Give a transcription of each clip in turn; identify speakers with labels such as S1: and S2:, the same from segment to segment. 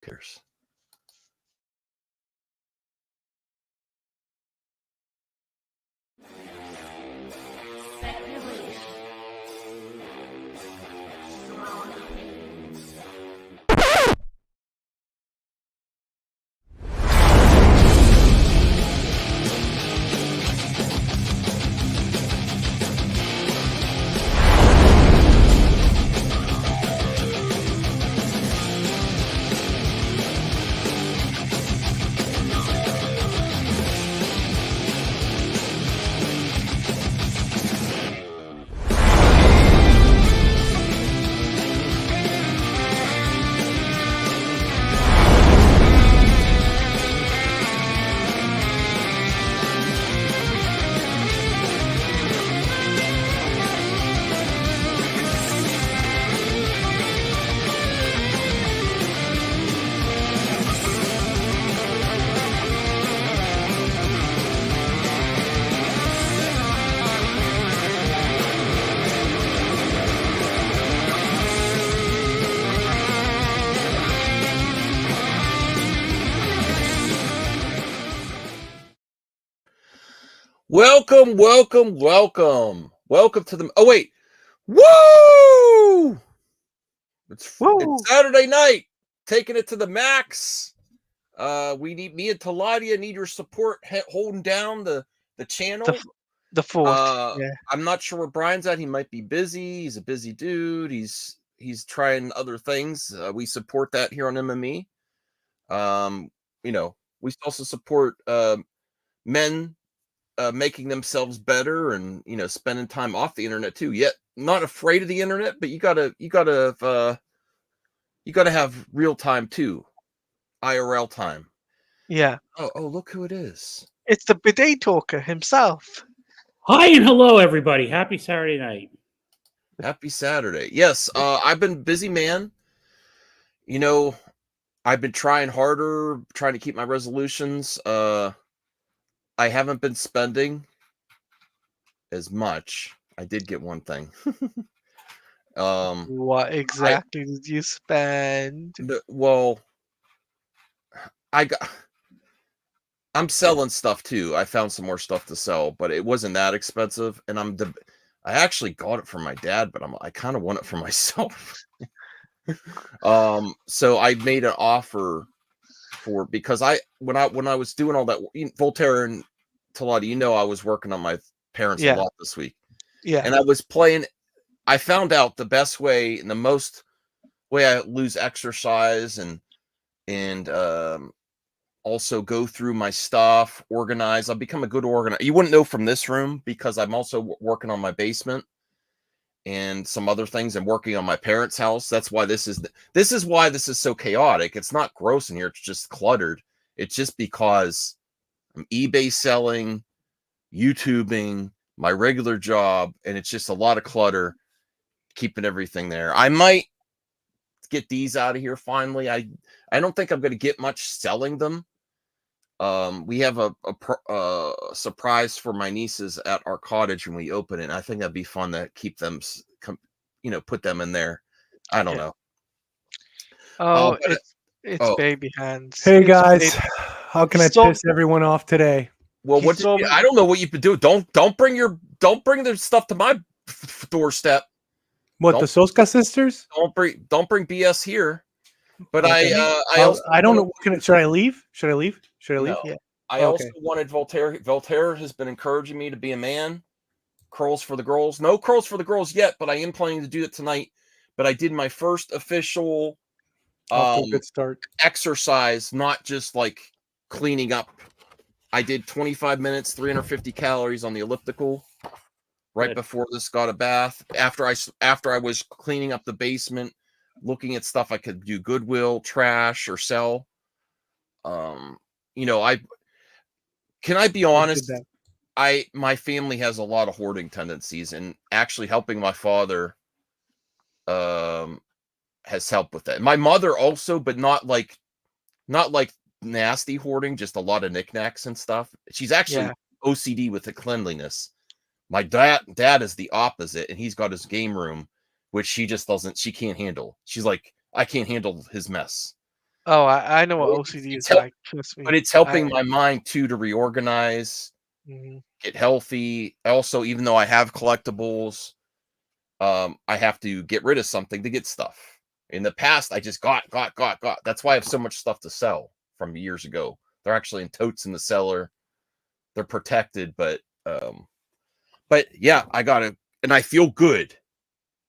S1: cares? Welcome to the. Oh wait, woo! It's Saturday night, taking it to the max. Me and Taladia need your support holding down the channel.
S2: The fort.
S1: I'm not sure where Brian's at. He might be busy. He's a busy dude. He's trying other things. We support that here on MME. We also support men making themselves better and spending time off the internet too. Yet not afraid of the internet, but you gotta have real time too, IRL time.
S2: Yeah.
S1: Oh, look who it is!
S2: It's the bidet talker himself.
S3: Hi and hello, everybody. Happy Saturday night.
S1: Happy Saturday. Yes, I've been busy, man. I've been trying harder, trying to keep my resolutions. I haven't been spending as much. I did get one thing.
S2: What exactly did you spend?
S1: Well, I'm selling stuff too. I found some more stuff to sell, but it wasn't that expensive. And I actually got it from my dad, but I kind of want it for myself. So I made an offer because when I was doing all that, Voltaire and Talati, I was working on my parents a lot this week.
S2: Yeah.
S1: And I found out the best way and the most way I lose exercise and also go through my stuff, organize. I've become a good organizer. You wouldn't know from this room because I'm also working on my basement and some other things. I'm working on my parents' house. That's why this is why this is so chaotic. It's not gross in here. It's just cluttered. It's just because I'm eBay selling, YouTubing, my regular job, and it's just a lot of clutter keeping everything there. I might get these out of here finally. I don't think I'm going to get much selling them. We have a surprise for my nieces at our cottage when we open it. I think that'd be fun to keep them, put them in there. I don't know.
S2: Oh, it's baby hands.
S4: Hey guys, how can I piss everyone off today?
S1: Well, I don't know what you've been doing. Don't bring the stuff to my doorstep.
S4: What, the Soska sisters?
S1: Don't bring BS here. But
S4: okay. I don't know. Should I leave? Should I leave?
S1: No.
S4: Yeah.
S1: I also wanted Voltaire. Voltaire has been encouraging me to be a man. Curls for the girls. No curls for the girls yet, but I am planning to do it tonight. But I did my first official
S4: good start
S1: exercise, not just like cleaning up. I did 25 minutes, 350 calories on the elliptical right before this, got a bath. After I was cleaning up the basement, looking at stuff I could do Goodwill, trash, or sell. Can I be honest? My family has a lot of hoarding tendencies, and actually helping my father has helped with that. My mother also, but not like nasty hoarding, just a lot of knickknacks and stuff. She's actually OCD with the cleanliness. My dad is the opposite, and he's got his game room, which she can't handle. She's like, I can't handle his mess.
S2: Oh, I know what
S1: It's-
S2: OCD
S1: it's
S2: is
S1: help-
S2: like. Trust me.
S1: but it's helping my mind too to reorganize,
S2: Mhm.
S1: get healthy. Also, even though I have collectibles, I have to get rid of something to get stuff. In the past, I just got. That's why I have so much stuff to sell from years ago. They're actually in totes in the cellar. They're protected, but yeah, I got it, and I feel good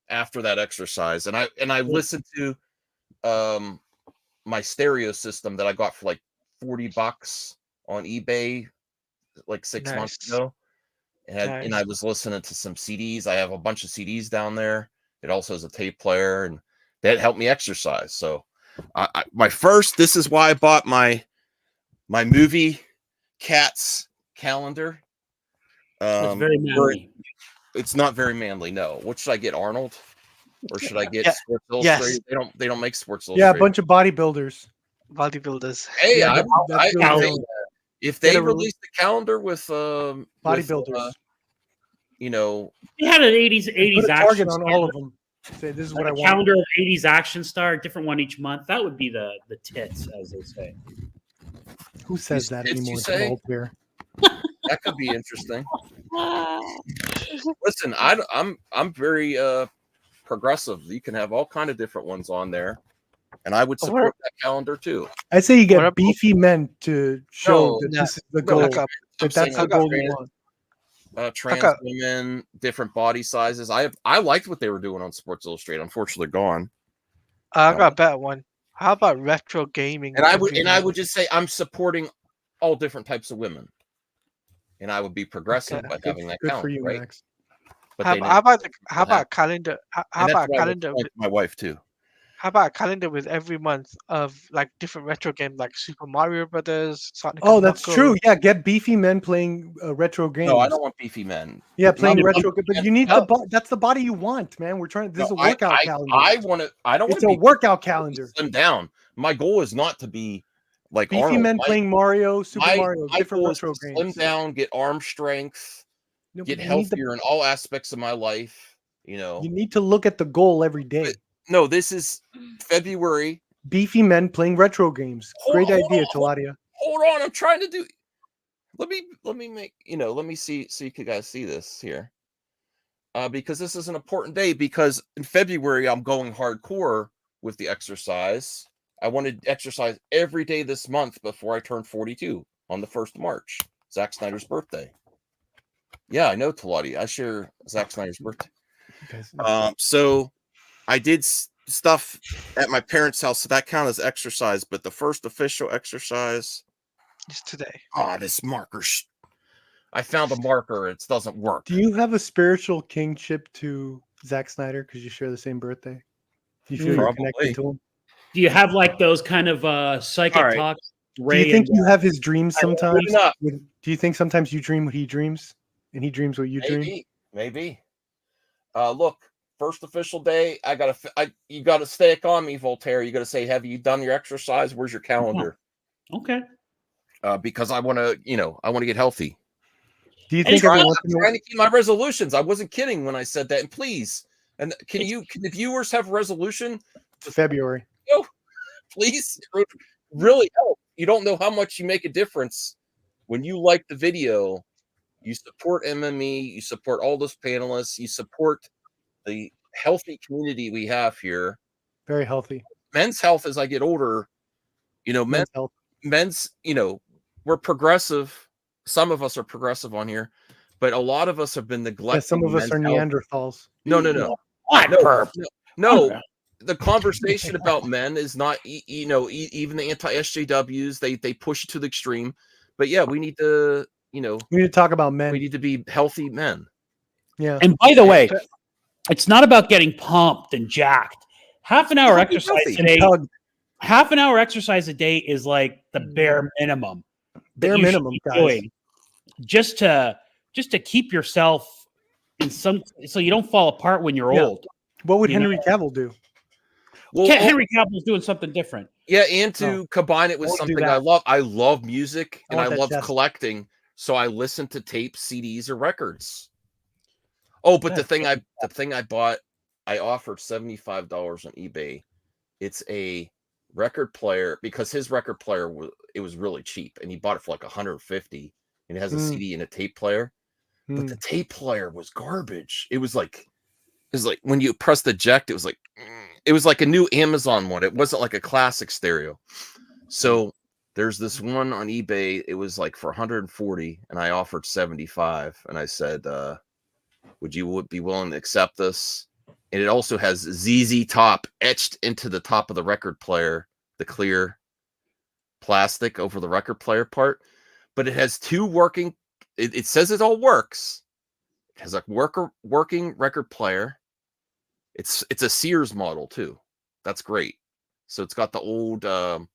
S1: after that exercise. And I listened to my stereo system that I got for like $40 on eBay like 6 months
S2: Nice.
S1: ago. And I
S2: Nice.
S1: was listening to some CDs. I have a bunch of CDs down there. It also has a tape player, and that helped me exercise. So this is why I bought my movie Cats calendar.
S3: It's very manly.
S1: It's not very manly. No. What should I get, Arnold? Or should I get
S2: Yeah.
S1: Sports
S2: Yes.
S1: Illustrated? They don't make Sports
S4: Yeah, a
S1: Illustrated.
S4: bunch of bodybuilders.
S2: Bodybuilders.
S1: Hey,
S4: Yeah,
S1: I
S4: that's
S1: I-
S4: really
S1: if
S4: manly.
S1: if
S4: Get
S1: they
S4: a re-
S1: release the calendar with
S4: Bodybuilders.
S1: you know,
S3: They had an 80s
S4: They put a
S3: action
S4: target on
S3: star,
S4: all of them. Say this is what
S3: like
S4: I
S3: a
S4: want.
S3: calendar of 80s action star, different one each month. That would be the tits, as they say.
S4: Who says that
S1: Did you
S4: anymore?
S1: say?
S4: Voltaire.
S1: that could be interesting. Listen, I'm very progressive. You can have all kind of different ones on there, and I would support that calendar too.
S4: I say you
S2: What
S4: get
S2: about-
S4: beefy men to show
S1: No,
S4: that
S2: no,
S4: this is the
S1: no,
S4: goal.
S2: Like a-
S4: That that's the
S1: saying
S4: goal you want.
S1: trans
S2: Okay.
S1: women, different body sizes. I liked what they were doing on Sports Illustrated. Unfortunately, they're gone.
S2: I got a better one. How about retro gaming?
S1: And I
S2: every month?
S1: would just say I'm supporting all different types of women, and I would be progressive
S2: Okay.
S1: by having that
S4: Good
S1: calendar,
S4: for you,
S1: right?
S4: Max.
S1: But
S2: How
S1: they
S2: about
S1: don't
S2: how about
S1: have-
S2: a calendar? How
S1: and that's
S2: about a
S1: why I would
S2: calendar?
S1: explain to my wife too.
S2: How about a calendar with every month of like different retro games like Super Mario Brothers, Sonic
S4: Oh,
S2: and
S4: that's
S2: Knuckles?
S4: true. Yeah, get beefy men playing retro games.
S1: No, I don't want beefy men.
S4: Yeah, playing
S1: Not-
S4: retro, but you need
S2: No.
S4: that's the body you want, man. We're trying. This is a
S1: No,
S4: workout calendar.
S1: I want to. I don't.
S4: It's
S1: wanna
S4: a
S1: be
S4: workout calendar.
S1: slim down. My goal is not to be like
S4: Beefy
S1: Arnold.
S4: men playing Mario, Super Mario,
S1: my
S4: different
S1: goal is
S4: retro
S1: to slim
S4: games.
S1: down, get arm strength,
S4: No,
S1: get
S4: but you need
S1: healthier in all aspects of my life. You know,
S4: You need to look at the goal every day.
S1: no, this is February.
S4: Beefy men playing retro games. Great idea, Taladia.
S1: Hold on, I'm trying to do. Let me make let me see so you guys see this here. Because this is an important day. Because in February I'm going hardcore with the exercise. I want to exercise every day this month before I turn 42 on the 1st of March, Zack Snyder's birthday. Yeah, I know, Talati. I share Zack Snyder's birthday. So I did stuff at my parents' house, so that counts as exercise. But the first official exercise
S2: Just today.
S1: Oh, this marker. I found a marker. It doesn't work.
S4: Do you have a spiritual kingship to Zack Snyder because you share the same birthday? Do you feel you're
S1: Probably.
S4: connected to him?
S3: Do you have like those kind of psychic
S1: All right.
S3: talks?
S4: Do you think you have his dreams sometimes?
S1: enough.
S4: Do you think sometimes you dream what he dreams, and he dreams what you dream?
S1: Maybe. Look, first official day. You gotta stay on me, Voltaire. You gotta say, have you done your exercise? Where's your calendar?
S3: Okay.
S1: Because I want to get healthy.
S4: Do you think every once in a
S1: trying
S4: while?
S1: to keep my resolutions? I wasn't kidding when I said that. And please, can the viewers have a resolution?
S4: February.
S1: Please, it would really help. You don't know how much you make a difference when you like the video. You support MME. You support all those panelists. You support the healthy community we have here.
S4: Very healthy.
S1: Men's health as I get older.
S4: Men's health.
S1: We're progressive. Some of us are progressive on here, but a lot of us have been neglecting.
S4: Yeah, some of us are
S1: men's health.
S4: Neanderthals.
S1: No. The conversation about men is not, even the anti-SJWs, they push it to the extreme. But yeah, we need to,
S4: We need to talk about men.
S1: we need to be healthy men.
S4: Yeah.
S3: And by the way, it's not about getting pumped and jacked. Half an hour
S1: Be
S3: exercise
S1: healthy.
S3: today.
S4: Tugged.
S3: Half an hour exercise a day is like the bare minimum. that
S4: Bare
S3: you should
S4: minimum,
S3: be
S4: guys.
S3: doing just to keep yourself in some, so you don't fall apart when you're
S4: Yeah.
S3: old.
S4: What would
S3: You
S4: Henry Cavill do?
S1: Well,
S3: Henry Cavill's doing something different.
S1: yeah, and to combine it with
S4: Won't do
S1: something
S4: that.
S1: I love. I love music
S4: I
S1: and I
S4: want that
S1: love
S4: chest.
S1: collecting. So I listen to tapes, CDs, or records. Oh, but the thing I bought, I offered $75 on eBay. It's a record player, because his record player was really cheap, and he bought it for like 150, and it has a CD and a tape player. But the tape player was garbage. It was like when you pressed eject, it was like a new Amazon one. It wasn't like a classic stereo. So there's this one on eBay. It was like for 140, and I offered 75, and I said, would you be willing to accept this? And it also has ZZ Top etched into the top of the record player, the clear plastic over the record player part. But it has two working. It says it all works. It has a working record player. It's a Sears model too. That's great. So it's got the old the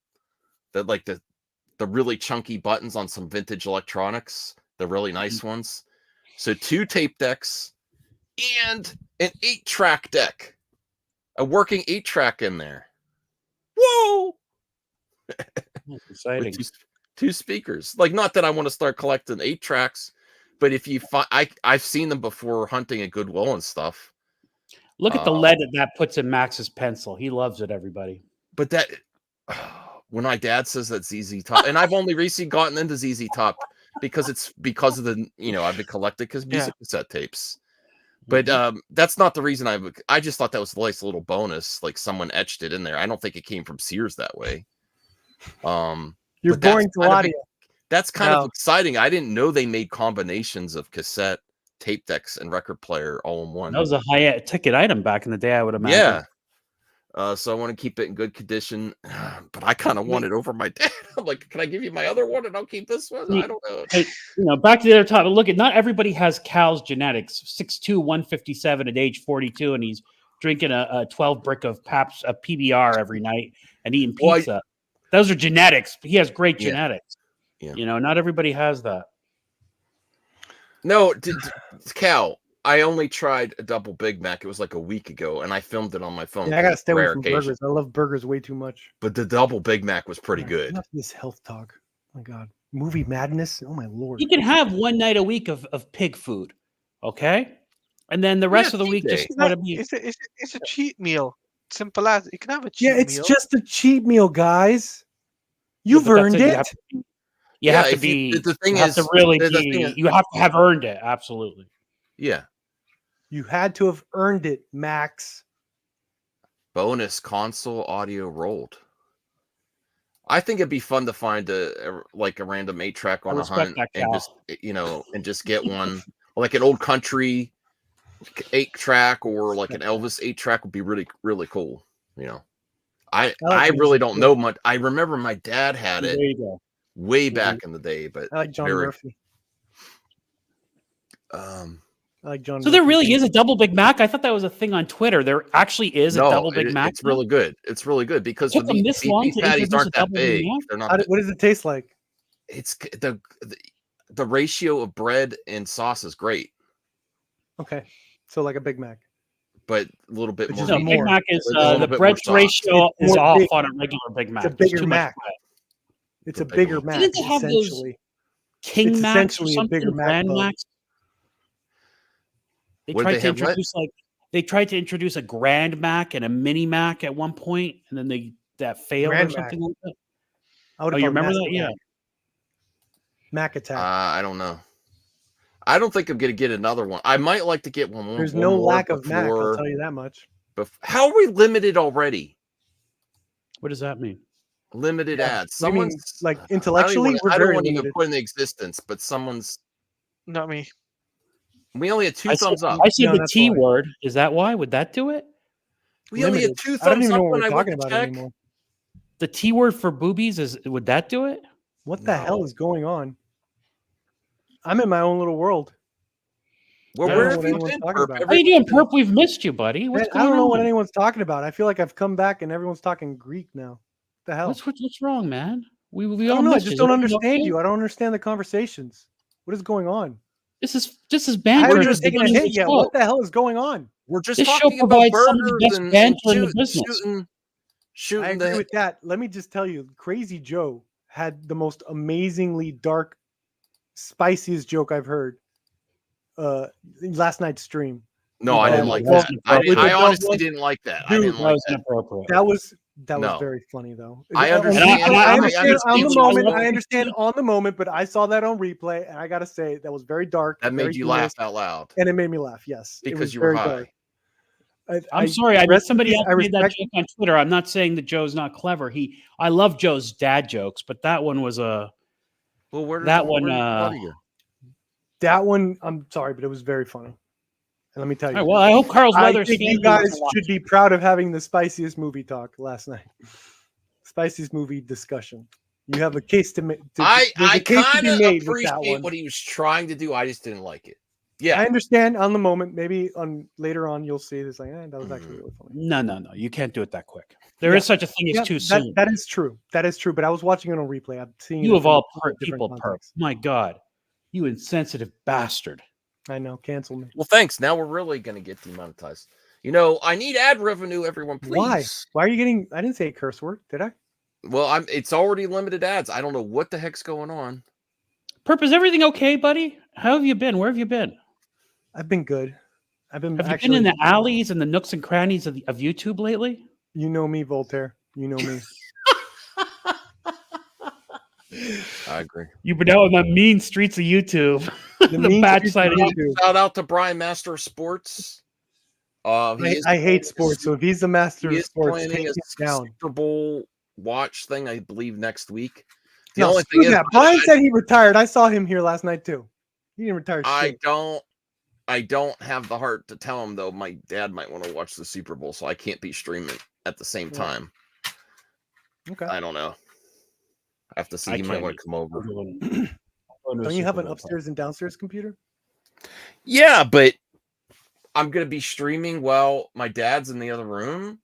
S1: really chunky buttons on some vintage electronics, the really nice ones. So 2 tape decks and an 8-track deck, a working 8-track in there. Whoa!
S3: That's exciting.
S1: With two speakers. Like, not that I want to start collecting 8 tracks, but if you find, I've seen them before hunting at Goodwill and stuff.
S3: Look at the lead that puts in Max's pencil. He loves it, everybody.
S1: But that, when my dad says that ZZ Top, and I've only recently gotten into ZZ Top because of the, I've been collecting music cassette tapes. But that's not the reason I just thought that was a nice little bonus. Like, someone etched it in there. I don't think it came from Sears that way.
S4: You're boring to audio.
S1: That's kind of exciting. I didn't know they made combinations of cassette, tape decks, and record player all in one.
S3: That was a high ticket item back in the day, I would imagine.
S1: Yeah. So I want to keep it in good condition, but I kind of want it over my dad. I'm like, can I give you my other one and I'll keep this one? I don't know.
S3: Hey, back to the other topic. Look, not everybody has Cal's genetics. 6'2", 157 at age 42, and he's drinking a 12 brick of Pabst, a PBR every night, and eating pizza. Those are genetics. He has great genetics. Yeah. Not everybody has that.
S1: No, Cal, I only tried a double Big Mac. It was like a week ago, and I filmed it on my phone.
S4: Yeah, I gotta stay away from burgers. I love burgers way too much.
S1: But the double Big Mac was pretty good.
S4: Enough of this health talk. Oh my God. Movie madness. Oh my Lord.
S3: You can have one night a week of pig food, okay? And then the rest of the week just gotta be.
S2: It's a cheat meal. Simple as you can have a cheat meal.
S4: Yeah, it's just a cheat meal, guys. You've earned it.
S3: You have to be. The thing is, you have to have earned it. Absolutely.
S1: Yeah.
S4: You had to have earned it, Max.
S1: Bonus console audio rolled. I think it'd be fun to find a random 8-track on a hunt and just get one, like an old country 8-track or like an Elvis 8-track would be really, really cool. I really don't know much. I remember my dad had it way back in the day, but
S4: I like John Murphy. I like John.
S3: So there really is a double Big Mac. I thought that was a thing on Twitter. There actually is a double Big Mac.
S1: It's really good. It's really good because the beef patties aren't that big. They're not.
S4: What does it taste like?
S1: It's the ratio of bread and sauce is great.
S4: Okay, so like a Big Mac,
S1: but a little bit more.
S3: No, Big Mac is the bread ratio is off on a regular Big Mac.
S4: It's a bigger Mac. It's a bigger Mac.
S3: Didn't they have those King Macs or something? Grand Macs. They tried to introduce a Grand Mac and a Mini Mac at one point, and then that failed or something like that. Oh, you remember that? Yeah.
S4: Mac Attack.
S1: I don't know. I don't think I'm going to get another one. I might like to get one.
S4: There's no lack of Mac, I'll tell you that much.
S1: But how are we limited already?
S3: What does that mean?
S1: Limited ads. Someone's
S4: like intellectually.
S1: I don't want to even put in existence, but someone's.
S2: Not me.
S1: We only had 2 thumbs up.
S3: I said the T word. Is that why? Would that do it?
S1: We only had 2 thumbs up. I don't even know what we're talking about anymore.
S3: The T word for boobies would that do it?
S4: What the hell is going on? I'm in my own little world.
S1: Well, where have you been, Perp?
S3: How are you doing, Perp? We've missed you, buddy.
S4: I don't know what anyone's talking about. I feel like I've come back and everyone's talking Greek now. What the hell?
S3: What's wrong, man? We
S4: I don't know. I just don't understand you. I don't understand the conversations. What is going on?
S3: This is banter.
S4: I haven't just taken a hit yet. What the hell is going on?
S1: We're just talking about burgers and shooting.
S4: I agree with that. Let me just tell you, Crazy Joe had the most amazingly dark, spiciest joke I've heard last night's stream.
S1: No, I didn't like that. I honestly didn't like that. I didn't like that.
S4: That was That was
S1: No.
S4: very funny, though.
S1: I
S4: On
S1: understand-
S4: replay, I understand on the
S3: I
S4: moment.
S3: love
S4: I
S3: it.
S4: understand on the moment, but I saw that on replay, and I gotta say that was very dark.
S1: That
S4: very
S1: made you
S4: humorous,
S1: laugh out loud
S4: and it made me laugh. Yes, it
S1: because
S4: was
S1: you were
S4: very
S1: high.
S4: dark.
S3: I'm sorry,
S4: rest in
S3: somebody
S4: peace,
S3: else
S4: I
S3: made that
S4: respect.
S3: joke on Twitter. I'm not saying that Joe's not clever. I love Joe's dad jokes, but that one was a
S1: Well, where did
S3: that
S1: the-
S3: one.
S1: where did the buddy go?
S4: That one, I'm sorry, but it was very funny. And let me tell
S3: All
S4: you,
S3: right, well, I hope Carl's
S4: I
S3: Weathers
S4: think you
S3: family
S4: guys should be proud of having the spiciest movie talk last night. Spiciest movie discussion. You have a case to make.
S1: I kind of
S4: with that
S1: appreciate
S4: one.
S1: what he was trying to do. I just didn't like it. Yeah,
S4: I understand on the moment. Maybe on later on you'll see this like, that was actually really funny.
S3: No. You can't do it that quick. There is such a thing as too soon.
S4: That is true. That is true. But I was watching it on replay. I'm seeing
S3: You
S4: it
S3: of
S4: from
S3: all
S4: a different
S3: people, perp.
S4: context.
S3: My God, you insensitive bastard.
S4: I know. Cancel me.
S1: well, thanks. Now we're really going to get demonetized. You know, I need ad revenue, everyone, please.
S4: Why? Why are you getting? I didn't say a curse word, did I?
S1: Well, it's already limited ads. I don't know what the heck's going on.
S3: Perp, is everything okay, buddy? How have you been? Where have you been?
S4: I've been good. I've been.
S3: Have you
S4: actually,
S3: been in the alleys and the nooks and crannies of YouTube lately?
S4: You know me, Voltaire. You know me.
S1: I agree.
S3: You've been out in the mean streets of YouTube. The
S4: mean
S3: bad
S4: streets
S3: side
S4: of
S3: of
S4: YouTube.
S1: Shout out to Brian, Master of Sports.
S4: I hate sports, so if he's the master
S1: He
S4: of
S1: is
S4: sports, take
S1: planning
S4: him
S1: a
S4: down.
S1: Super Bowl watch thing, I believe, next week. The
S4: No,
S1: only
S4: screw
S1: thing is,
S4: that. Brian said he retired. I saw him here last night too. He didn't retire. Shit.
S1: I don't have the heart to tell him though. My dad might want to watch the Super Bowl, so I can't be streaming at the same
S4: Yeah.
S1: time.
S4: Okay.
S1: I don't know. I have to see.
S3: I
S1: He might
S3: can't
S1: want to come over.
S4: Don't you have an upstairs and downstairs computer?
S1: Yeah, but I'm gonna be streaming while my dad's in the other room,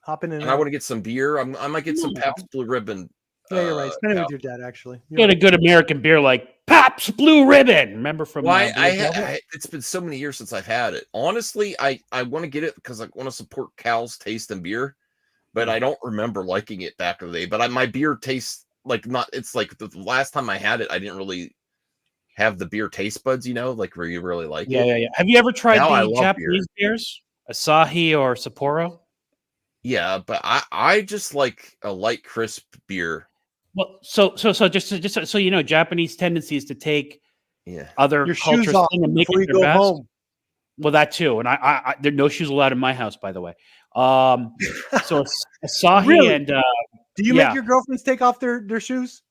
S4: Hopping in.
S1: and I want to get some beer. I might get some
S3: No.
S1: Pabst Blue Ribbon.
S4: Yeah, you're right. Spend it
S1: yeah.
S4: with your dad, actually. You're
S3: Get a
S4: right.
S3: good American beer like Pabst Blue Ribbon. Remember from
S1: Why
S3: Blue Velvet?
S1: it's been so many years since I've had it. Honestly, I want to get it because I want to support Cal's taste in beer, but I don't remember liking it back in the day. But my beer tastes like not. It's like the last time I had it, I didn't really have the beer taste buds, like where you really like it.
S3: Yeah. Have you ever tried
S1: Now I
S3: the
S1: love
S3: Japanese beers? Asahi or Sapporo?
S1: Yeah, but I just like a light, crisp beer.
S3: Well, so just so you know, Japanese tendency is to take
S1: Yeah.
S3: other
S4: Your
S3: cultures
S4: shoes off
S3: thing and make
S4: before
S3: it
S4: you
S3: their
S4: go
S3: best.
S4: home.
S3: Well, that too, and I there are no shoes allowed in my house, by the way. So Asahi
S4: Really?
S3: and
S4: Do you
S3: Yeah.
S4: make your girlfriends take off their shoes?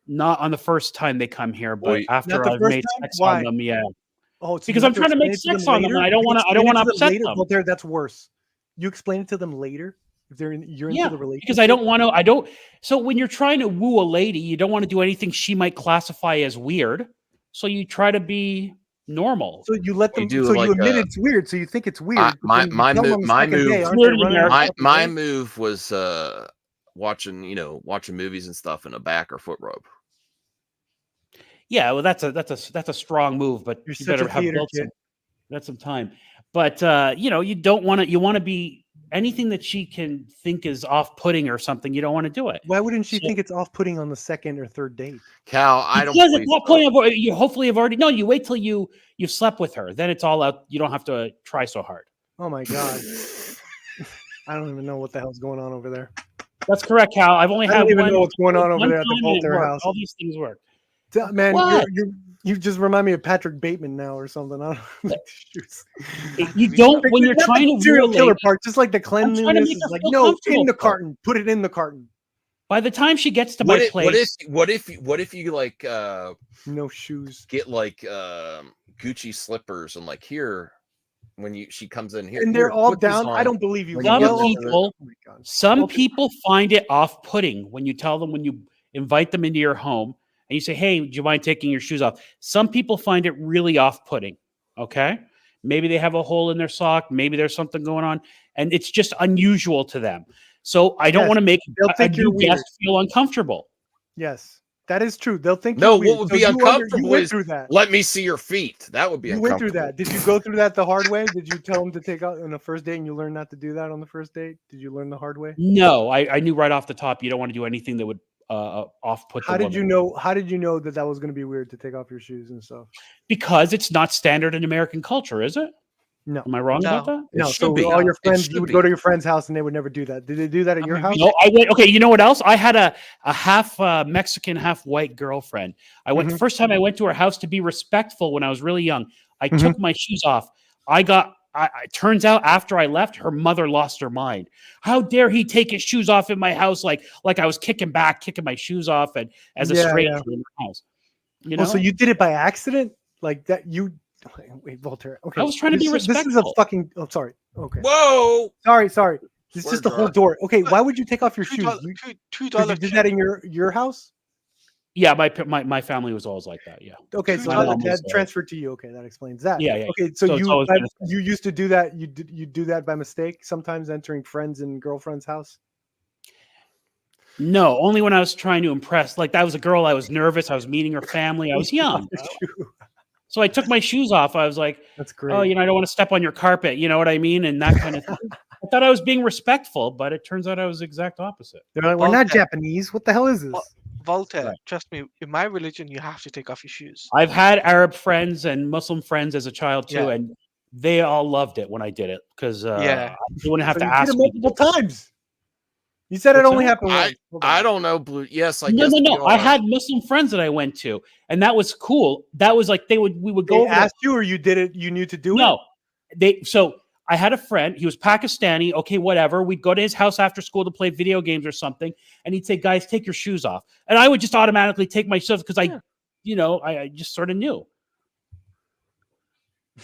S3: not on the first time they come here, but
S1: Boy,
S3: after
S4: Not the
S3: I've
S4: first
S3: made
S4: time?
S3: sex
S4: Why?
S3: on them, yeah.
S4: Oh, so
S3: Because
S4: you
S3: I'm
S4: have
S3: trying to make
S4: explain it
S3: sex
S4: them
S3: on them, and
S4: later?
S3: I don't
S4: You
S3: want to
S4: explain it to them
S3: upset
S4: later?
S3: them.
S4: Voltaire, that's worse. You explain it to them later if you're into
S3: Yeah,
S4: the relationship.
S3: because I don't want to. I don't. So when you're trying to woo a lady, you don't want to do anything she might classify as weird. So you try to be normal.
S4: So you let
S1: We
S4: them.
S1: do
S4: So
S1: like
S4: you admit
S1: a-
S4: it's weird. So you think it's weird. but
S1: my-
S4: then you
S1: my
S4: tell them
S1: mo-
S4: on the
S1: my
S4: second day,
S1: move-
S4: aren't
S3: Flirty
S4: they running
S3: American.
S4: off the
S1: My
S4: day?
S1: move was watching movies and stuff in a back or foot rub.
S3: Yeah, well, that's a strong move, but
S4: You're
S3: you
S4: such
S3: better
S4: a
S3: have
S4: theater
S3: built
S4: kid.
S3: some time. But you don't want to. You want to be anything that she can think is off-putting or something. You don't want to do it.
S4: Why wouldn't she
S3: So-
S4: think it's off-putting on the second or third date?
S1: Cal, I don't.
S3: Because at
S1: believe
S3: that
S1: so.
S3: point, you hopefully have already. No, you wait till you've slept with her. Then it's all out. You don't have to try so hard.
S4: Oh my god! I don't even know what the hell's going on over there.
S3: That's correct, Cal. I've only
S4: I
S3: had
S4: don't even
S3: one.
S4: know what's going on over
S3: one
S4: there at the
S3: time and it
S4: Voltaire
S3: worked.
S4: house.
S3: All these things work.
S4: Man,
S3: What?
S4: you just remind me of Patrick Bateman now or something. I don't like the shoes.
S3: You don't when you're
S4: Not the
S3: trying to
S4: serial
S3: woo a
S4: killer
S3: lady,
S4: part, just like the cleanliness
S3: make
S4: is
S3: her
S4: like
S3: feel
S4: no,
S3: comfortable
S4: in the
S3: first.
S4: carton. Put it in the carton.
S3: by the time she gets to
S1: What
S3: my
S1: if,
S3: place,
S1: what if you like
S4: No shoes.
S1: get like Gucci slippers and like here when she comes in here
S4: And they're
S1: here,
S4: all
S1: put these
S4: down. I
S1: on.
S4: don't believe you.
S1: When you
S3: some
S1: get
S4: Well,
S1: to the-
S3: people,
S4: oh my God.
S3: some
S4: Okay.
S3: people find it off-putting when you tell them when you invite them into your home and you say, "Hey, do you mind taking your shoes off?" Some people find it really off-putting. Okay, maybe they have a hole in their sock, maybe there's something going on, and it's just unusual to them. So I don't
S4: Yes,
S3: want to make
S4: they'll
S3: a
S4: think you're
S3: new guest
S4: weird.
S3: feel uncomfortable.
S4: Yes, that is true. They'll think
S1: No,
S4: you're weird.
S1: what would
S4: So
S1: be
S4: you
S1: uncomfortable
S4: went
S1: is
S4: through that.
S1: let me see your feet. That would be
S4: You went through
S1: uncomfortable.
S4: that. Did you go through that the hard way? Did you tell them to take out on the first date and you learned not to do that on the first date? Did you learn the hard way?
S3: No, I knew right off the top you don't want to do anything that would off-put.
S4: How
S3: the
S4: did you
S3: woman.
S4: know? How did you know that that was going to be weird to take off your shoes and stuff?
S3: Because it's not standard in American culture, is it?
S4: No.
S3: Am I wrong about
S2: No.
S3: that?
S4: No,
S1: should
S4: so
S1: be.
S4: all your
S1: It
S4: friends,
S1: should
S4: you would
S1: be.
S4: go to your friend's house and they would never do that. Did they do that at
S2: I
S4: your
S2: mean,
S4: house?
S3: No, I went. Okay, you know what else? I had a half Mexican, half white girlfriend. I went the first time I went to her house to be respectful when I was really young. I took my shoes off. Turns out after I left, her mother lost her mind. How dare he take his shoes off in my house like I was kicking my shoes off and as a
S4: Yeah,
S3: stranger in the house. You know,
S4: Oh, so you did it by accident? Like that? You wait, Voltaire. Okay,
S3: I was trying to be
S4: This is a
S3: respectful.
S4: fucking. Oh, sorry. Okay,
S1: Whoa!
S4: sorry. This is
S1: Swear
S4: just the whole
S1: jar.
S4: door. Okay, why would you take off your shoes?
S2: $2,
S4: You,
S2: $2
S4: 'cause you did that in your house?
S3: yeah, my family was always like that. Yeah,
S4: Okay, so
S2: My
S4: that,
S3: mom was
S4: that
S3: there.
S4: transferred to you. Okay, that explains that.
S3: Yeah, yeah.
S4: Okay, so
S3: So it's
S4: you
S3: always been a
S4: you used to do that. You do that by mistake sometimes, entering friends and girlfriend's house.
S3: no, only when I was trying to impress. Like that was a girl. I was nervous. I was meeting her family. I was young, so I took my shoes off. I was like,
S4: That's great.
S3: oh, I don't want to step on your carpet. You know what I mean? And that kind of thing. I thought I was being respectful, but it turns out I was the exact opposite.
S4: They're like, we're not
S2: Voltaire.
S4: Japanese. What the hell is this?
S2: Voltaire,
S3: Right.
S2: trust me, in my religion, you have to take off your shoes.
S3: I've had Arab friends and Muslim friends as a child too,
S2: Yeah.
S3: and they all loved it when I did it because
S2: Yeah.
S3: they wouldn't have
S4: So
S3: to
S4: you
S3: ask
S4: did
S3: me.
S4: it multiple times. You said it
S3: What's
S4: only
S3: that?
S4: happened once. Hold on.
S1: I don't know, Blue. Yes, I
S3: No,
S1: guess.
S3: no,
S1: we
S3: no. I
S1: are.
S3: had Muslim friends that I went to, and that was cool. That was like we would go
S4: They
S3: over there.
S4: asked you, or you did it. You knew to do
S3: No, so I had a friend. He was Pakistani. Okay, whatever. We'd go to his house after school to play video games or something, and he'd say, "Guys, take your shoes off," and I would just automatically take my shoes because I just sort of knew.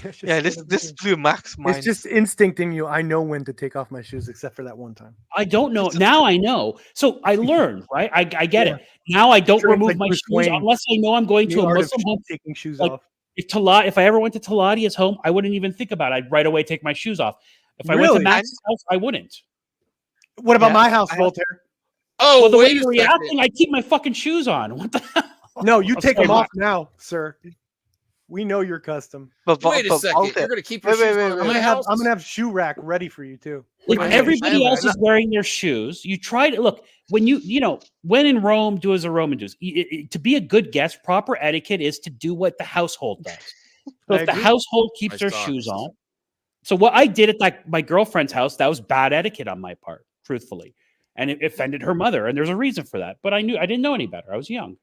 S4: it.
S2: Yeah, this blew Max mind.
S4: It's just instinct in you. I know when to take off my shoes, except for that one time.
S3: I don't know.
S2: It's a-
S3: Now I know. So I learned, right? I get
S4: Yeah.
S3: it. Now I don't
S4: Sure, it's
S3: remove
S4: like
S3: my
S4: Bruce
S3: shoes
S4: Wayne.
S3: unless I know I'm going to
S4: The
S3: a
S4: art of
S3: Muslim home.
S4: taking shoes
S3: like,
S4: off.
S3: If I ever went to Taladia's home, I wouldn't even think about it. I'd right away take my shoes off. If I went
S4: Really?
S3: to Max's house, I wouldn't.
S4: What about
S2: Yeah,
S4: my house,
S2: I have-
S4: Voltaire?
S1: Oh,
S3: Well, the way
S1: wait a
S3: you're
S1: second.
S3: reacting, I keep my fucking shoes on. What the hell?
S4: No, you
S3: I'm
S4: take
S3: sorry,
S4: them off
S3: what?
S4: now, sir. We know you're custom.
S2: But
S1: Wait a
S2: but
S1: second.
S2: Voltaire,
S1: You're gonna keep your
S2: Wait,
S1: shoes
S2: wait,
S1: on
S2: wait,
S1: in
S4: I'm
S1: my
S4: gonna have
S1: house?
S4: I'm gonna have shoe rack ready for you too.
S3: If
S2: I
S3: everybody
S2: understand
S3: else
S2: that.
S3: is wearing their shoes, you try to look when when in Rome, do as a Roman does. To be a good guest, proper etiquette is to do what the household does. So
S4: I
S3: if the
S4: agree.
S3: household keeps
S1: My
S3: their
S1: socks.
S3: shoes on, so what I did at my girlfriend's house, that was bad etiquette on my part, truthfully, and it offended her mother, and there's a reason for that. But I didn't know any better. I was young.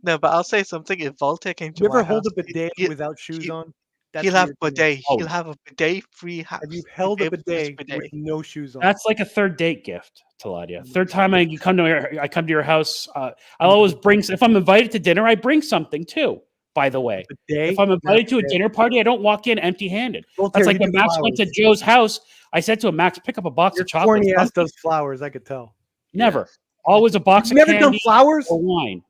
S2: No, but I'll say something. If Voltaire came to
S4: You ever
S2: my
S4: hold
S2: house,
S4: a bidet
S2: he-
S4: without shoes
S2: he-
S4: on? That's
S2: he'll have
S4: weird to me.
S2: bidet.
S3: Oh.
S2: He'll have a bidet-free house.
S4: Have you
S2: He'll
S4: held
S2: be
S4: a
S2: able to use
S4: bidet with no shoes on?
S3: That's like a third date gift, Taladia. Third time I come to your house, I'll always bring. If I'm invited to dinner, I bring something too. By the way,
S4: bidet?
S3: if I'm invited to a
S4: Bidet.
S3: dinner party, I don't walk in empty-handed.
S4: Voltaire,
S3: That's like
S4: you
S3: when
S4: do
S3: Max went to
S4: flowers.
S3: Joe's house. I said to him, Max, pick up a box
S4: Your
S3: of chocolates.
S4: corny ass
S3: Nothing.
S4: does flowers. I could tell.
S3: Never. Always a box
S4: You've
S3: of
S4: never done
S3: candy
S4: flowers?
S3: or wine.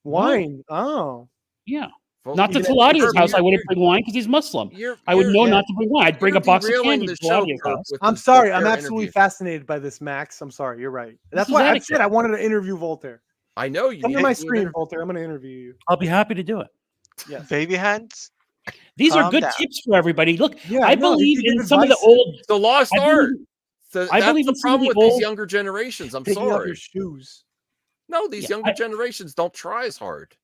S4: Wine. Oh.
S3: Yeah.
S1: Well,
S3: Not to
S4: even-
S3: Taladia's house. I
S1: you're-
S3: wouldn't bring wine because he's Muslim.
S1: You're,
S3: I would
S1: you're-
S3: know
S4: yeah.
S3: not to bring wine. I'd bring
S1: you're
S3: a box of
S1: derailing
S3: candy
S1: the
S3: to
S1: show,
S3: Taladia's
S1: Perk,
S3: house.
S1: with
S4: I'm
S1: this
S4: sorry. I'm
S1: Voltaire
S4: absolutely
S1: interview.
S4: fascinated by this, Max. I'm sorry. You're right. That's
S3: is
S4: why I
S3: etiquette.
S4: said I wanted to interview Voltaire.
S1: I know you.
S4: Come to
S1: need
S4: my
S1: to do
S4: screen,
S1: that.
S4: Voltaire. I'm going to interview you.
S3: I'll be happy to do it.
S4: Yes.
S2: baby hands.
S3: These are
S2: Calm
S3: good
S2: down.
S3: tips for everybody. Look,
S4: Yeah,
S3: I
S4: no,
S3: believe
S4: you give
S3: in some of the
S4: advice.
S3: old.
S1: It's the lost
S3: I
S1: art.
S3: believe,
S1: So
S3: I
S1: that's
S3: believe
S1: the
S3: in some of
S1: problem
S3: the
S1: with these
S3: old-
S1: younger generations. I'm
S4: Taking off
S1: sorry.
S4: your shoes.
S1: No, these
S3: Yeah,
S1: younger generations don't try as hard.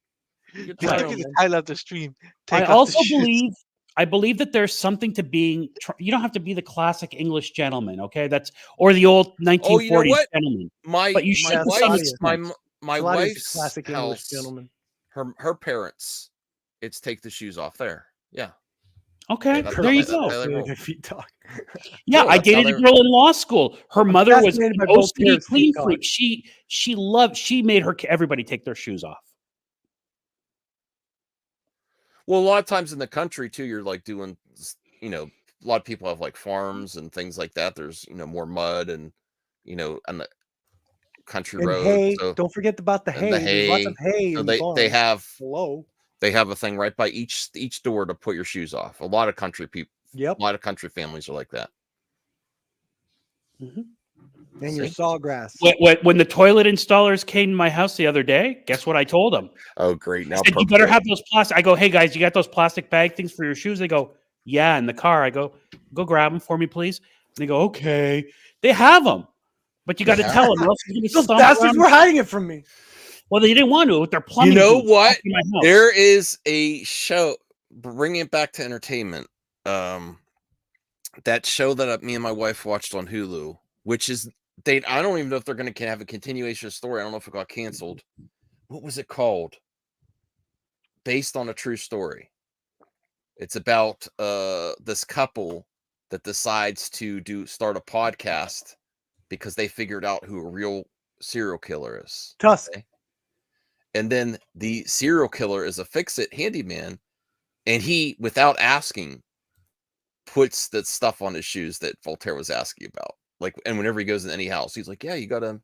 S1: You
S2: This
S1: try
S2: could
S1: to-
S2: be the title of the stream.
S3: I
S2: Take off the
S3: also
S2: shoes.
S3: believe that there's something to being. You don't have to be the classic English gentleman, okay? Or the old 1940s
S1: what?
S3: gentleman.
S1: my
S3: But you
S1: my
S3: should
S4: to
S1: wife's
S4: some
S1: my
S3: extent.
S1: my
S4: Pilates is a
S1: wife's
S4: classic English
S1: house.
S4: gentleman.
S1: Her parents. It's take the shoes off there. Yeah.
S3: Okay,
S1: that's
S3: there
S1: how
S3: you
S1: they-
S3: go.
S1: that's how they roll.
S4: Their feet talk.
S3: Yeah,
S1: No,
S3: I
S1: that's how
S3: dated a
S1: they-
S3: girl in law school. Her mother was
S4: fascinated by
S3: an
S4: both
S3: OCD
S4: parents'
S3: clean
S4: feet
S3: freak. She made everybody take their shoes off.
S1: Well, a lot of times in the country too, you're like doing, a lot of people have like farms and things like that. There's, more mud and, on the country
S4: And
S1: road.
S4: hay.
S1: So,
S4: Don't forget about the
S1: and
S4: hay.
S1: the
S4: There's lots of hay.
S1: so
S4: in
S1: they
S4: farms.
S1: have
S4: Hello.
S1: a thing right by each door to put your shoes off. A lot of country people,
S4: Yep.
S1: a lot of country families are like that.
S4: And your
S1: See?
S4: sawgrass.
S3: When the toilet installers came to my house the other day, guess what I told them?
S1: Oh, great! Now
S3: I said, you better have those plastic. I go, hey guys, you got those plastic bag things for your shoes? They go, yeah, in the car. I go grab them for me, please. And they go, okay. They have them, but you got to
S1: Yeah.
S3: tell them. Or else they're gonna
S4: Those
S3: stomp
S4: bastards
S3: around.
S4: were hiding it from me.
S3: Well, they didn't want to with their plumbing.
S1: You know
S3: boots
S1: what?
S3: in my house.
S1: There is a show. Bringing it back to entertainment. that show that me and my wife watched on Hulu, which is I don't even know if they're going to have a continuation of the story. I don't know if it got canceled. What was it called? Based on a true story. It's about this couple that decides to start a podcast because they figured out who a real serial killer is.
S4: Tusk.
S1: Okay? And then the serial killer is a fix-it handyman, and he, without asking, puts the stuff on his shoes that Voltaire was asking about. Like, and whenever he goes in any house, he's like, "Yeah, you gotta."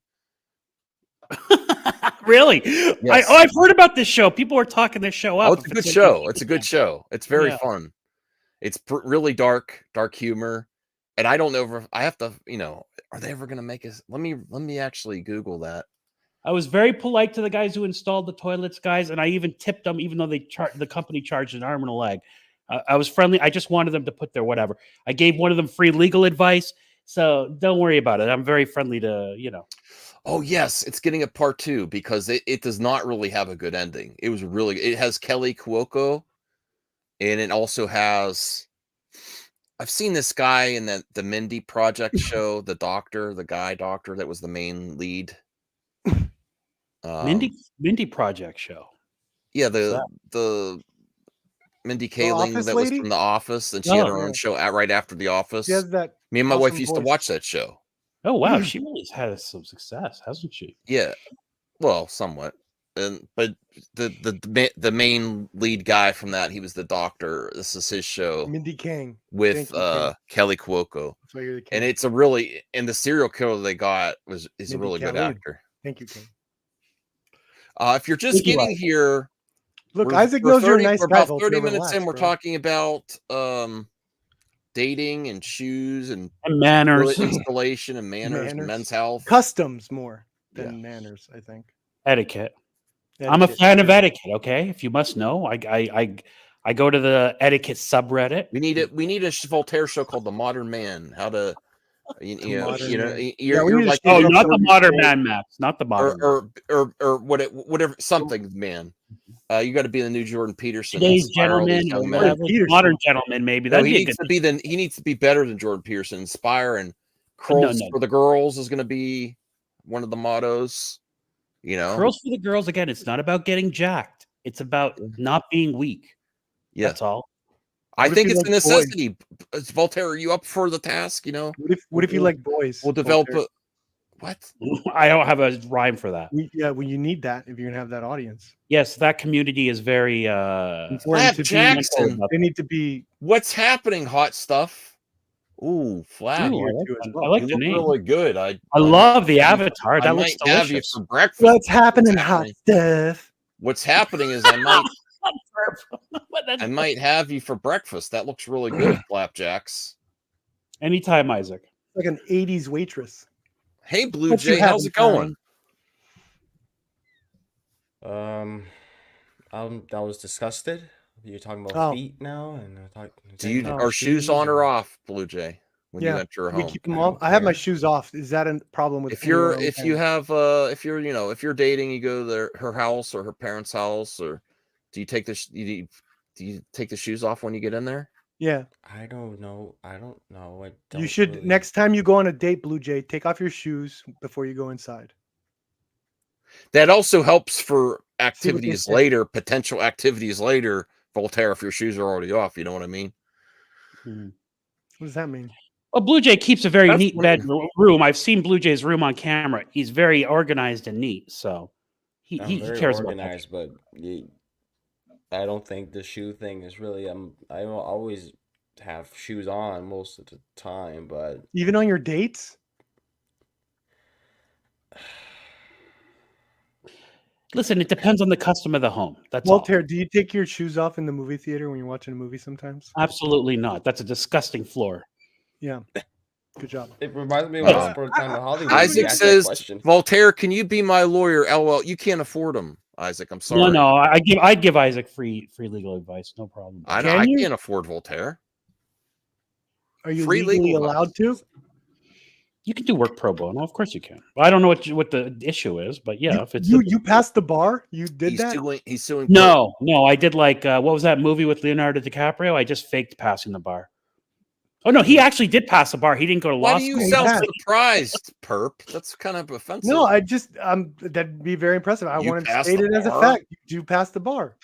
S3: Really?
S1: Yes.
S3: I've heard about this show. People are talking this show up.
S1: Oh, it's a good show. It's a good show. It's very fun. It's really dark humor. And I don't know if I have to, are they ever going to make us? Let me actually Google that.
S3: I was very polite to the guys who installed the toilets, guys, and I even tipped them, even though the company charged an arm and a leg. I was friendly. I just wanted them to put their whatever. I gave one of them free legal advice, so don't worry about it. I'm very friendly to,
S1: Oh yes, it's getting a part 2 because it does not really have a good ending. It has Kelly Cuoco, and it also has. I've seen this guy in the Mindy Project show, the guy doctor that was the main lead.
S3: Mindy Project show.
S1: Yeah, the Mindy Kaling
S4: Office
S1: that was
S4: lady?
S1: from The Office, and she had her
S4: yeah.
S1: own show right after The Office.
S4: She has that.
S1: Me and my wife
S4: awesome
S1: used to
S4: voice.
S1: watch that show.
S3: Oh wow, she really has some success, hasn't she?
S1: Yeah, well, somewhat. But the main lead guy from that, he was the doctor. This is his show
S4: Mindy Kaling
S1: with
S4: Thank you, King.
S1: Kelly Cuoco,
S4: That's why you're the king.
S1: and it's the serial killer they got is a
S4: Mindy
S1: really good
S4: Kaling.
S1: actor.
S4: Thank you, King.
S1: If you're just
S3: Thank you,
S1: getting here,
S4: Look, Isaac knows you're a nice
S1: we're
S4: guy.
S1: about
S4: Voltaire,
S1: 30 minutes in.
S4: relax,
S1: We're
S4: bro.
S1: talking about dating and shoes and
S3: Manners,
S1: installation and manners, and
S4: Manners.
S1: men's health.
S4: Customs more than manners, I think.
S3: etiquette. I'm a fan of etiquette. Okay, if you must know, I go to the etiquette subreddit.
S1: We need a Voltaire show called The Modern Man. How to,
S4: Modern Man.
S1: you're like,
S3: Oh,
S4: Yeah,
S3: not the
S4: so-
S3: modern man maps, not the modern.
S1: or whatever something man. You got to be the new Jordan Peterson.
S3: Today's
S1: inspire all these
S3: gentleman, or
S1: young men.
S3: whatever.
S4: Peterson.
S3: Modern gentleman, maybe.
S1: No,
S3: That'd
S1: he
S3: be a
S1: needs
S3: good.
S1: to be he needs to be better than Jordan Peterson. Inspire and curls
S3: no.
S1: for the girls is going to be one of the mottos.
S3: Curls for the girls. Again, it's not about getting jacked. It's about not being weak.
S1: Yeah.
S3: That's all.
S1: I
S4: What if
S1: think
S4: you
S1: it's a
S4: like boys?
S1: necessity. Voltaire, are you up for the task?
S4: What if you like boys?
S1: We'll develop
S4: Voltaire?
S1: what?
S3: I don't have a rhyme for that.
S4: Well, you need that if you're gonna have that audience.
S3: Yes, that community is very.
S4: Important
S1: Flap
S4: to be-
S1: Jackson.
S4: They need to be.
S1: What's happening? Hot stuff. Ooh, Flap.
S3: Ooh,
S4: here
S3: I
S4: too
S3: like
S4: as
S3: that.
S4: well.
S3: I like
S1: You
S3: the
S1: look
S3: name.
S1: really good. I
S3: love the avatar.
S1: I
S3: That looks
S1: might have you
S3: delicious.
S1: for breakfast.
S4: What's happening, hot
S1: happening?
S4: stuff?
S1: What's happening is I might have you for breakfast. That looks really good, Flapjacks.
S3: Anytime, Isaac.
S4: Like an '80s waitress.
S1: Hey, Blue
S4: What you
S1: Jay, how's
S4: having,
S1: it going?
S5: That was disgusted. You're talking about
S4: Oh.
S5: feet now, and
S1: Are shoes on or off, Blue Jay, when you
S4: Yeah,
S1: enter a
S4: We
S1: home?
S4: keep them
S5: I
S4: off.
S5: don't
S4: I have my
S5: care.
S4: shoes off. Is that a problem with?
S1: If you're
S4: anyone
S1: if
S4: else?
S1: you have if you're dating, you go to her house or her parents' house, or do you take do you take the shoes off when you get in there?
S4: Yeah,
S5: I don't know. I don't know. I
S4: you
S5: don't
S4: should
S5: really-
S4: next time you go on a date, Blue Jay, take off your shoes before you go inside.
S1: That also helps for
S4: they
S1: activities
S4: say.
S1: later, potential activities later, Voltaire, if your shoes are already off, you know what I mean?
S4: What does that mean?
S3: Well, Blue Jay keeps a very
S1: That's
S3: neat
S1: weird.
S3: bedroom. I've seen Blue Jay's room on camera. He's very organized and neat. So
S5: I'm
S3: he
S5: very
S3: cares about
S5: organized, but I don't think the shoe thing is really. I will always have shoes on most of the time, but
S4: Even on your dates?
S3: Listen, it depends on the custom of the home. That's
S4: Voltaire, do you take your shoes off in the movie theater when you're watching a movie sometimes?
S3: all. Absolutely not. That's a disgusting floor.
S4: Yeah. Good job.
S5: it reminds me of
S1: Uh,
S5: Once Upon a Time in Hollywood.
S1: Isaac
S5: You asked that
S1: says,
S5: question.
S1: Voltaire, can you be my lawyer? LOL, you can't afford them, Isaac. I'm sorry.
S3: No. I'd give Isaac free legal advice. No problem.
S1: I
S4: Can you?
S1: can't afford Voltaire.
S4: Are you
S1: Free
S4: legally
S1: legal
S4: allowed to?
S3: You can do work pro bono, of course you can. Well, I don't know what the issue is, but yeah, if it's
S4: you passed the bar, you did that.
S1: He's suing.
S3: no, I did like what was that movie with Leonardo DiCaprio? I just faked passing the bar. Oh no, he actually did pass the bar. He didn't go to law
S1: Why do you
S3: school.
S1: sound
S4: Exactly.
S1: surprised, perp? That's kind of offensive.
S4: No, I just that'd be very impressive. I
S1: You
S4: wanted to
S1: passed
S4: state
S1: the
S4: it as a
S1: bar?
S4: fact. You passed the bar.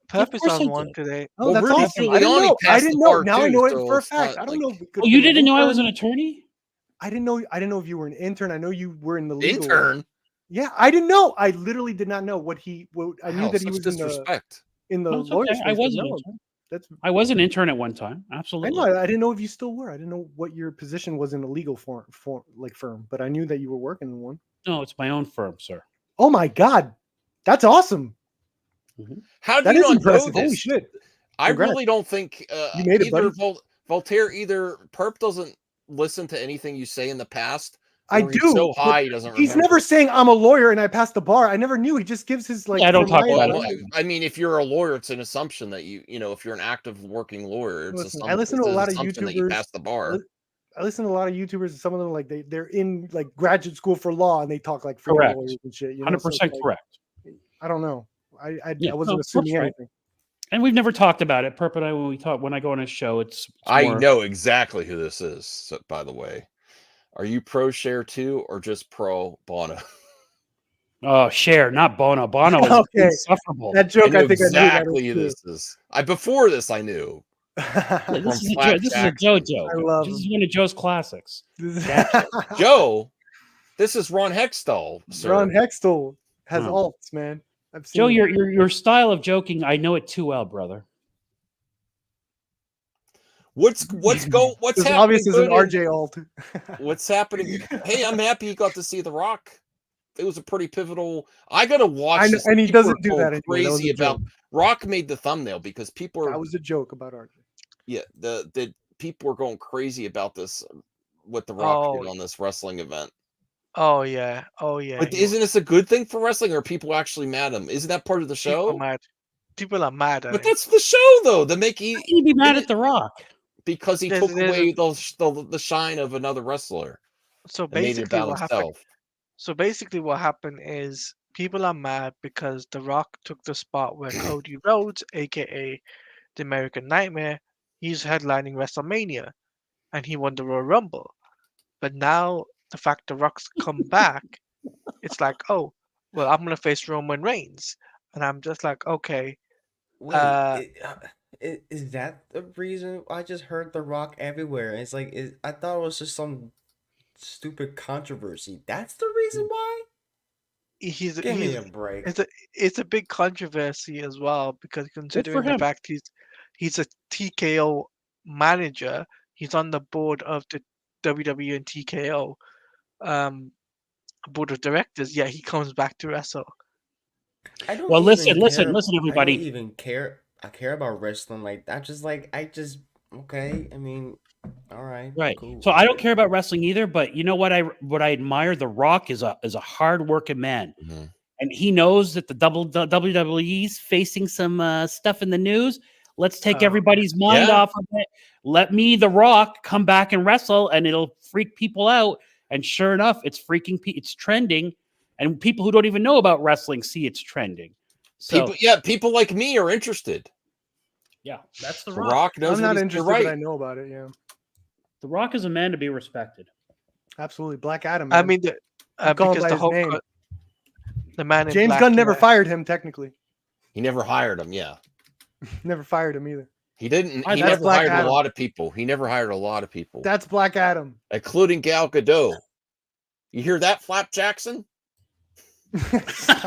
S2: Purpose
S3: course I
S2: on one
S3: did.
S2: today.
S4: Oh,
S1: Well,
S4: that's
S1: Rudy
S4: awesome. I didn't
S1: Giuliani
S4: know. I
S1: passed
S4: didn't
S1: the
S4: know.
S1: bar
S4: Now I
S1: too,
S4: know it
S1: so
S4: for a
S1: it's
S4: fact.
S1: not
S4: I don't
S1: like-
S4: know.
S3: Oh, you didn't know I was an attorney?
S4: I didn't know if you were an intern. I know you were in the legal.
S1: Intern.
S4: Yeah, I didn't know. I literally did not know what he. I knew
S1: Wow,
S4: that he
S1: such
S4: was in the
S1: disrespect.
S3: No, it's
S4: lawyer
S3: okay.
S4: space.
S3: I
S4: but
S3: was an
S4: no,
S3: intern.
S4: that's.
S3: I was an intern at one time.
S4: I
S3: Absolutely.
S4: know. I didn't know if you still were. I didn't know what your position was in a legal firm, but I knew that you were working in one.
S3: No, it's my own firm, sir.
S4: Oh my god, that's awesome.
S1: How do
S4: That
S1: you
S4: is
S1: not know
S4: impressive. Holy
S1: this?
S4: shit.
S1: I
S4: Congrats.
S1: really don't think
S4: You made it,
S1: either
S4: buddy.
S1: Voltaire, either Perp doesn't listen to anything you say in the past.
S4: I
S1: or he's
S4: do.
S1: so
S4: but
S1: high he doesn't
S4: He's
S1: remember.
S4: never saying I'm a lawyer and I passed the bar. I never knew. He just gives his like.
S3: Yeah, I don't
S4: for
S3: talk
S4: my
S3: about
S1: Well,
S3: it.
S4: advice.
S1: I mean, if you're a lawyer, it's an assumption that if you're an active working lawyer, it's
S4: Listen, I listen to a lot of
S1: assumption that you
S4: YouTubers.
S1: passed the bar.
S4: I listen to a lot of YouTubers, and some of them like they're in like graduate school for law and they talk like freaking
S3: Correct.
S4: lawyers and shit. You know? So it's
S3: 100%
S4: like,
S3: correct.
S4: I don't know. I
S3: Yeah,
S4: wasn't
S3: no,
S4: assuming
S3: that's right.
S4: anything.
S3: And we've never talked about it. Perp and I, when I go on a show, it's
S1: I
S3: more-
S1: know exactly who this is. So, by the way, are you pro share too, or just pro Bono?
S3: Oh, share, not Bono. Bono is
S4: Okay.
S3: insufferable.
S4: That joke,
S1: know
S4: I think
S1: exactly
S4: I
S1: who
S4: knew
S1: this is. Before this, I knew.
S4: that
S3: Yeah,
S4: was
S3: this is
S1: from
S3: a Joe joke.
S4: I love
S3: This is
S4: him.
S3: one of Joe's classics.
S4: true.
S1: Joe, this is Ron Hextall. Sir.
S4: Ron Hextall has
S3: Hmm.
S4: alts, man. I've seen
S3: Joe,
S4: it.
S3: your style of joking, I know it too well, brother.
S1: What's
S4: It's
S1: happening?
S4: obvious as an
S1: good in-
S4: RJ alt.
S1: What's happening? Hey, I'm happy you got to see The Rock. It was a pretty pivotal. I gotta watch.
S4: I know,
S1: this.
S4: and he
S1: People
S4: doesn't
S1: are
S4: do
S1: going
S4: that anymore. That was
S1: Crazy
S4: a
S1: about
S4: joke.
S1: Rock made the thumbnail because people are.
S4: That was a joke about RJ.
S1: Yeah, the people were going crazy about this. What The Rock did
S2: Oh.
S1: on this wrestling event.
S2: Oh yeah.
S1: But
S2: he-
S1: isn't this a good thing for wrestling? Or are people actually mad at him? Isn't that part of the
S2: people
S1: show?
S2: mad. People are mad at
S1: But
S2: him.
S1: that's the show, though. To make
S3: How can you be mad at The Rock?
S1: because he
S2: There's-
S1: took
S2: there's
S1: away the shine of another wrestler
S2: So
S1: and made it
S2: basically,
S1: about
S2: what happened?
S1: himself.
S2: So basically, what happened is people are mad because The Rock took the spot where Cody Rhodes, aka the American Nightmare, he's headlining WrestleMania, and he won the Royal Rumble. But now the fact The Rock's come back, it's like, oh, well, I'm gonna face Roman Reigns, and I'm just like, okay,
S5: Wait, is that the reason? I just heard The Rock everywhere. It's like I thought it was just some stupid controversy. That's the reason why?
S2: he's
S5: Give me
S2: he's
S5: a break.
S2: it's a big controversy as well because considering the
S3: him.
S2: fact he's a TKO manager, he's on the board of the WWE and TKO board of directors. Yeah, he comes back to wrestle.
S5: I don't
S3: Well,
S5: even
S3: listen,
S5: care.
S3: everybody.
S5: I don't even care. I care about wrestling like that. Okay. I mean, all right.
S3: Right.
S5: Cool.
S3: So I don't care about wrestling either, but you know what I admire? The Rock is a hard-working man.
S1: Mhm.
S3: And he knows that the WWE's facing some stuff in the news. Let's take
S2: Oh.
S3: everybody's mind
S1: Yeah.
S3: off of it. Let me, The Rock, come back and wrestle, and it'll freak people out. And sure enough, it's it's trending, and people who don't even know about wrestling see it's trending. So
S1: People like me are interested.
S3: yeah, that's The
S1: The
S3: Rock.
S1: Rock knows
S4: I'm
S1: what
S4: not
S1: he's
S4: interested,
S1: right.
S4: but I know about it. Yeah,
S3: The Rock is a man to be respected.
S4: absolutely. Black Adam.
S2: I
S4: man.
S2: mean,
S4: You call him
S2: because
S4: by
S2: the
S4: his
S2: whole
S4: name.
S2: the man in
S4: James
S2: black,
S4: Gunn never
S2: yeah.
S4: fired him. Technically,
S1: He never hired him. Yeah,
S4: never fired him either.
S1: he didn't.
S3: That's
S1: He never
S4: Black
S1: hired
S4: Adam.
S1: a lot of people. He never hired a lot of people,
S4: That's Black Adam.
S1: including Gal Gadot. You hear that, Flap Jackson?
S4: Stop,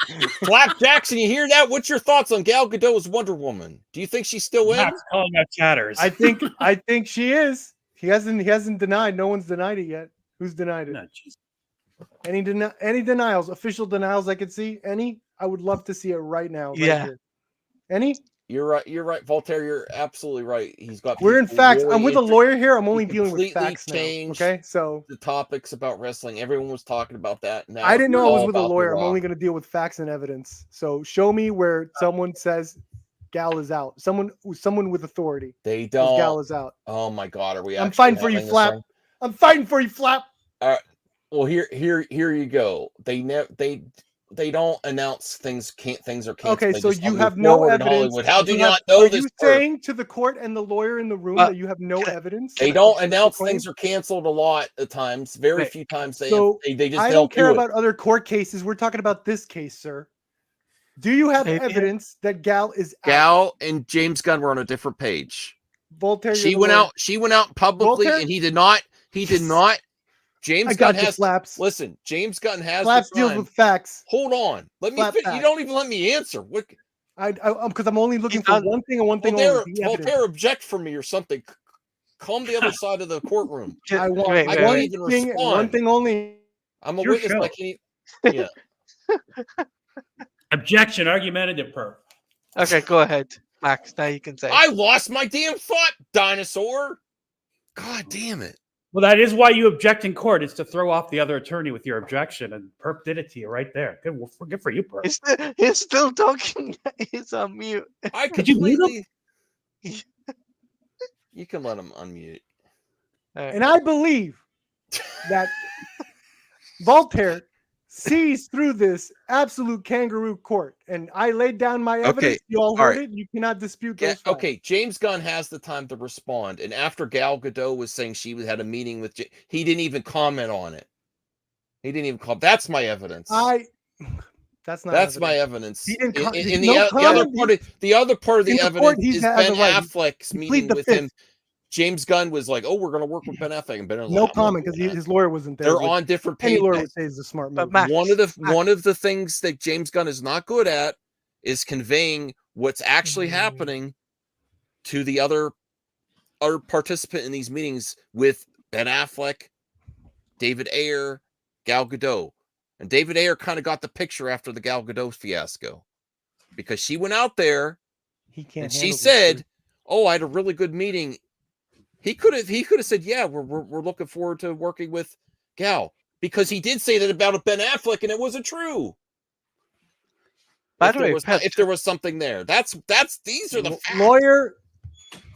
S4: man.
S1: Flap Jackson, you hear that? What's your thoughts on Gal Gadot as Wonder Woman? Do you think she's still in?
S3: Matt's calling out chatters.
S4: I think she is. He hasn't denied. No one's denied it yet. Who's denied it?
S3: No, jeez.
S4: Any denials? Official denials I could see? Any? I would love to see it right now. Right
S2: Yeah.
S4: here. Any?
S1: You're right. You're right, Voltaire. You're absolutely right. He's got.
S4: We're in
S1: people
S4: facts.
S1: really
S4: I'm with a
S1: inter-
S4: lawyer here. I'm only
S1: he
S4: dealing with
S1: completely
S4: facts now.
S1: changed
S4: Okay, so
S1: the topics about wrestling. Everyone was talking about that. Now
S4: I didn't know
S1: it's
S4: I was
S1: all
S4: with a
S1: about The
S4: lawyer. I'm
S1: Rock.
S4: only going to deal with facts and evidence. So show me where someone says Gal is out. Someone with authority.
S1: They
S4: Says Gal
S1: don't.
S4: is out.
S1: Oh my God, are we?
S4: I'm
S1: actually
S4: fighting for you,
S1: having this
S4: Flap.
S1: thing?
S4: I'm fighting for you, Flap.
S1: Well, here you go. They don't announce things. Things are canceled.
S4: Okay,
S1: They
S4: so
S1: just
S4: you
S1: move
S4: have no
S1: forward in
S4: evidence.
S1: Hollywood. How do you
S4: have-
S1: not know
S4: Are
S1: this?
S4: you
S1: Bert?
S4: saying to the court and the lawyer in the room
S2: Well,
S4: that you have no
S2: can I-
S4: evidence?
S1: They
S2: can I-
S1: don't
S4: to
S1: announce
S4: claim?
S1: things are canceled a lot of times. Very
S2: Wait,
S1: few times they
S4: So
S1: they just
S4: I
S1: they'll
S4: don't care
S1: do it.
S4: about other court cases. We're talking about this case, sir. Do you have
S2: Maybe-
S4: evidence that Gal is out?
S1: Gal and James Gunn were on a different page.
S4: Voltaire,
S1: She
S4: you're the
S1: went
S4: lawyer.
S1: out. She went out publicly,
S4: Voltaire?
S1: and he did not. He did not. James
S4: I
S1: Gunn
S4: got you,
S1: has.
S4: Flaps.
S1: Listen, James Gunn has
S4: Flaps
S1: the
S4: deals
S1: time.
S4: with facts.
S1: Hold on. Let me.
S4: Flap
S1: You
S4: back.
S1: don't even let me answer. What?
S4: Because I'm only looking
S2: He's
S4: for
S2: done.
S4: one thing and one thing
S1: Voltaire,
S4: only. The evidence.
S1: Voltaire, object for me or something. Come the other side of the courtroom.
S4: I want
S2: wait,
S1: I
S2: wait,
S1: can't
S4: one
S2: wait.
S1: even
S4: thing and one
S1: respond.
S4: thing only.
S1: I'm a
S3: Your
S1: witness. But I
S3: show.
S1: can't. Yeah.
S3: Objection, argumentative perp.
S2: Okay, go ahead, Max. Now you can say.
S1: I lost my damn thought, dinosaur. God damn it.
S3: Well, that is why you object in court. It's to throw off the other attorney with your objection, and perp did it to you right there. Good for you, perp.
S2: He's still talking. He's on mute.
S1: I
S3: Could you mute him?
S1: completely. You can let him unmute.
S2: Alright.
S4: And I believe that Voltaire sees through this absolute kangaroo court. And I laid down my evidence. You all heard
S1: right.
S4: it. You cannot dispute those facts.
S1: Okay, James Gunn has the time to respond, and after Gal Gadot was saying she had a meeting with, he didn't even comment on it. He didn't even call. That's my evidence.
S4: That's not.
S1: That's
S4: evidence.
S1: my evidence.
S4: He didn't
S1: In
S4: there's
S1: the,
S4: no
S1: the other
S4: comment.
S1: part of the other part of
S4: In
S1: the
S4: the court,
S1: evidence
S4: he
S1: is
S4: has
S1: Ben
S4: the right.
S1: Affleck's
S4: He plead
S1: meeting
S4: the
S1: with
S4: fifth.
S1: him. James Gunn was like, "Oh, we're going to work with Ben Affleck," and Ben was
S4: No
S1: like, "I'm not
S4: comment because
S1: doing that."
S4: his lawyer wasn't there.
S1: They're
S4: which
S1: on different
S4: any lawyer would
S1: pages.
S4: say is a smart
S2: But
S4: move.
S2: Max,
S1: One of the things that James Gunn is not good at is conveying what's actually happening to the other participant in these meetings with Ben Affleck, David Ayer, Gal Gadot. And David Ayer kind of got the picture after the Gal Gadot fiasco because she went out there
S4: He can't.
S1: and she
S4: handle this
S1: said,
S4: shit.
S1: "Oh, I had a really good meeting." He could have said, "Yeah, we're looking forward to working with Gal," because he did say that about Ben Affleck, and it wasn't true.
S2: By
S1: If
S2: the
S1: there
S2: way,
S1: was,
S2: Pep,
S1: if there was something there, these are the facts.
S4: Lawyer,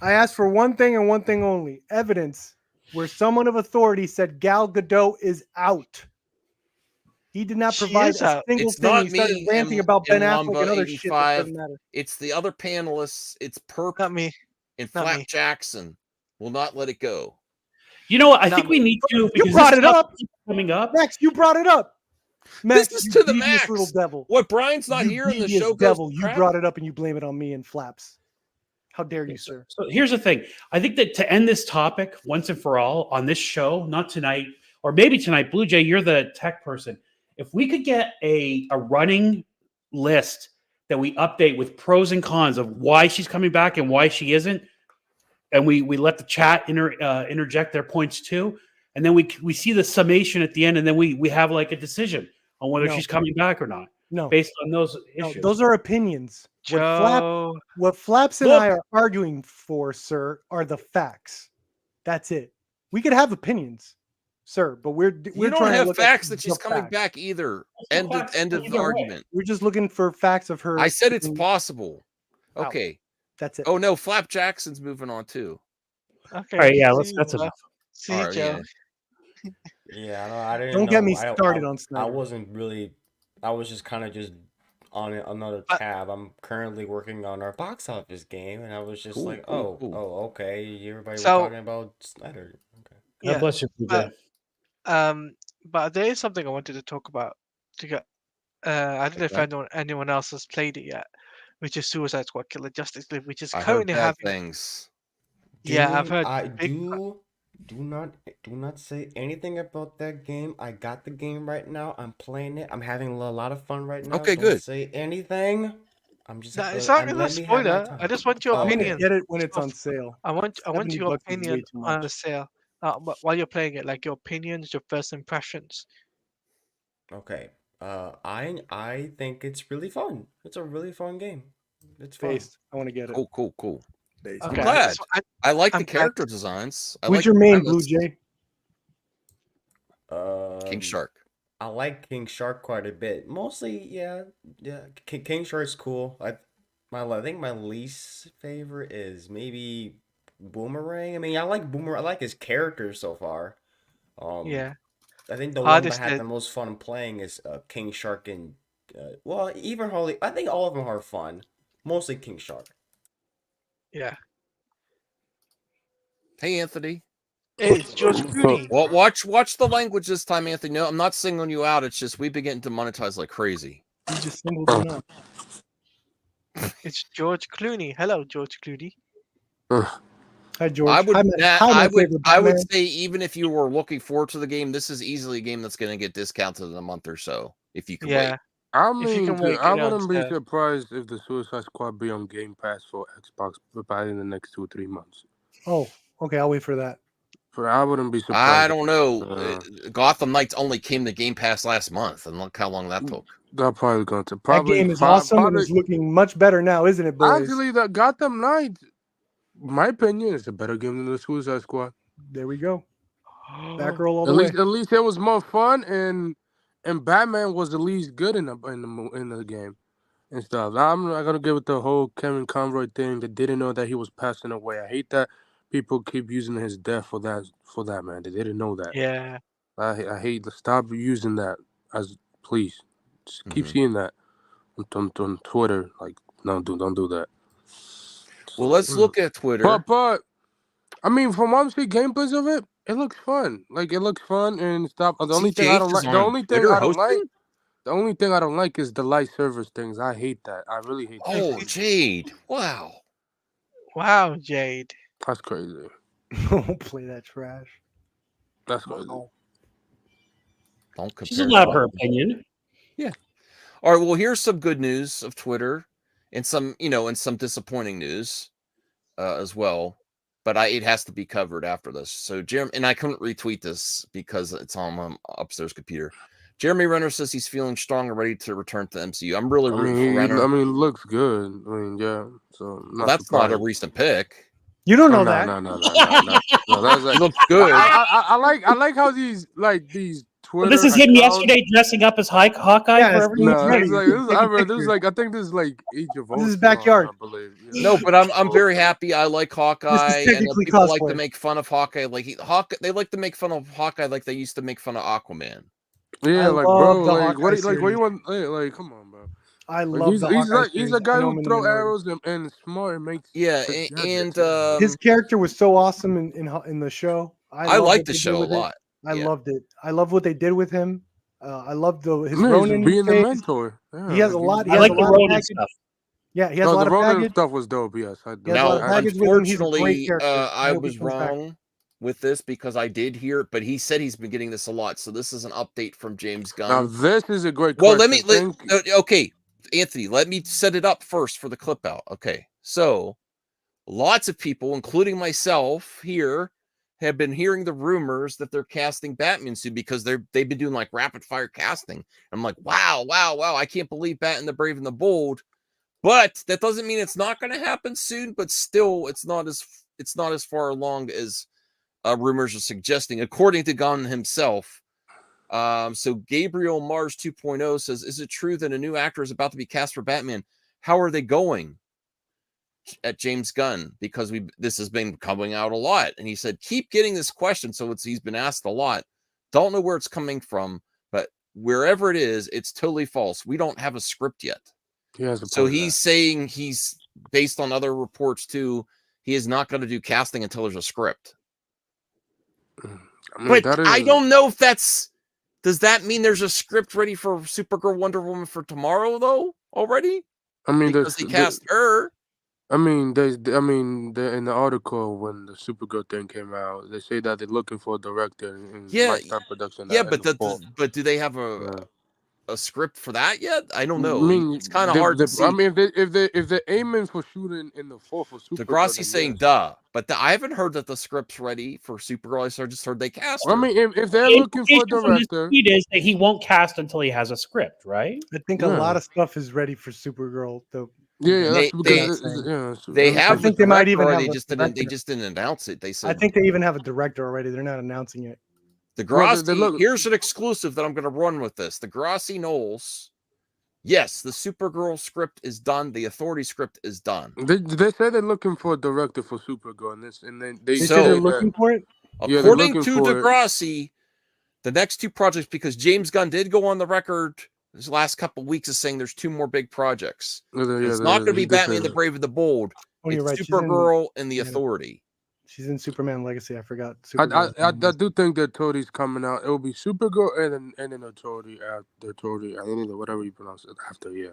S4: I asked for one thing and one thing only: evidence where someone of authority said Gal Gadot is out. He did not
S2: She
S4: provide
S2: is
S4: a
S2: out.
S4: single
S1: It's
S4: thing.
S1: not
S4: He started
S1: me
S4: ranting
S1: and-
S4: about Ben
S1: and
S4: Affleck and
S1: Lumba
S4: other shit that
S1: 85.
S4: doesn't matter.
S1: It's the other panelists. It's Perp
S2: not me.
S1: and
S2: not
S1: Flap
S2: me.
S1: Jackson. Will not let it go.
S3: You know what? I
S2: No,
S3: think we need to.
S4: You
S3: because
S4: brought
S3: this
S4: it
S3: stuff
S4: up.
S3: keeps coming up.
S4: Max, you brought it up. Max,
S1: This is
S4: you
S1: to the
S4: devious
S1: max.
S4: little devil.
S1: What Brian's not
S4: You
S1: here and the
S4: devious
S1: show goes
S4: devil.
S1: to
S4: You
S1: crap?
S4: brought it up and you blame it on me and Flaps. How dare you, sir?
S3: So here's the thing. I think that to end this topic once and for all on this show, not tonight, or maybe tonight, Blue Jay, you're the tech person. If we could get a running list that we update with pros and cons of why she's coming back and why she isn't, and we let the chat interject their points too, and then we see the summation at the end, and then we have like a decision on whether
S4: No.
S3: she's coming back or not
S4: No,
S3: based on those
S4: no,
S3: issues.
S4: those are opinions.
S2: Joe.
S4: What Flaps and
S1: Look.
S4: I are arguing for, sir, are the facts. That's it. We could have opinions, sir, but we're
S1: You don't
S4: trying to
S1: have
S4: look at
S1: facts that
S4: the
S1: she's coming
S4: facts.
S1: back either.
S3: no
S1: End
S3: facts
S1: of the
S3: either way.
S1: argument.
S4: We're just looking for facts of her.
S1: I said it's
S4: being
S1: possible.
S4: out.
S1: Okay.
S4: That's it.
S1: Oh no, Flap Jackson's moving on too.
S2: Okay.
S3: All right, yeah,
S2: see
S3: that's
S2: you,
S3: enough.
S2: See
S1: All
S2: you,
S1: right,
S2: Joe.
S1: yeah.
S5: Yeah, I didn't
S4: Don't get
S5: know.
S4: me
S5: I
S4: started on
S5: I
S4: Snyder.
S5: wasn't really. I was just kind of just on another
S2: But-
S5: tab. I'm currently working on our box office game, and I was just
S1: Cool,
S5: like,
S1: cool, cool.
S5: okay. Everybody
S2: So-
S5: was talking about Snyder. Okay.
S3: God
S2: Yeah,
S3: bless you, Blue
S2: but-
S3: Jay.
S2: But there is something I wanted to talk about. To get, I don't know if
S1: Okay.
S2: anyone else has played it yet, which is Suicide Squad: Killer Justice League, which is
S1: I heard
S2: currently
S1: bad
S2: having.
S1: things.
S2: Yeah, I've
S5: Dude,
S2: heard.
S5: I
S2: big-
S5: do not say anything about that game. I got the game right now. I'm playing it. I'm having a lot of fun right now.
S1: Okay,
S5: Don't
S1: good.
S5: say anything. I'm just.
S2: No, it's not
S5: I'm
S2: really a
S5: let me have my
S2: spoiler.
S5: time.
S2: I just want your
S5: Oh, okay.
S2: opinion.
S4: Get it when it's
S2: Stuff.
S4: on sale.
S2: I want
S4: 70
S2: your
S4: bucks is way
S2: opinion
S4: too
S2: on
S4: much.
S2: the sale. While you're playing it, like your opinions, your first impressions.
S5: Okay. I think it's really fun. It's a really fun game. It's fun.
S4: Based. I want to get it.
S1: Cool.
S4: Based.
S2: Okay,
S1: glad. I like
S2: I'm
S1: the
S2: glad-
S1: character designs. I
S4: Who's
S1: like
S4: your
S1: the
S4: main, Blue
S1: premise.
S4: Jay?
S1: King Shark.
S5: I like King Shark quite a bit. Mostly, yeah. King Shark's cool. I think my least favorite is maybe Boomerang. I mean, I like Boomerang. I like his character so far.
S2: Yeah.
S5: I think the one that
S2: Hardest
S5: had
S2: hit.
S5: the most fun playing is King Shark and well, even Harley. I think all of them are fun. Mostly King Shark.
S2: Yeah.
S1: Hey, Anthony.
S2: It's George Clooney.
S1: Well, watch the language this time, Anthony. No, I'm not singling you out. It's just we've been getting demonetized like crazy.
S4: You just singled him out.
S2: It's George Clooney. Hello, George Clooney.
S4: Hi, George.
S1: I would,
S4: Hi, my favorite
S1: I would
S4: Batman.
S1: say even if you were looking forward to the game, this is easily a game that's going to get discounted in a month or so if you can
S2: Yeah.
S1: wait.
S6: I
S2: If you
S6: mean,
S2: can wait,
S6: I
S2: get it on
S6: wouldn't be
S2: sale.
S6: surprised if the Suicide Squad be on Game Pass for Xbox by in the next 2 or 3 months.
S4: Oh, okay. I'll wait for that.
S6: I wouldn't be surprised.
S1: I don't know. Gotham Knights only came to Game Pass last month, and look how long that took.
S6: They're probably going to.
S4: That game is awesome and it's looking much better now, isn't it, boys?
S6: Actually, the Gotham Knights, my opinion, is a better game than the Suicide Squad.
S4: There we go. Batgirl all the way.
S6: At least it was more fun, and Batman was at least good in the game and stuff. I'm not gonna get with the whole Kevin Conroy thing. That didn't know that he was passing away. I hate that people keep using his death for that man. They didn't know that.
S2: Yeah.
S6: I hate to stop using that as please. Just keep seeing that on Twitter. Like don't do that.
S1: Well, let's look at Twitter.
S6: But I mean, from what I'm seeing gameplays of it, it looks fun. Like it looks fun and stuff. The only thing I don't like. The only thing I don't like is the light service things. I hate that. I really hate that.
S1: Oh, Jade! Wow.
S2: Wow, Jade.
S6: That's crazy.
S4: Don't play that trash.
S6: That's crazy.
S1: Don't compare.
S3: She's allowed her opinion.
S1: Yeah. All right. Well, here's some good news of Twitter, and some disappointing news as well. But it has to be covered after this. So and I couldn't retweet this because it's on my upstairs computer. Jeremy Renner says he's feeling strong and ready to return to the MCU. I'm really rooting for Renner.
S6: I mean, looks good. I mean, yeah. So
S1: that's not a recent pick.
S4: You don't know that.
S6: No. That's like,
S1: he looks good.
S6: I like how these Twitter.
S3: This is him yesterday dressing up as Hawkeye.
S4: Yeah,
S3: For everyone.
S6: I think this is like Age of Ultron.
S4: This is backyard.
S6: I believe.
S1: No, but I'm very happy. I like Hawkeye, and people like
S4: cosplay.
S1: to make fun of Hawkeye. They like to make fun of Hawkeye like they used to make fun of Aquaman.
S6: Yeah, like bro, like what do you want? Like, come on, bro.
S4: I love
S6: he's a guy who throw arrows and smart and makes.
S1: Yeah, and
S4: his character was so awesome in the show.
S1: I like the show a lot.
S4: I loved it. I love what they did with him. I love his
S6: Ronin being the mentor.
S4: Yeah, he has a lot.
S3: I like the Ronin stuff.
S4: Yeah, he has a lot of baggage.
S6: Ronin stuff was dope. Yes,
S1: now, unfortunately, I was wrong with this because I did hear it, but he said he's been getting this a lot. So this is an update from James Gunn.
S6: Now this is a great.
S1: Well, okay, Anthony, let me set it up first for the clip out. Okay, so lots of people, including myself here, have been hearing the rumors that they're casting Batman soon because they've been doing like rapid fire casting. I'm like, wow, I can't believe Batman the Brave and the Bold. But that doesn't mean it's not going to happen soon. But still, it's not as far along as rumors are suggesting, according to Gunn himself. So Gabriel Mars 2.0 says, "Is it true that a new actor is about to be cast for Batman? How are they going?" At James Gunn, because this has been coming out a lot, and he said, "Keep getting this question." So he's been asked a lot. Don't know where it's coming from, but wherever it is, it's totally false. We don't have a script yet. So he's saying he's based on other reports too. He is not going to do casting until there's a script. I mean, but I don't know if does that mean there's a script ready for Supergirl, Wonder Woman for tomorrow though already?
S6: I mean,
S1: because they cast her.
S6: I mean, in the article when the Supergirl thing came out, they say that they're looking for a director in lifetime production.
S1: Yeah, but do they have a script for that yet? I don't know. I mean, it's kind of hard to see.
S6: I mean, if they're aiming for shooting in the fall for Supergirl,
S1: Degrassi's saying duh, but I haven't heard that the script's ready for Supergirl. I just heard they cast her.
S6: I mean, if they're looking for a director,
S3: it is that he won't cast until he has a script, right?
S4: I think a lot of stuff is ready for Supergirl, though.
S6: Yeah,
S1: they have.
S4: I think they might even
S1: have.
S4: They
S1: just didn't announce it. They said.
S4: I think they even have a director already. They're not announcing it.
S1: Degrassi. Here's an exclusive that I'm going to run with this. Degrassi Knowles. Yes, the Supergirl script is done. The Authority script is done.
S6: They said they're looking for a director for Supergirl, and then they
S4: said they're looking for it.
S1: According to Degrassi, The next two projects, because James Gunn did go on the record this last couple of weeks as saying there's two more big projects. It's not going to be Batman the Brave and the Bold.
S4: Oh, you're
S1: It's
S4: right.
S1: Supergirl and the
S4: yeah.
S1: Authority.
S4: She's in Superman Legacy. I forgot.
S6: I do think that Authority's coming out. It will be Supergirl and then Authority after Authority. I don't know, whatever you pronounce it after. Yeah.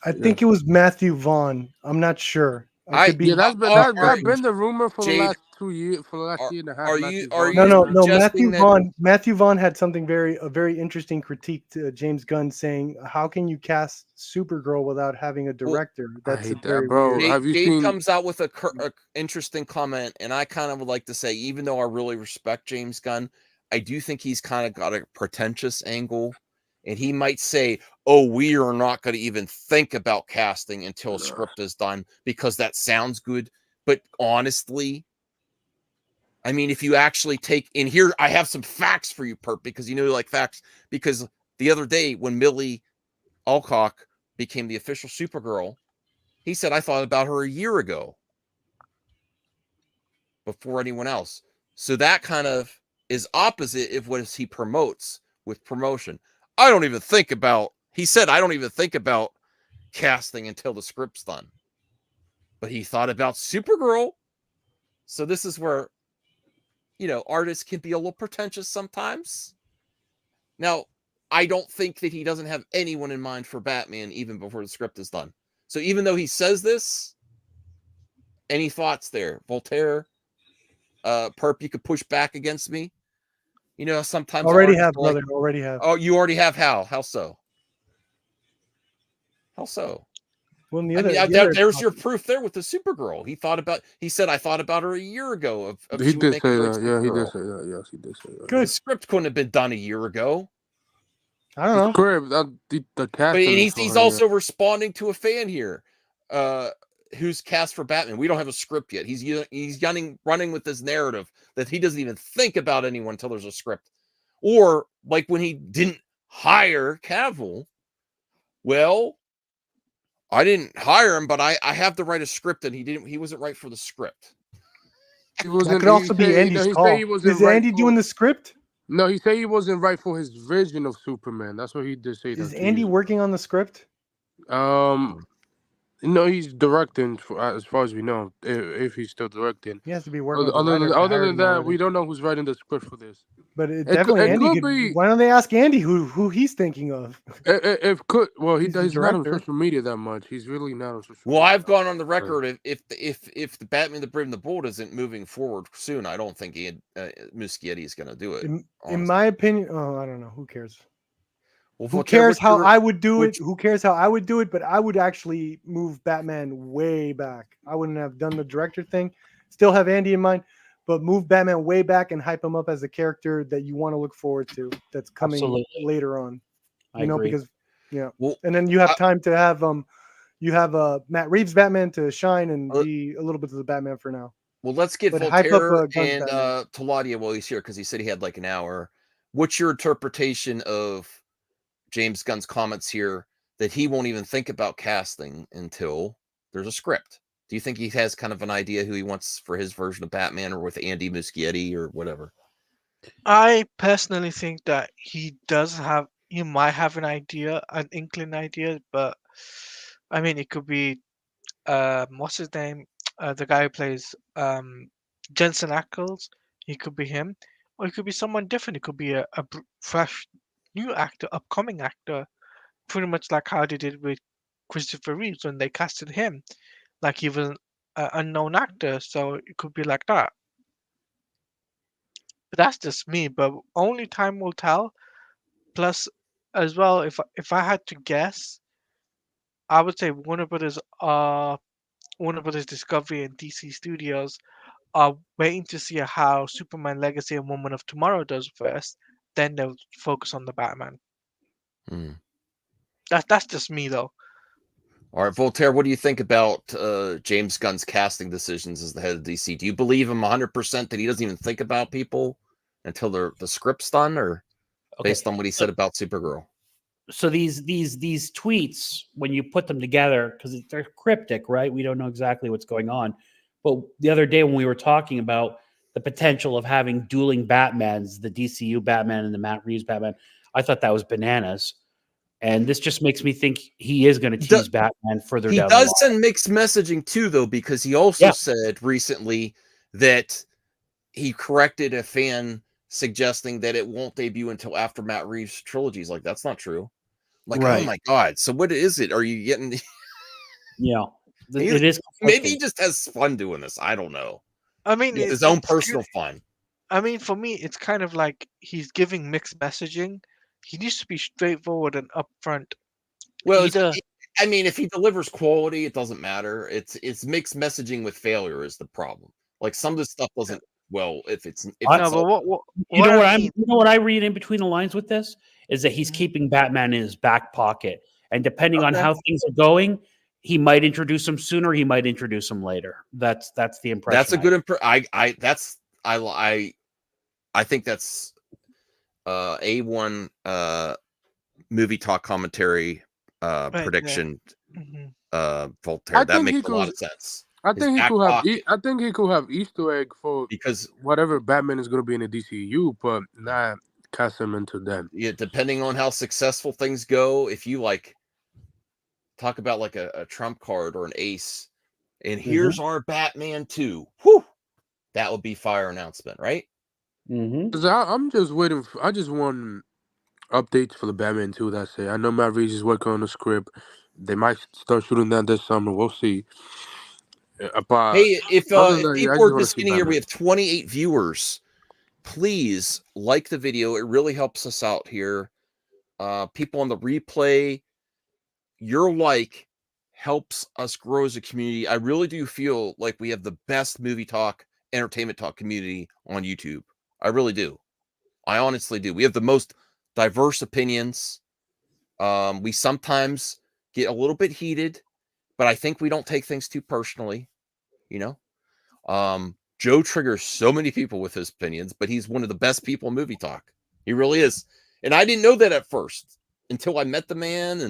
S4: I think it was Matthew Vaughn. I'm not sure. I could be.
S6: Yeah, that's been the rumor for the
S1: Jade,
S6: last 2 years, for the last year and a half.
S1: are
S6: Matthew
S1: you
S6: Vaughn.
S4: No.
S1: suggesting
S4: Matthew
S1: that-
S4: Vaughn. Matthew Vaughn had something a very interesting critique to James Gunn, saying, "How can you cast Supergirl without having a director?"
S6: I
S4: That's
S6: hate that,
S4: very
S6: bro.
S4: weird.
S6: Have you
S1: Jade
S6: seen?
S1: comes out with a interesting comment, and I kind of would like to say, even though I really respect James Gunn, I do think he's kind of got a pretentious angle, and he might say, "Oh, we are not going to even think about casting until a script is done because that sounds good." But honestly, I mean, if you actually take in here, I have some facts for you, Perp, because you know you like facts. Because the other day when Millie Alcock became the official Supergirl, he said, "I thought about her a year ago before anyone else." So that kind of is opposite of what he promotes with promotion. I don't even think about, he said, I don't even think about casting until the script's done. But he thought about Supergirl. So this is where, artists can be a little pretentious sometimes. Now, I don't think that he doesn't have anyone in mind for Batman even before the script is done. So even though he says this, any thoughts there? Voltaire, Perp, you could push back against me. Sometimes
S4: Already
S1: artists
S4: have,
S1: are like,
S4: brother. Already have.
S1: oh, you already have how? How so? How so?
S4: Well,
S1: There's your proof there with the Supergirl. He said, I thought about her a year ago.
S6: He did say that. Yeah, he did say that. Yes, he did say that.
S1: The script couldn't have been done a year ago.
S4: I don't know.
S6: Correct. The cast.
S1: But he's also responding to a fan here, who's cast for Batman. We don't have a script yet. He's running with this narrative that he doesn't even think about anyone until there's a script. Or like when he didn't hire Cavill, well, I didn't hire him, but I have to write a script, and he wasn't right for the script.
S4: That could also be Andy's call. Is Andy doing the script?
S6: No, he said he wasn't right for his vision of Superman. That's what he did say.
S4: Is Andy working on the script?
S6: No, he's directing as far as we know. If he's still directing,
S4: he has to be working.
S6: Other than that, we don't know who's writing the script for this.
S4: But definitely Andy could be. Why don't they ask Andy who he's thinking of?
S6: He's not on social media that much. He's really not on social media.
S1: Well, I've gone on the record. If the Batman the Brave and the Bold isn't moving forward soon, I don't think Muschietti is going to do it.
S4: In my opinion, I don't know. Who cares?
S1: Well,
S4: who cares how I would do it? Who cares how I would do it? But I would actually move Batman way back. I wouldn't have done the director thing. Still have Andy in mind, but move Batman way back and hype him up as a character that you want to look forward to. That's coming later on.
S3: I agree.
S4: Because and then you have time to have Matt Reeves Batman to shine and be a little bit of the Batman for now.
S1: Well, let's get Voltaire and Taladia while he's here because he said he had like an hour. What's your interpretation of James Gunn's comments here that he won't even think about casting until there's a script? Do you think he has kind of an idea who he wants for his version of Batman, or with Andy Muschietti or whatever?
S2: I personally think that he might have an inkling idea, but I mean, it could be, what's his name? The guy who plays Jensen Ackles. He could be him, or it could be someone different. It could be a fresh new actor, upcoming actor, pretty much like how they did with Christopher Reeves when they casted him, like he was an unknown actor. So it could be like that. But that's just me. But only time will tell. Plus, as well, if I had to guess, I would say Warner Brothers Discovery and DC Studios are waiting to see how Superman Legacy and Woman of Tomorrow does first. Then they'll focus on the Batman. That's just me, though.
S1: All right, Voltaire, what do you think about James Gunn's casting decisions as the head of DC? Do you believe him 100% that he doesn't even think about people until the script's done, or based on what he said about Supergirl?
S3: So these tweets, when you put them together, because they're cryptic, right? We don't know exactly what's going on. But the other day when we were talking about the potential of having dueling Batmans, the DCU Batman and the Matt Reeves Batman. I thought that was bananas. And this just makes me think he is going to tease Batman further
S1: He
S3: down the
S1: does
S3: line.
S1: send mixed messaging too, though, because he also
S3: Yeah.
S1: said recently that he corrected a fan suggesting that it won't debut until after Matt Reeves' trilogy. He's like, that's not true. I'm like, oh
S3: Right.
S1: my God. So what is it? Are you getting
S3: Yeah.
S1: He's-
S3: It is
S1: maybe he
S3: conflicting.
S1: just has fun doing this. I don't know.
S2: I mean,
S1: It's his
S2: it's
S1: own
S2: it's
S1: personal fun.
S2: I mean, for me, it's kind of like he's giving mixed messaging. He needs to be straightforward and upfront.
S1: Well,
S2: Either
S1: I mean, if he delivers quality, it doesn't matter. It's mixed messaging with failure is the problem. Like some of this stuff doesn't. Well, if it's
S3: I-
S2: no,
S1: it's
S2: but what
S3: You know what
S2: I
S3: I'm
S2: mean,
S3: you know what I read in between the lines with this is that he's
S2: Mhm.
S3: keeping Batman in his back pocket. And depending on
S2: Okay.
S3: how things are going, he might introduce him sooner, he might introduce him later. That's the impression.
S1: that's a
S3: I
S1: good I think that's A1 movie talk commentary
S2: right there.
S1: prediction
S2: Mhm.
S1: Voltaire.
S6: I
S1: That
S6: think
S1: makes
S6: he
S1: a lot
S6: could.
S1: of sense.
S6: I
S1: His
S6: think he
S1: back
S6: could have.
S1: pocket,
S6: I think he could have Easter egg for
S1: because
S6: whatever Batman is going to be in the DCU, but not cast him into them.
S1: yeah, depending on how successful things go, if you like talk about like a trump card or an ace, and here's our Batman 2, whew, that would be fire announcement, right?
S3: Mhm.
S6: 'Cause I'm just waiting. I just want updates for the Batman 2. That's it. I know Matt Reeves is working on the script. They might start shooting that this summer. We'll see. But
S1: Hey, if
S6: other than that, yeah, I
S1: people
S6: just
S1: are
S6: want to
S1: just
S6: see
S1: getting here, we
S6: Batman.
S1: have 28 viewers. Please like the video. It really helps us out here. People on the replay, your like helps us grow as a community. I really do feel like we have the best movie talk, entertainment talk community on YouTube. I really do. I honestly do. We have the most diverse opinions. We sometimes get a little bit heated, but I think we don't take things too personally, you know. Joe triggers so many people with his opinions, but he's one of the best people in movie talk. He really is. And I didn't know that at first until I met the man,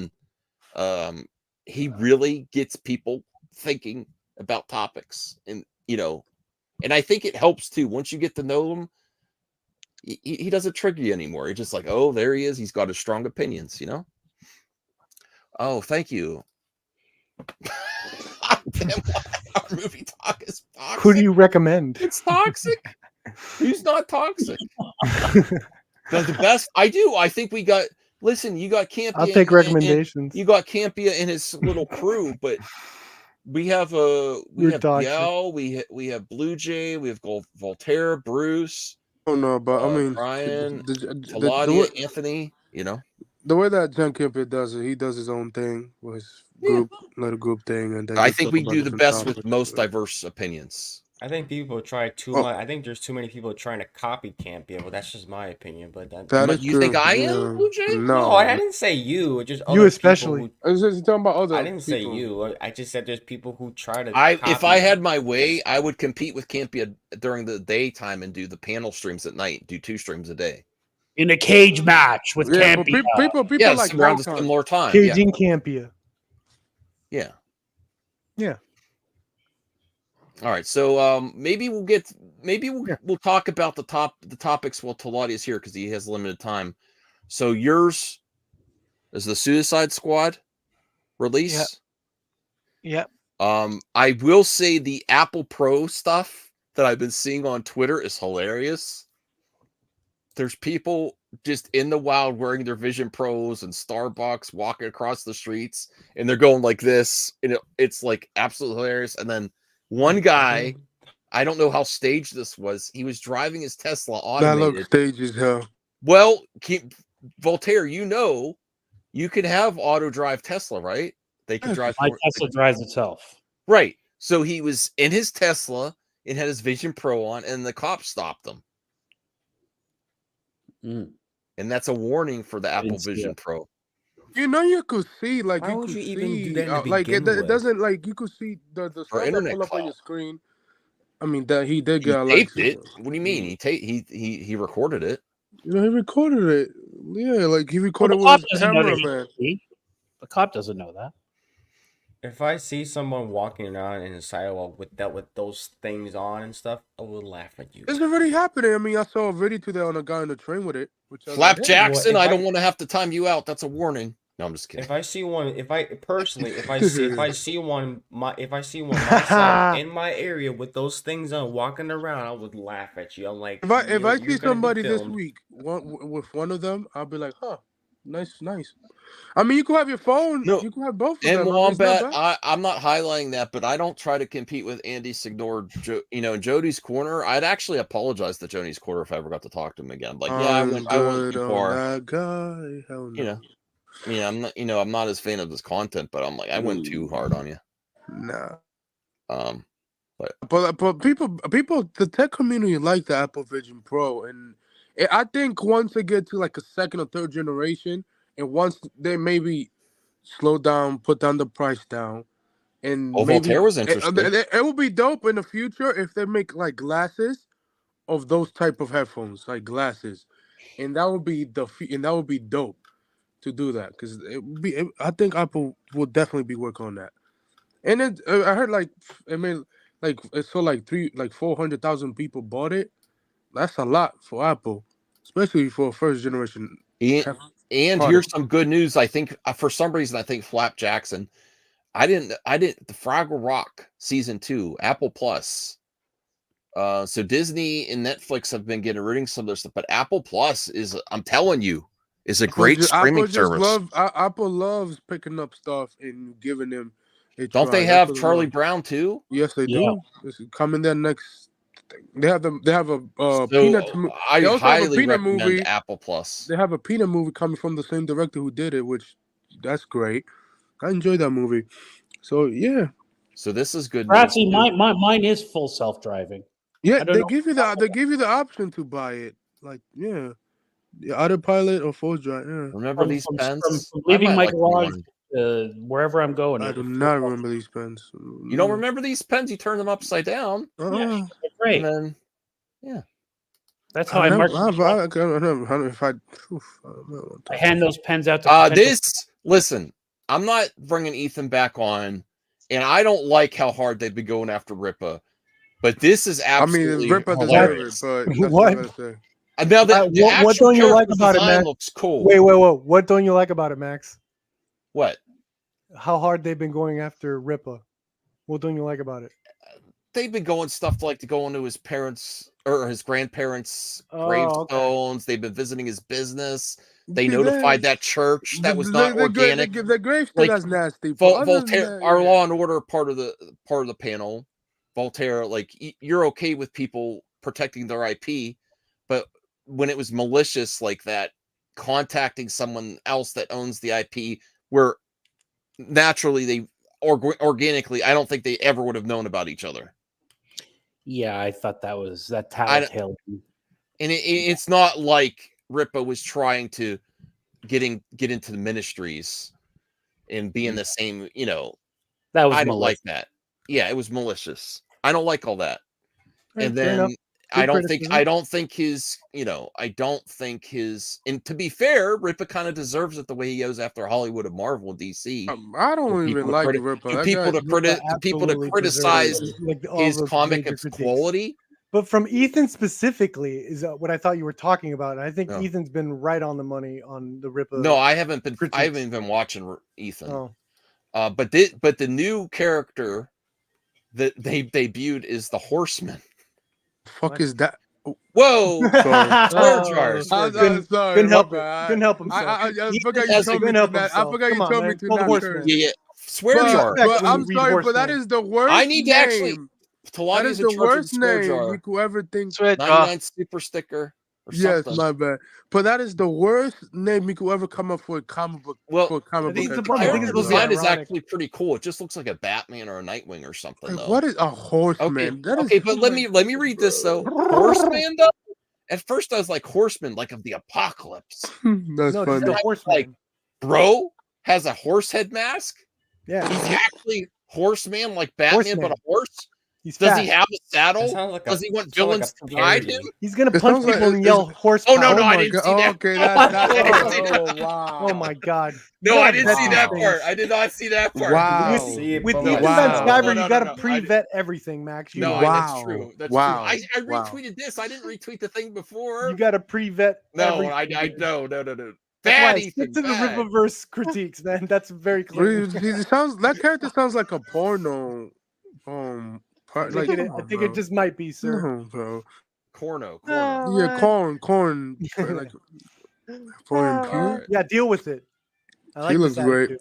S1: and he really gets people thinking about topics, and and I think it helps too. Once you get to know him, he doesn't trigger you anymore. He's just like, oh, there he is. He's got his strong opinions. Oh, thank you. Damn, our movie talk is toxic.
S4: Who do you recommend?
S1: It's toxic. Who's not toxic? That's the best. I do. I think we got. Listen, you got Campia.
S4: I'll take recommendations.
S1: You got Campia and his little crew, but we have
S4: You're toxic.
S1: Yao, we have Blue Jay, we have Voltaire, Bruce.
S6: Oh no, but I mean,
S1: Ryan,
S6: the
S1: Taladia, Anthony.
S6: The way that John Kemp does it, he does his own thing with his group, little group thing, and then
S1: I
S6: we
S1: think
S6: talk
S1: we
S6: about
S1: do the
S6: different
S1: best with
S6: topics.
S1: most diverse opinions.
S5: I think people try too
S6: Oh.
S5: much. I think there's too many people trying to copy Campia. Well, that's just my opinion. But
S6: That is
S1: You think
S6: true,
S1: I
S6: yeah.
S1: am, Blue Jay?
S5: no, I didn't say you. Just other
S4: You especially.
S5: People
S6: I was just talking about other
S5: I didn't say
S6: people.
S5: you. I just said there's people who try to.
S1: If I
S5: copy
S1: had my way,
S5: this.
S1: I would compete with Campia during the daytime and do the panel streams at night. Do 2 streams a day.
S3: In a cage match with
S6: Yeah, but
S3: Campy.
S6: people
S1: Yeah,
S6: like
S1: around a
S6: Volkan.
S1: similar time. Yeah.
S4: Caging Campia.
S1: Yeah.
S4: Yeah.
S1: All right. So maybe we'll talk about the topics while Talati is here because he has limited time. So yours is the Suicide Squad release.
S2: Yep.
S1: I will say the Apple Pro stuff that I've been seeing on Twitter is hilarious. There's people just in the wild wearing their Vision Pros and Starbucks walking across the streets, and they're going like this, and it's like absolutely hilarious. And then one guy, I don't know how staged this was. He was driving his Tesla
S6: That
S1: automated.
S6: looks staged as hell.
S1: Well, Voltaire, you can have auto drive Tesla, right? They can drive.
S3: My Tesla drives itself.
S1: Right. So he was in his Tesla and had his Vision Pro on, and the cops stopped him.
S3: Mm.
S1: And that's a warning for the Apple
S3: didn't see
S1: Vision
S3: it.
S1: Pro.
S6: You could see, like,
S5: Why
S6: you
S5: would
S6: could
S5: you even
S6: see,
S5: do that in the
S6: like, it
S5: begin with?
S6: doesn't, like, you could see the
S1: For
S6: stuff that
S1: internet
S6: pull up on
S1: call.
S6: your screen. I mean, that he did
S1: He
S6: get, like,
S1: taped it. What do you mean? He recorded it.
S6: he recorded it. Yeah, like, he
S3: Well,
S6: recorded
S3: the cop
S6: with his
S3: doesn't know that
S6: camera, man.
S3: The cop doesn't know that.
S5: If I see someone walking around in a sidewalk with those things on and stuff, I will laugh at you.
S6: It's already happening. I mean, I saw a video today on a guy on the train with it. Which I was
S1: Flap
S6: like, hey,
S1: Jackson,
S5: if
S1: I
S5: I-
S1: don't want to have to time you out. That's a warning. No, I'm just kidding.
S5: If I see one, if I see one myself in my area with those things on walking around, I would laugh at you. I'm like,
S6: if I
S5: you're
S6: see
S5: gonna be
S6: somebody this
S5: filmed.
S6: week with one of them, I'll be like, huh, nice. I mean, you can have your phone.
S1: No,
S6: You can have both of
S1: And
S6: them. I mean, it's not
S1: Wombat,
S6: bad.
S1: I'm not highlighting that, but I don't try to compete with Andy Signor. In Jody's corner, I'd actually apologize to Jody's corner if I ever got to talk to him again. Like, yeah, I went
S6: good
S1: too
S6: on
S1: far.
S6: that guy. Hell no.
S1: You know, I mean, I'm not as fan of this content, but I'm like, I went too hard on you.
S6: Nah.
S1: But
S6: people, the tech community like the Apple Vision Pro, and I think once they get to like a second or third generation, and once they maybe slow down, put down the price down, and maybe
S1: Voltaire was interesting.
S6: it will be dope in the future if they make like glasses of those type of headphones, like glasses, and that would be dope to do that because I think Apple will definitely be working on that. And I heard like it's so like 400,000 people bought it. That's a lot for Apple, especially for first generation.
S1: And
S6: product.
S1: here's some good news. I think for some reason, I think Flap Jackson. I didn't. The Fraggle Rock season 2, Apple Plus. So Disney and Netflix have been getting rid of some of their stuff, but Apple Plus is, I'm telling you, is a great streaming service.
S6: Apple loves picking up stuff and giving them.
S1: Don't they have Charlie Brown too?
S6: Yes, they do. It's coming there next. They have a
S1: So
S6: Peanut.
S1: I
S6: they also have a
S1: highly
S6: Peanut
S1: recommend
S6: movie.
S1: Apple Plus.
S6: They have a Peanut movie coming from the same director who did it, which that's great. I enjoyed that movie. So yeah.
S1: So this is good.
S3: Ratzy, mine is full self-driving.
S6: Yeah, they give you the option to buy it. Like the autopilot or full drive. Yeah.
S1: Remember these pens?
S3: From leaving
S1: I
S3: my
S1: might like
S3: garage
S1: one.
S3: wherever I'm going.
S6: I do not remember these pens.
S1: You don't remember these pens? You turn them upside down.
S3: Yeah, they're great.
S1: And then,
S3: That's how I mark. I hand those pens out to
S1: listen, I'm not bringing Ethan back on, and I don't like how hard they've been going after Ripa, but this is absolutely
S6: Ripa
S1: hilarious.
S6: deserves it, but
S4: What?
S1: Now that
S4: what don't you like about it, Max?
S1: looks cool.
S4: Wait. What don't you like about it, Max?
S1: What?
S4: How hard they've been going after Ripa. What don't you like about it?
S1: They've been going stuff like to go into his parents' or his grandparents'
S4: Oh,
S1: gravestones. They've been visiting his business. They notified that church that was not organic.
S6: The gravestone
S1: Like,
S6: that's nasty.
S1: Voltaire, our Law and Order part of the panel. Voltaire, like, you're okay with people protecting their IP, but when it was malicious like that, contacting someone else that owns the IP, where naturally they organically, I don't think they ever would have known about each other.
S3: Yeah, I thought that was that tattletale.
S1: And it's not like Ripa was trying to get into the ministries and be in the same,
S3: That was
S1: I don't like that. Yeah, it was malicious. I don't like all that. And then I don't think his, and to be fair, Ripa kind of deserves it the way he goes after Hollywood and Marvel and DC.
S6: I don't even like Ripa.
S1: People to criticize his comic quality.
S4: But from Ethan specifically is what I thought you were talking about. And I think Ethan's been right on the money on the Ripa.
S1: No, I haven't been watching Ethan. But the new character that they debuted is the Horseman.
S6: Fuck is that?
S1: Whoa! Swear jars.
S4: Couldn't help himself.
S6: I forgot you told me to not.
S1: Yeah. Swear jar.
S6: But I'm sorry, but that is the worst.
S1: I need to actually.
S6: That is the worst name you could ever think.
S1: 99 super sticker.
S6: Yes, my bad. But that is the worst name you could ever come up for a comic book.
S1: Well,
S6: for a comic book.
S1: I think the design is actually pretty cool. It just looks like a Batman or a Nightwing or something. Though.
S6: What is a Horseman?
S1: Okay, but let me read this though. Horseman though. At first, I was like Horseman, like of the apocalypse.
S6: That's funny.
S1: Like, bro has a horse head mask.
S4: Yeah,
S1: he's actually Horseman, like Batman, but a horse.
S4: He's
S1: Does
S4: fast.
S1: he have a
S5: That
S1: saddle?
S5: sounds like
S1: Does he want
S5: that sounds like
S1: villains
S5: a
S1: to ride
S5: parody.
S1: him?
S4: He's gonna
S6: It
S4: punch
S6: sounds like-
S4: people and
S6: it's-
S4: yell horsepower.
S1: Oh no, no, I
S6: my
S1: didn't
S6: God.
S1: see that.
S6: Okay, that's
S1: I didn't see that.
S6: oh wow.
S4: Oh my god. You
S1: No,
S4: gotta
S1: I didn't
S4: vet
S1: see
S4: these
S1: that
S4: things.
S1: part. I did not see that part.
S6: Wow.
S5: See it
S4: With
S5: from
S4: Ethan
S5: the
S4: Van
S6: Wow.
S4: Sciver,
S1: No,
S4: you
S1: no,
S4: gotta
S1: no, no.
S4: pre-vet everything, Max. You
S1: No,
S4: know
S1: that's
S6: Wow.
S1: true. That's
S6: Wow.
S1: true. I
S6: Wow.
S1: retweeted this. I didn't retweet the thing before.
S4: you gotta pre-vet.
S1: No,
S4: everything.
S1: no.
S4: That's why
S1: Bad
S4: I
S1: Ethan.
S4: stick to the
S1: Bad.
S4: Riververse critiques, man. That's very clear.
S6: It sounds that character sounds like a porno. Part, like come
S4: I
S6: on,
S4: think
S6: bro.
S4: it just might be, sir.
S6: No, bro.
S1: Corno.
S2: Oh,
S6: Yeah,
S2: man.
S6: corn, like foreign
S2: Oh,
S6: pure.
S1: Alright.
S4: Yeah, deal with it. I like
S6: She
S4: this
S6: looks great.
S4: attitude.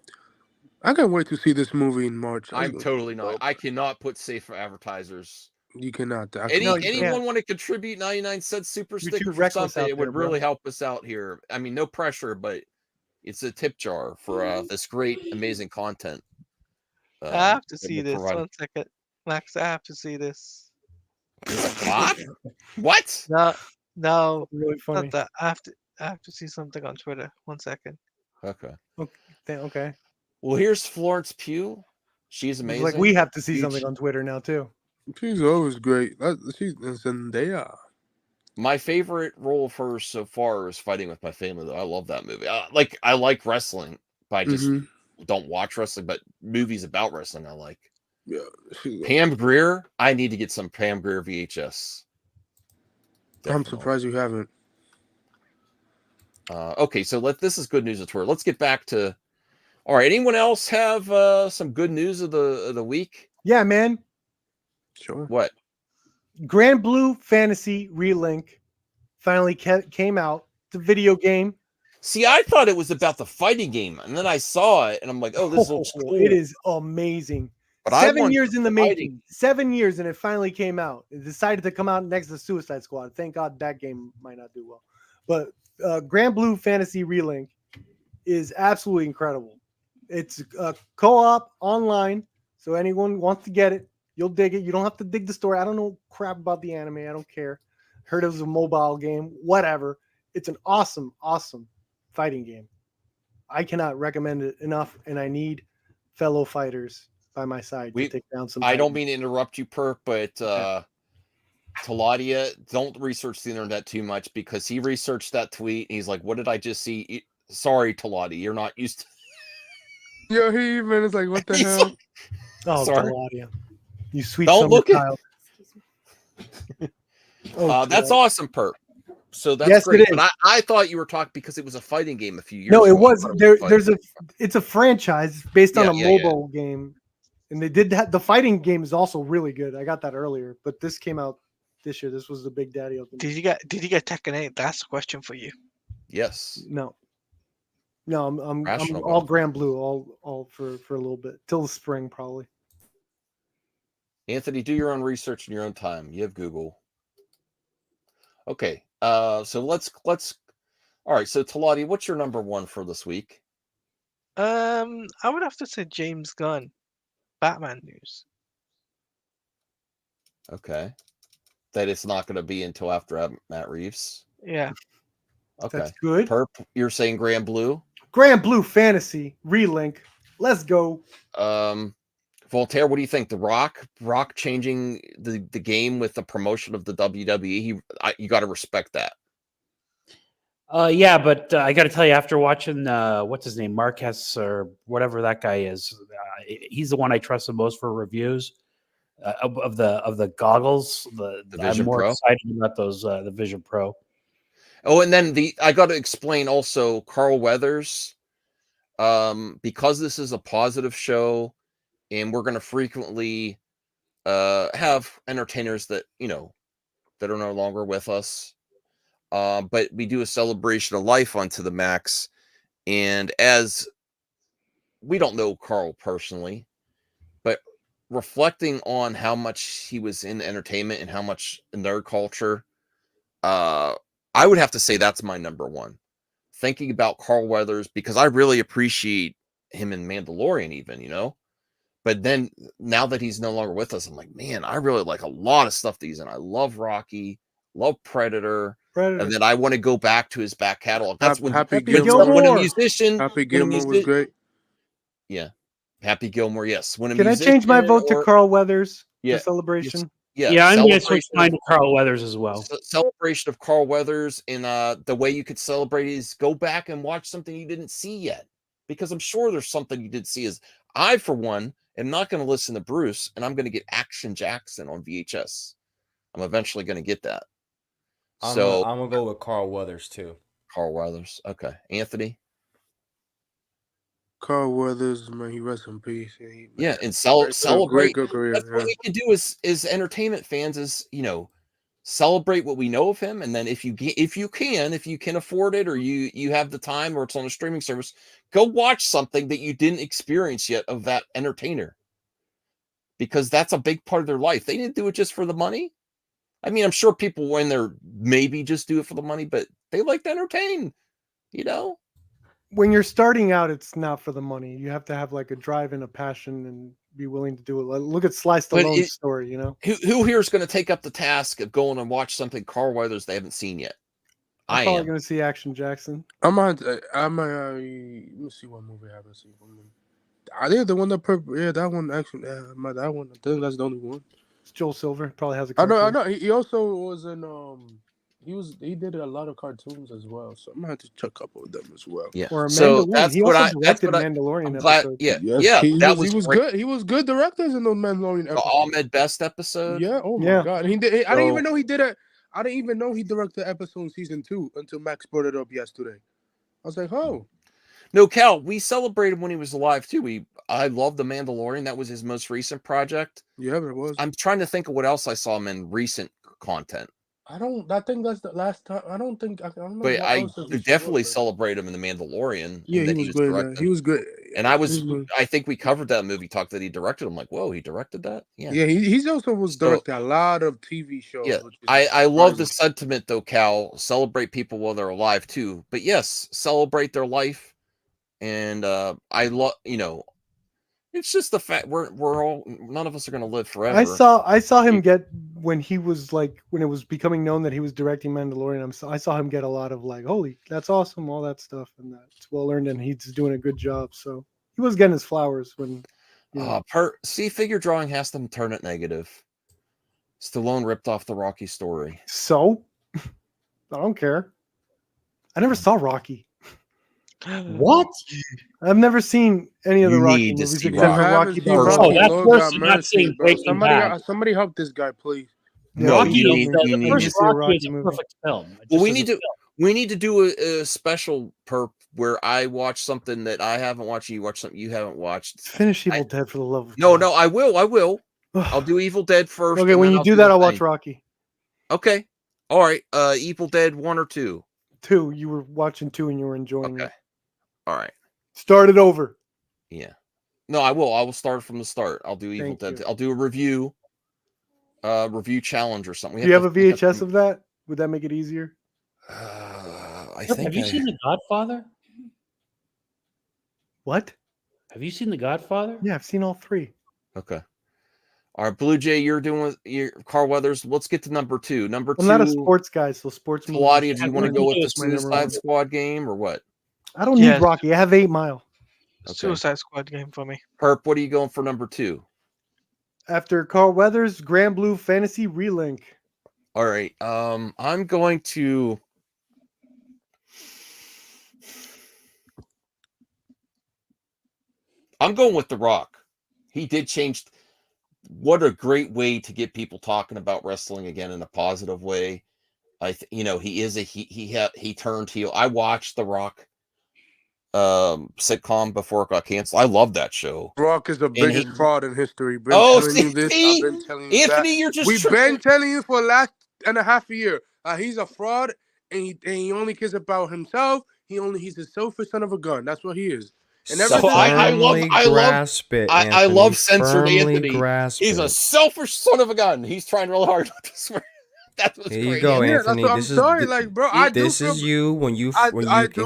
S6: I can't wait to see this movie in March.
S1: I'm totally not. I cannot put safe for advertisers.
S6: You cannot.
S4: No, you
S1: Anyone
S4: can't.
S1: want to contribute 99 cents super
S4: You're
S1: sticker
S4: too
S1: for
S4: reckless
S1: something?
S4: out
S1: It
S4: there,
S1: would
S4: bro.
S1: really help us out here. I mean, no pressure, but it's a tip jar for this great, amazing content.
S2: I have to
S1: that
S2: see
S1: we're
S2: this.
S1: providing.
S2: 1 second. Max, I have to see this.
S1: What? What?
S2: No,
S4: Really funny.
S2: not that. I have to see something on Twitter. 1 second.
S1: Okay.
S4: Okay.
S1: Well, here's Florence Pugh. She's
S4: It's
S1: amazing.
S4: like we have to see
S1: Huge.
S4: something on Twitter now too.
S6: She's always great. She's Zendaya.
S1: My favorite role of hers so far is Fighting with My Family, though. I love that movie. I like wrestling, but I just
S6: Mhm.
S1: don't watch wrestling. But movies about wrestling, I like.
S6: Yeah. She's,
S1: Pam Grier. I need to get some Pam Grier VHS.
S6: I'm
S1: Definitely.
S6: surprised you haven't.
S1: Okay, so this is good news at Twitter. Let's get back to. All right, anyone else have some good news of the week?
S4: Yeah, man.
S6: Sure.
S1: What?
S4: Grand Blue Fantasy Relink finally came out. It's a video game.
S1: See, I thought it was about the fighting game, and then I saw it, and I'm like, "Oh, this looks cool."
S4: It is amazing.
S1: But I
S4: 7
S1: want
S4: years in the
S1: fighting.
S4: making. 7 years, and it finally came out. It decided to come out next to Suicide Squad. Thank God that game might not do well. But Grand Blue Fantasy Relink is absolutely incredible. It's co-op online, so anyone wants to get it, you'll dig it. You don't have to dig the story. I don't know crap about the anime. I don't care. Heard it was a mobile game. Whatever. It's an awesome, awesome fighting game. I cannot recommend it enough, and I need fellow fighters by my side to take down some.
S1: I don't
S4: titans.
S1: mean to interrupt you, Perk, but Taladia, don't research the internet too much because he researched that tweet and he's like, "What did I just see?" Sorry, Taladia, you're not used to.
S6: Yo, he even is like, what the
S1: He's
S6: hell?
S1: like,
S4: Oh,
S1: Sorry.
S4: Taladia. You sweet
S1: Don't
S4: summer
S1: look at-
S4: child. Oh,
S1: that's
S4: God.
S1: awesome, Perk. So that's
S4: Yes,
S1: great.
S4: it
S1: But
S4: is.
S1: I thought you were talking because it was a fighting game a few years
S4: No,
S1: ago.
S4: it
S1: I
S4: was
S1: thought
S4: there.
S1: fighting.
S4: There's it's a franchise based on
S1: Yeah,
S4: a
S1: yeah, yeah.
S4: mobile game, and they did that. The fighting game is also really good. I got that earlier, but this came out this year. This was the big daddy of them.
S2: Did you get Tekken 8? That's a question for you.
S1: Yes.
S4: No, I'm
S1: Rational
S4: all
S1: God.
S4: Grand Blue, all for a little bit till the spring probably.
S1: Anthony, do your own research in your own time. You have Google. Okay. So let's all right. So Talati, what's your number one for this week?
S2: I would have to say James Gunn, Batman news.
S1: Okay. That it's not going to be until after Matt Reeves.
S2: Yeah.
S1: Okay.
S4: That's good.
S1: Perp, you're saying Grand Blue.
S4: Grand Blue Fantasy Relink. Let's go.
S1: Voltaire, what do you think? The Rock changing the game with the promotion of the WWE. You got to respect that.
S3: Yeah, but I got to tell you, after watching what's his name, Marquez or whatever that guy is, he's the one I trust the most for reviews of the goggles.
S1: The
S3: I'm
S1: Vision
S3: more
S1: Pro?
S3: excited about those the Vision Pro.
S1: Oh, and then I got to explain also Carl Weathers, because this is a positive show, and we're going to frequently have entertainers that that are no longer with us. But we do a celebration of life onto the max, and as we don't know Carl personally, but reflecting on how much he was in entertainment and how much nerd culture, I would have to say that's my number one. Thinking about Carl Weathers, because I really appreciate him in Mandalorian, even. But then now that he's no longer with us, I'm like, man, I really like a lot of stuff that he's in. I love Rocky, love Predator. And then I want to go back to his back catalog. That's when
S6: Happy
S1: when
S6: Gilmore.
S1: a musician.
S6: Happy
S1: when a
S6: Gilmore was great.
S1: Yeah, Happy Gilmore. Yes. When a
S4: Can I change my
S1: musician
S4: vote to
S1: or-
S4: Carl Weathers?
S1: Yeah,
S4: for celebration.
S3: Yeah, I'm going to
S1: celebration
S3: switch mine to Carl Weathers as well.
S1: celebration of Carl Weathers, and the way you could celebrate is go back and watch something you didn't see yet, because I'm sure there's something you did see. Is I, for one, am not going to listen to Bruce, and I'm going to get Action Jackson on VHS. I'm eventually going to get that.
S5: I'm
S1: So
S5: gonna go with Carl Weathers too.
S1: Carl Weathers, okay. Anthony,
S6: Carl Weathers, man, he rests in peace.
S1: yeah, and
S6: celebrate.
S1: celebrate.
S6: Good career.
S1: That's what we can do as entertainment fans, is celebrate what we know of him, and then if you can afford it, or you have the time, or it's on a streaming service, go watch something that you didn't experience yet of that entertainer, because that's a big part of their life. They didn't do it just for the money. I mean, I'm sure people when they're maybe just do it for the money, but they like to entertain.
S4: When you're starting out, it's not for the money. You have to have like a drive and a passion and be willing to do it. Look at Sly
S1: But
S4: Stallone's story.
S1: Who here is going to take up the task of going and watch something Carl Weathers they haven't seen yet?
S4: I'm
S1: I
S4: probably
S1: am.
S4: going to see Action Jackson.
S6: Let me see what movie I haven't seen from him. I think the one that one actually, that one. I think that's the only one.
S4: It's Joel Silver. Probably has a
S6: I
S4: cartoon.
S6: know. He also was in he did a lot of cartoons as well, so I'm gonna have to check a couple of them as well.
S1: Yeah.
S4: Or a
S1: So
S4: Mandalorian.
S1: that's
S4: He
S1: what
S4: also directed
S1: I'm
S4: Mandalorian
S1: glad.
S4: episodes.
S1: Yeah,
S6: Yes,
S1: yeah.
S6: he
S1: That
S6: was
S1: great.
S6: good. He was good directors in those Mandalorian
S1: The
S6: episodes.
S1: Ahmed Best episode.
S6: Yeah. Oh my
S4: Yeah.
S6: god. He did. I didn't even
S1: So-
S6: know he did it. I didn't even know he directed episode season 2 until Max brought it up yesterday. I was like, oh.
S1: No, Cal, we celebrated when he was alive too. I love The Mandalorian. That was his most recent project.
S6: Yeah, it was.
S1: I'm trying to think of what else I saw him in recent content.
S6: I think that's the last time. I don't know.
S1: But
S6: what
S1: I
S6: else that he
S1: definitely
S6: showed.
S1: celebrate him in The Mandalorian.
S6: Yeah,
S1: and
S6: he
S1: that
S6: was good. Yeah,
S1: directing.
S6: he was good.
S1: And
S6: He was good.
S1: I think we covered that movie, talked that he directed. I'm like, whoa, he directed that? Yeah.
S6: Yeah, he's also was
S1: So-
S6: directing a lot of TV shows.
S1: Yeah,
S6: which is
S1: I love the
S6: surprising.
S1: sentiment though, Cal. Celebrate people while they're alive too. But yes, celebrate their life. And I love, it's just the fact we're all, none of us are going to live forever.
S4: I saw him get when it was becoming known that he was directing Mandalorian. I saw him get a lot of like, holy, that's awesome, all that stuff, and that's well earned, and he's doing a good job. So he was getting his flowers when.
S1: Figure drawing has to turn it negative. Stallone ripped off the Rocky story.
S4: So I don't care. I never saw Rocky.
S3: What?
S4: I've never seen any of the
S1: You
S4: Rocky
S1: need to
S4: movies
S1: see
S4: except for
S1: Rocky.
S4: Rocky
S6: Haven't
S4: Balboa.
S6: seen
S3: Oh, that's
S6: Lord
S3: worse
S6: got
S3: than not
S6: mercy,
S3: seeing
S6: bro.
S3: Breaking Bad.
S6: Somebody help this guy, please.
S4: Yeah,
S3: Rocky
S4: you
S3: is
S4: need-
S3: the
S1: you need
S3: first
S4: to see a
S3: Rocky
S4: Rocky
S3: is a
S4: movie.
S3: perfect film. It
S1: Well,
S3: just
S1: we
S3: is
S1: need
S3: a
S1: to
S3: film.
S1: we need to do a special perp where I watch something that I haven't watched, and you watch something you haven't watched.
S4: Finish Evil Dead for the love of
S1: No,
S4: God.
S1: I will. I'll do Evil Dead first.
S4: Okay,
S1: and
S4: when
S1: then
S4: you
S1: I'll
S4: do that,
S1: the
S4: I'll watch
S1: thing.
S4: Rocky.
S1: Okay. All right. Evil Dead 1 or 2.
S4: 2. You were watching 2 and you were enjoying
S1: Okay.
S4: it.
S1: All right.
S4: Start it over.
S1: Yeah. No, I will. I will start from the start. I'll do Evil
S4: Thank
S1: Dead.
S4: you.
S1: I'll do a review challenge or something.
S4: Do you have a VHS of that? Would that make it easier?
S1: I
S3: Look,
S1: think
S3: have you seen The Godfather?
S4: What?
S3: Have you seen The Godfather?
S4: Yeah, I've seen all 3.
S1: Okay. All right, Blue Jay, you're doing your Carl Weathers. Let's get to number 2. Number
S4: I'm
S1: 2.
S4: not a sports guy, so sports movies.
S1: Claudia, do you want to go with the
S3: That's
S4: my number
S1: Suicide
S4: one.
S1: Squad game or what?
S4: I don't
S2: Yeah.
S4: need Rocky. I have 8 Mile.
S1: Okay.
S2: Suicide Squad game for me.
S1: Perp, what are you going for number 2?
S4: After Carl Weathers, Grand Blue Fantasy Relink.
S1: All right. I'm going to. I'm going with The Rock. He did change. What a great way to get people talking about wrestling again in a positive way. He is he turned heel. I watched The Rock sitcom before it got canceled. I love that show.
S6: Brock is the biggest
S1: he-
S6: fraud in history. Been
S1: Oh,
S6: telling you this.
S1: see?
S6: I've been telling you
S1: Anthony,
S6: that.
S1: you're just
S6: We've been telling you for the last and a half a year. He's a fraud, and he only cares about himself. He's a selfish son of a gun. That's what he is. And ever
S1: So
S6: since-
S1: I love censored Anthony.
S5: Grasp
S1: He's a
S5: it.
S1: selfish son of a gun. He's trying really hard not to swear. That was
S5: Here you
S1: great.
S5: go,
S6: Yeah, that's
S5: Anthony.
S6: what I'm
S5: This
S6: sorry,
S5: is
S6: like, bro. I do
S5: this
S6: feel
S5: is you when you
S6: I do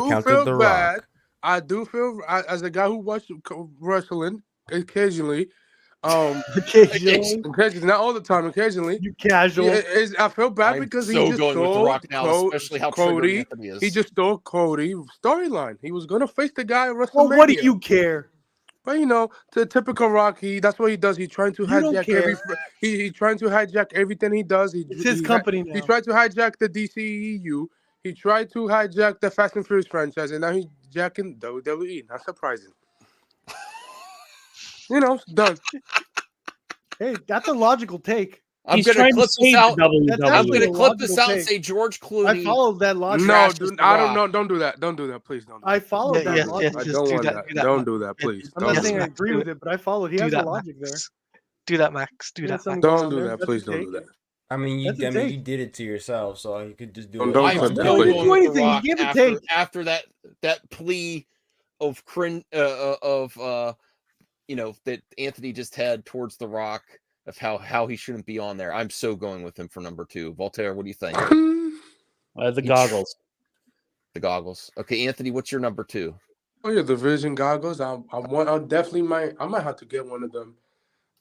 S5: encountered
S6: feel
S5: The
S6: bad.
S5: Rock.
S6: I do feel as a guy who watches wrestling occasionally.
S4: Occasionally.
S6: Occasionally, not all the time. Occasionally,
S4: You casual.
S6: I feel bad
S1: I'm
S6: because
S1: so
S6: he just
S1: going with The
S6: stole
S1: Rock now, especially how triggered
S6: Cody.
S1: Anthony is.
S6: He just stole Cody storyline. He was gonna face the guy at WrestleMania.
S4: Well, what do you care?
S6: But you know, the typical Rock, that's what he does. He's trying to
S4: You don't
S6: hijack
S4: care.
S6: he trying to hijack everything he does.
S4: It's his company
S6: He
S4: now.
S6: tried to hijack the DCEU. He tried to hijack the Fast and Furious franchise, and now he's jacking WWE. Not surprising. You know, it's done.
S4: Hey, that's a logical take.
S1: I'm
S3: He's
S1: gonna
S3: trying to
S1: clip this
S3: save
S1: out.
S3: the
S4: That's
S3: WWE.
S1: I'm
S4: actually
S1: gonna
S4: a
S1: clip this
S4: logical
S1: out and
S4: take.
S1: say George
S4: I
S1: Clooney.
S4: followed that logic.
S6: No,
S1: Trashes
S6: dude,
S1: The
S6: I
S1: Rock.
S6: don't do that. Don't do that, please. Don't. Do
S4: I
S6: that.
S4: followed
S2: Yeah,
S4: that
S2: yes,
S4: logic.
S2: yes,
S6: I
S2: yes,
S6: don't
S2: do
S6: want
S2: that,
S6: that.
S2: do that,
S6: Don't
S2: Max.
S6: do that,
S2: Yes,
S6: please.
S4: I'm
S6: Don't
S4: not
S6: do
S4: saying I
S6: that.
S2: Max,
S4: agree
S2: do
S4: with it, but I followed. He
S2: do
S4: has a
S2: that,
S4: logic there.
S2: Max. Do that, Max. Do
S4: He has
S2: that,
S4: something
S2: Max.
S4: going
S6: Don't
S4: on
S6: do
S4: there.
S6: that,
S4: That's
S6: please.
S4: a
S6: Don't
S4: take.
S6: do that.
S5: I mean,
S4: That's a
S5: you
S4: take.
S5: did it to yourself, so you could just do
S6: Don't-
S5: it.
S6: don't
S1: I'm
S6: clip that,
S1: still
S6: please.
S1: going with
S4: anything.
S1: The
S4: He
S1: Rock
S4: gave a
S1: after
S4: take.
S1: after that plea of you know, that Anthony just had towards The Rock of how he shouldn't be on there. I'm so going with him for number 2. Voltaire, what do you think?
S3: The goggles.
S1: The goggles. Okay, Anthony, what's your number 2?
S6: Oh yeah, the Vision goggles. I might have to get one of them.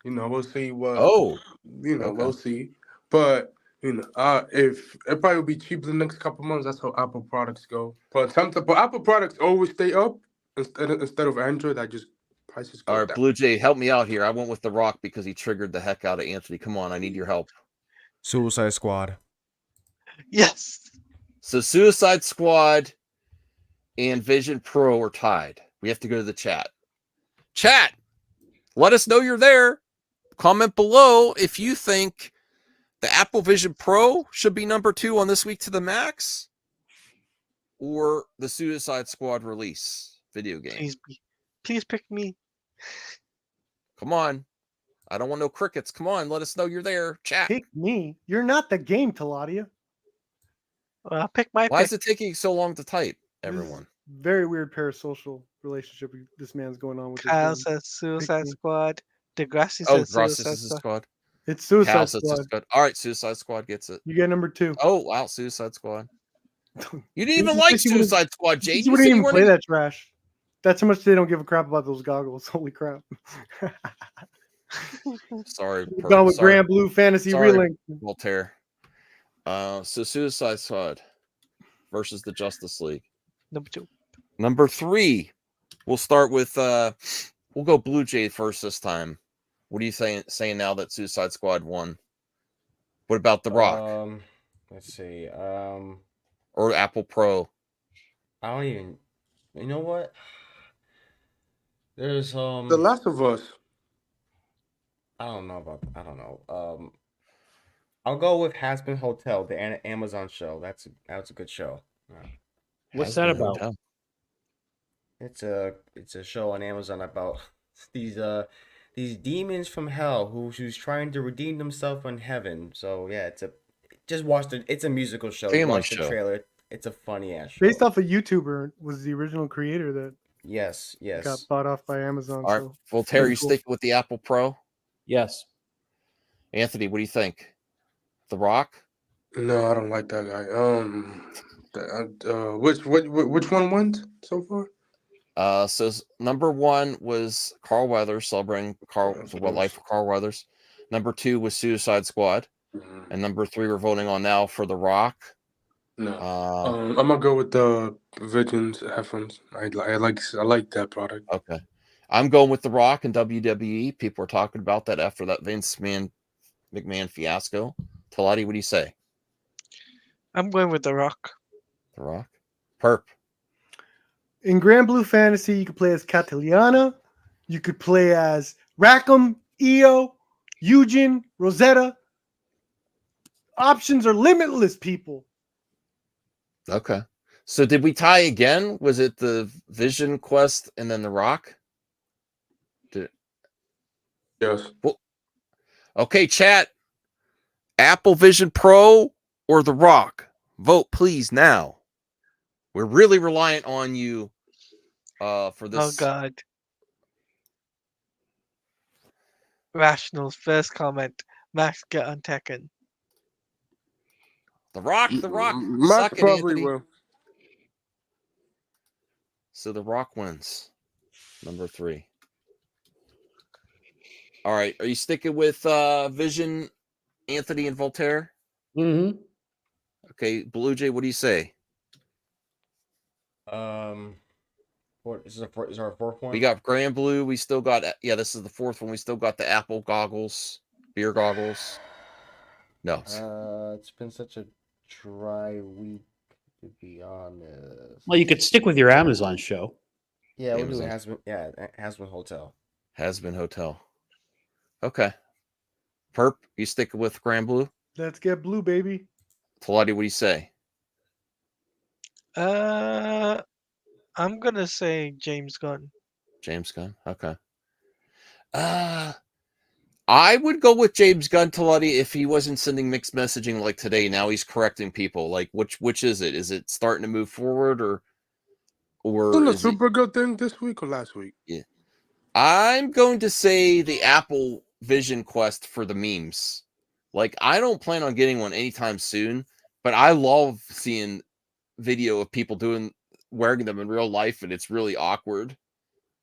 S6: You know, we'll see what.
S1: Oh,
S6: You know,
S1: okay.
S6: we'll see. But you know, if it probably will be cheap the next couple months. That's how Apple products go. But Apple products always stay up instead of Android. I just prices go
S1: All right,
S6: down.
S1: Blue Jay, help me out here. I went with The Rock because he triggered the heck out of Anthony. Come on, I need your help.
S5: Suicide Squad.
S2: Yes.
S1: So Suicide Squad and Vision Pro are tied. We have to go to the chat. Chat, let us know you're there. Comment below if you think the Apple Vision Pro should be number 2 on This Week to the Max or the Suicide Squad release video game.
S2: Please pick me.
S1: Come on. I don't want no crickets. Come on, let us know you're there. Chat.
S4: Pick me. You're not the game, Taladia.
S2: Pick my
S1: Why
S2: pick.
S1: is it taking so long to type,
S4: This is
S1: everyone?
S4: very weird parasocial relationship this man's going on with
S2: Kyle
S4: this game.
S2: says Suicide
S4: me.
S2: Squad. Degrassi
S1: Oh,
S2: says
S1: Gross
S2: Suicide
S1: is
S2: Squad.
S1: Squad.
S4: It's Suicide
S1: Cal says
S4: Squad.
S1: Suicide Squad. All right, Suicide Squad gets it.
S4: You get number 2.
S1: Oh, wow, Suicide Squad. You didn't
S4: You
S1: even
S4: said
S1: like
S4: you wouldn't-
S1: Suicide Squad, Jade.
S4: You
S1: You
S4: wouldn't
S1: said you
S4: even
S1: weren't
S4: play
S1: even...
S4: that trash. That's how much they don't give a crap about those goggles. Holy crap.
S1: Sorry,
S4: We've gone with
S1: sorry,
S4: Grand Blue Fantasy
S1: Sorry.
S4: Relink.
S1: Voltaire. So Suicide Squad versus the Justice League.
S2: Number 2.
S1: Number 3. We'll start with we'll go Blue Jay first this time. What are you saying now that Suicide Squad won? What about The Rock
S5: Let's see.
S1: or Apple Pro?
S5: I don't even. You know what? There's
S6: The Last of Us.
S5: I don't know. I'll go with Hazbin Hotel, the Amazon show. That's a good show.
S3: What's that about?
S1: Hotel.
S5: It's a show on Amazon about these demons from hell who's trying to redeem themselves in heaven. So yeah, just watch it's a musical show. You
S1: Family
S5: watch the
S1: show.
S5: trailer. It's a funny ass show.
S4: Based off a YouTuber was the original creator that
S5: Yes.
S4: got bought off by Amazon.
S1: All right,
S4: So
S1: Voltaire,
S4: pretty
S1: you
S4: cool.
S1: sticking with the Apple Pro?
S3: Yes.
S1: Anthony, what do you think? The Rock?
S6: No, I don't like that guy. Which one went so far?
S1: So number 1 was Carl Weathers, celebrating life of Carl Weathers. Number 2 was Suicide Squad, and number 3 we're voting on now for The Rock.
S6: No, I'm gonna go with the Visions headphones. I like that product.
S1: Okay, I'm going with The Rock and WWE. People were talking about that after that Vince McMahon fiasco. Talati, what do you say?
S2: I'm going with The Rock.
S1: The Rock, Perp.
S4: In Grand Blue Fantasy, you could play as Cataliana. You could play as Rackham, Io, Eugen, Rosetta. Options are limitless, people.
S1: Okay, so did we tie again? Was it the Vision Quest and then The Rock?
S6: Yes.
S1: Okay, chat. Apple Vision Pro or The Rock? Vote, please, now. We're really reliant on you for this.
S2: Oh God. Rational's first comment. Max get on Tekken.
S1: The Rock.
S6: Max
S1: Suck it,
S6: probably
S1: Anthony.
S6: will.
S1: So The Rock wins. Number 3. All right. Are you sticking with Vision, Anthony, and Voltaire?
S3: Mm-hmm.
S1: Okay, Blue Jay, what do you say?
S5: This is our fourth one.
S1: We got Grand Blue. We still got this is the fourth one. We still got the Apple goggles, beer goggles. No,
S5: It's been such a dry week, to be honest.
S3: Well, you could stick with your Amazon show.
S5: Yeah, we'll do
S1: Amazon.
S5: Has Been Hotel.
S1: Has Been Hotel. Okay. Perp, you stick with Grand Blue?
S4: Let's get blue, baby.
S1: Talati, what do you say?
S2: I'm gonna say James Gunn.
S1: James Gunn. Okay. I would go with James Gunn, Talati, if he wasn't sending mixed messaging like today. Now he's correcting people. Like, which is it? Is it starting to move forward, or
S6: Isn't the
S1: is it?
S6: Supergirl thing this week or last week?
S1: I'm going to say the Apple Vision Quest for the memes. Like, I don't plan on getting one anytime soon, but I love seeing video of people wearing them in real life, and it's really awkward.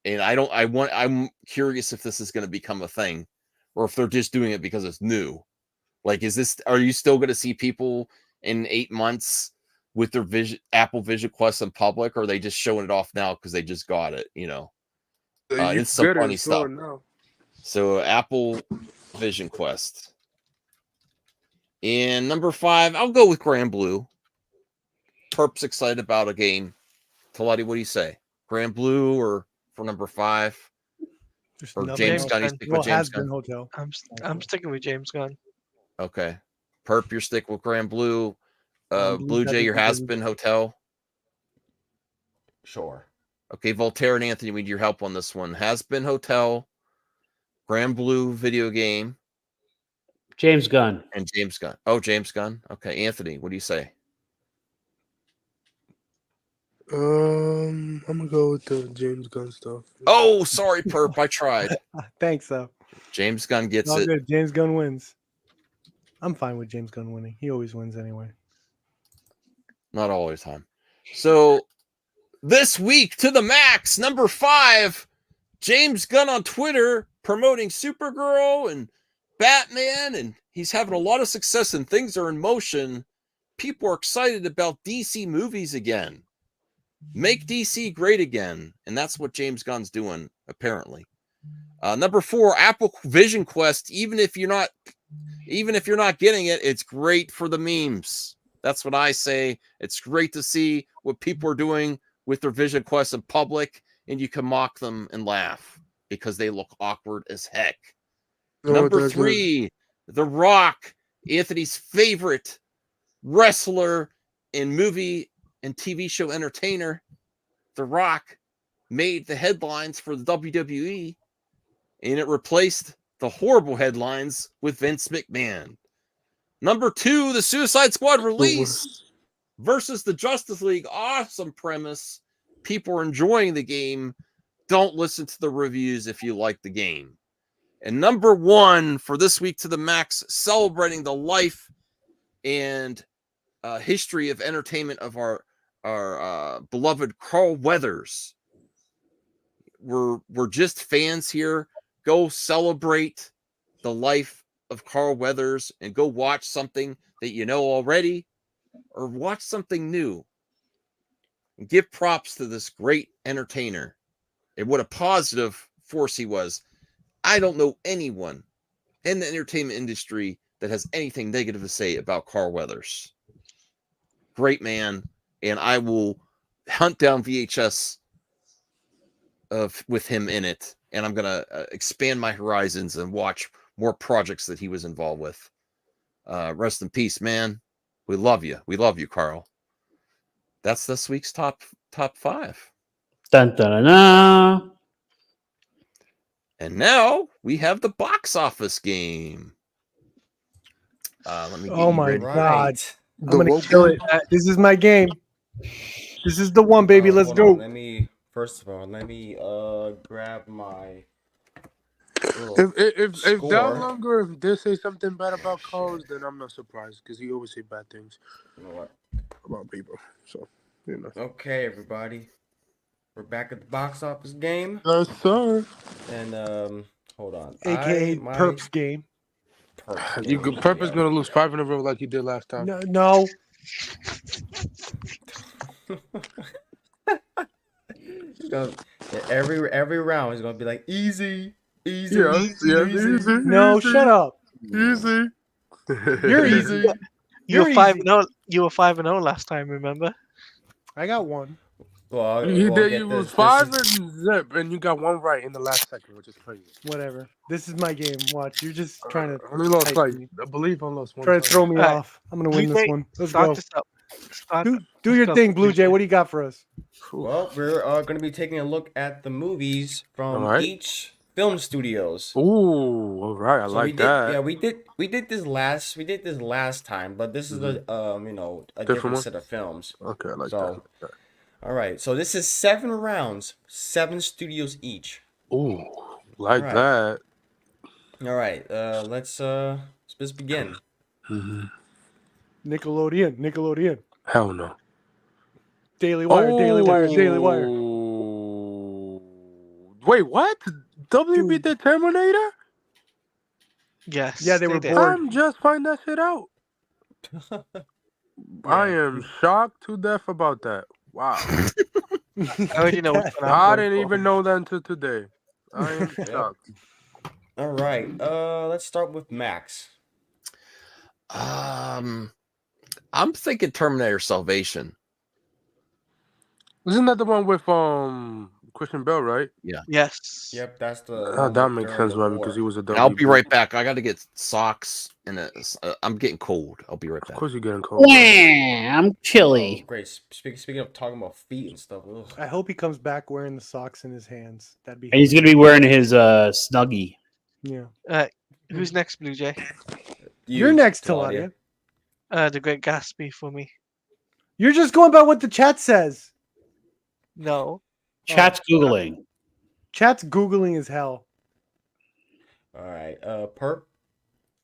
S1: And I'm curious if this is going to become a thing, or if they're just doing it because it's new. Like, are you still going to see people in 8 months with their Apple Vision Quest in public, or are they just showing it off now because they just got it,
S6: You
S1: it's some
S6: get it
S1: funny
S6: in store
S1: stuff.
S6: now.
S1: So Apple Vision Quest. And number 5, I'll go with Grand Blue. Perp's excited about a game. Talati, what do you say? Grand Blue or for number 5?
S4: There's
S1: Or
S4: nothing
S1: James
S4: else.
S1: Gunn? You
S2: Gunn.
S1: stick
S4: Well,
S1: with James
S4: Has Been
S1: Gunn?
S4: Hotel.
S2: I'm sticking with James Gunn.
S1: Okay. Perp, you're stick with Grand Blue.
S4: Blue's
S1: Blue
S4: gotta
S1: Jay,
S4: be
S1: your
S4: for
S1: Has
S4: Blue
S1: Been
S4: Jay.
S1: Hotel.
S5: Sure.
S1: Okay, Voltaire and Anthony, we need your help on this one. Has Been Hotel, Grand Blue video game,
S3: James Gunn.
S1: and James Gunn. Oh, James Gunn. Okay, Anthony, what do you say?
S6: I'm gonna go with the James Gunn stuff.
S1: Oh, sorry, Perp. I tried.
S4: Thanks, though.
S1: James Gunn gets
S4: All
S1: it.
S4: good. James Gunn wins. I'm fine with James Gunn winning. He always wins anyway.
S1: Not all the time. So this week to the max, number 5, James Gunn on Twitter promoting Supergirl and Batman, and he's having a lot of success and things are in motion. People are excited about DC movies again. Make DC great again. And that's what James Gunn's doing, apparently. Number 4, Apple Vision Quest. Even if you're not getting it, it's great for the memes. That's what I say. It's great to see what people are doing with their Vision Quest in public, and you can mock them and laugh because they look awkward as heck. Number 3, The Rock, Anthony's favorite wrestler and movie and TV show entertainer. The Rock made the headlines for the WWE, and it replaced the horrible headlines with Vince McMahon. Number 2, the Suicide Squad release versus the Justice League. Awesome premise. People are enjoying the game. Don't listen to the reviews if you like the game. And number 1 for this week to the max, celebrating the life and history of entertainment of our beloved Carl Weathers. We're just fans here. Go celebrate the life of Carl Weathers and go watch something that you know already, or watch something new. And give props to this great entertainer and what a positive force he was. I don't know anyone in the entertainment industry that has anything negative to say about Carl Weathers. Great man, and I will hunt down VHS with him in it, and I'm gonna expand my horizons and watch more projects that he was involved with. Rest in peace, man. We love you, Carl. That's this week's top 5.
S3: Dun, dun, dun, dun.
S1: And now we have the box office game. Let me get
S4: Oh
S1: you
S4: my
S1: ready.
S4: God. I'm
S6: The
S4: gonna
S6: woke
S4: kill it. This is my game. This is the one, baby. Let's
S5: Hold
S4: go.
S5: on, let me grab my
S6: If
S5: score.
S6: Down Longer did say something bad about Carlos, then I'm not surprised because he always say bad things
S5: You know what?
S6: about people. So
S5: Okay, everybody, we're back at the box office game,
S6: Yes, sir.
S5: and hold on.
S4: AKA Perp's game.
S6: Purpose gonna lose 5 in a row like he did last time.
S4: No.
S5: gonna every round is gonna be like easy, easy,
S6: Yes, yes,
S5: easy.
S6: easy.
S4: No,
S6: easy,
S4: shut up.
S6: Easy.
S4: You're easy.
S2: You were
S4: You're
S2: 5-0.
S4: easy.
S2: You were 5-0 last time. Remember?
S4: I got one.
S5: Well,
S6: He
S5: well,
S6: did.
S5: get
S6: You
S5: this.
S6: was
S5: This
S6: 5
S5: is-
S6: and zip, and you got one right in the last second, which is crazy.
S4: Whatever. This is my game. Watch. You're just trying to
S6: Only lost
S4: hype
S6: like
S4: me.
S6: I believe I lost one.
S4: try to
S6: time.
S4: throw me
S2: Alright.
S4: off. I'm gonna
S2: Blue
S4: win this
S2: Jay,
S4: one. Let's
S2: Start
S4: go.
S2: this up. Start.
S4: Do your
S2: go,
S4: thing, Blue
S2: Blue
S4: Jay.
S2: Jay.
S4: What do you got for us?
S5: well, we're going to be taking a look at the movies from
S6: Alright.
S5: each film studios.
S6: Ooh, all right. I
S5: So
S6: like
S5: we did,
S6: that.
S5: yeah, we did this last time, but this is a different
S6: one?
S5: set of films.
S6: Okay, I like
S5: So-
S6: that.
S5: All right, so this is 7 rounds, 7 studios each.
S6: Ooh, like
S5: Alright.
S6: that.
S5: All right, let's begin.
S6: hmm
S4: Nickelodeon.
S6: Hell no.
S4: Daily Wire. Daily Wire. Daily
S6: Oh.
S4: Wire.
S6: Wait, what? WB
S4: Dude.
S6: the Terminator?
S2: Yes.
S4: Yeah, they were
S2: did.
S4: bored.
S6: I'm just finding that shit out. I am shocked to death about that. Wow.
S2: I already know what's gonna
S6: I
S2: happen.
S6: didn't even know that until today. I am shocked.
S5: All right, let's start with Max.
S1: I'm thinking Terminator Salvation.
S6: Isn't that the one with Christian Bell, right?
S2: Yes.
S5: Yep, that's the.
S6: Oh,
S5: one
S6: that
S5: with
S6: makes
S5: during
S6: sense,
S5: the
S6: right?
S5: war.
S6: Because he was a WB.
S1: I'll be right back. I got to get socks and I'm getting cold. I'll be right
S6: Of
S1: back.
S6: course, you're getting cold.
S3: I'm
S5: Oh,
S3: chilly.
S5: great. Speaking of talking about feet and stuff. Ugh.
S4: I hope he comes back wearing the socks in his hands. That'd be.
S3: And he's gonna be wearing his snuggie.
S4: Yeah.
S2: Who's next, Blue Jay?
S4: You're next, Taladia.
S2: The Great Gatsby for me.
S4: You're just going by what the chat says.
S2: No.
S3: Chat's googling.
S4: Chat's googling as hell.
S5: All right, Perp.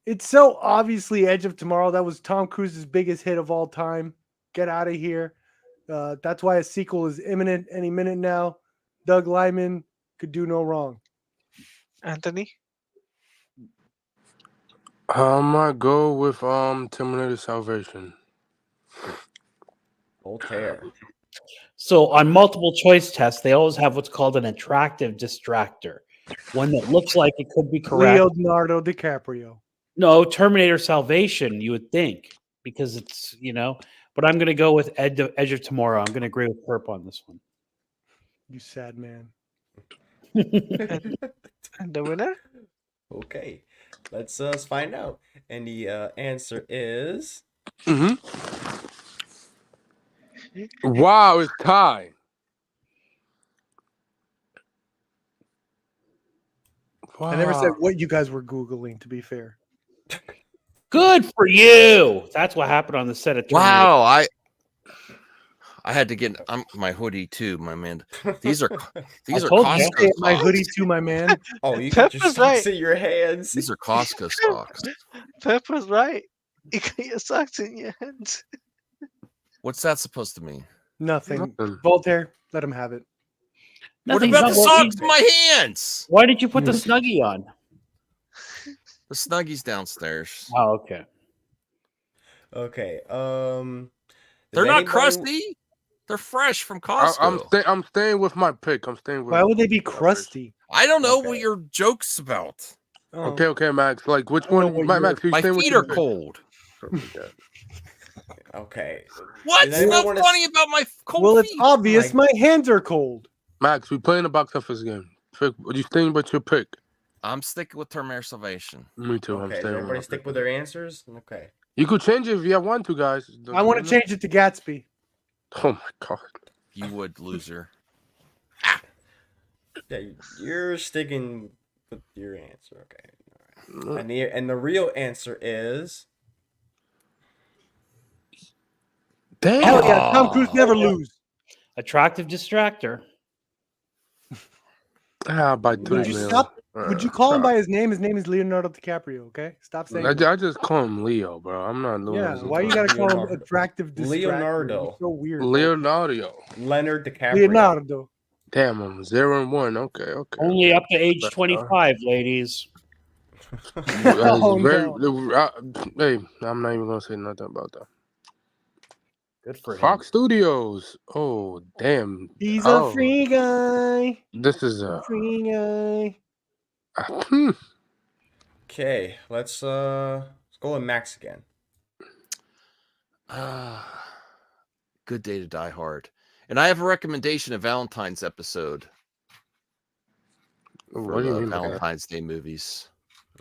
S4: It's so obviously Edge of Tomorrow. That was Tom Cruise's biggest hit of all time. Get out of here. That's why a sequel is imminent any minute now. Doug Liman could do no wrong.
S2: Anthony?
S6: I might go with Terminator Salvation.
S5: Voltaire.
S3: So on multiple choice tests, they always have what's called an attractive distractor, one that looks like it could be correct.
S4: Leonardo DiCaprio.
S3: No, Terminator Salvation, you would think, because it's, but I'm going to go with Edge of Tomorrow. I'm going to agree with Perp on this one.
S4: You sad man.
S2: And the winner?
S5: Okay, let's find out. And the answer is
S6: Wow, it's tied. Wow.
S4: I never said what you guys were Googling, to be fair.
S3: Good for you. That's what happened on the set of Terminator.
S1: Wow, I had to get my hoodie too, my man. These are
S3: I
S1: Costco
S3: told you.
S4: Hey, my
S1: socks.
S4: hoodie too, my man.
S5: Oh, you got your
S2: Pepper's
S5: socks
S2: right.
S5: in your hands.
S1: These are Costco socks.
S2: Pepper's right. You got your socks in your hands.
S1: What's that supposed to mean?
S4: Nothing.
S6: Nothing.
S4: Voltaire, let him have it.
S3: Nothing's
S1: what about
S3: not
S1: the
S3: working.
S1: socks in my hands?
S3: Why did you put the snuggie on?
S1: The Snuggies downstairs.
S3: Oh, okay.
S5: Okay.
S1: They're
S5: does
S1: not
S5: anybody-
S1: crusty. They're fresh from Costco.
S6: I'm staying with my pick. I'm staying with.
S4: Why would they be crusty?
S1: I don't know what
S5: Okay.
S1: your joke's about.
S4: Oh,
S6: Okay, Max. Like, which
S4: I don't know
S6: one?
S4: what
S6: Max, you
S1: My
S6: staying with
S1: feet
S6: your
S1: are
S6: pick?
S1: cold.
S5: Okay.
S1: What's
S5: Does anyone
S1: not
S5: wanna
S1: funny about my cold
S4: well, it's
S1: feet?
S4: obvious.
S5: Like-
S4: My hands are cold.
S6: Max, we playing the box office game. Pick, you staying with your pick?
S1: I'm sticking with Terminator Salvation.
S6: Me too. I'm
S5: Okay. Does
S6: staying.
S5: everybody
S6: with
S5: stick
S6: my
S5: with
S6: pick.
S5: their answers? Okay.
S6: You could change it if you want to, guys.
S4: I want to change it to Gatsby.
S6: Oh my god.
S1: You would, loser.
S5: Yeah, you're sticking with your answer. Okay. All right. And the real answer is
S6: Damn.
S4: Hell yeah, Tom Cruise never lose.
S3: Attractive distractor.
S6: By 3
S4: Would you
S6: million.
S4: stop? Would you call him
S6: stop.
S4: by his name? His name is Leonardo DiCaprio. Okay, stop saying.
S6: I
S4: that.
S6: just call him Leo, bro. I'm not doing
S4: Yeah,
S6: this.
S4: why you gotta call him
S5: Leonardo.
S4: attractive distractor?
S5: Leonardo.
S4: It's so weird.
S6: Leonardo?
S5: Leonard DiCaprio.
S4: Leonardo.
S6: Damn, I'm 0-1. Okay.
S3: Only up to age
S6: That's
S3: 25, ladies.
S4: Oh,
S6: Hey, I'm not even gonna say nothing about that.
S3: Good for him.
S6: Fox Studios. Oh damn.
S4: He's
S6: Oh,
S4: a free guy.
S6: this is a.
S4: Free guy.
S5: Okay, let's go with Max again.
S1: Good Day to Die Hard. And I have a recommendation of Valentine's episode for
S6: What do you
S1: the
S6: mean by that?
S1: Valentine's Day movies.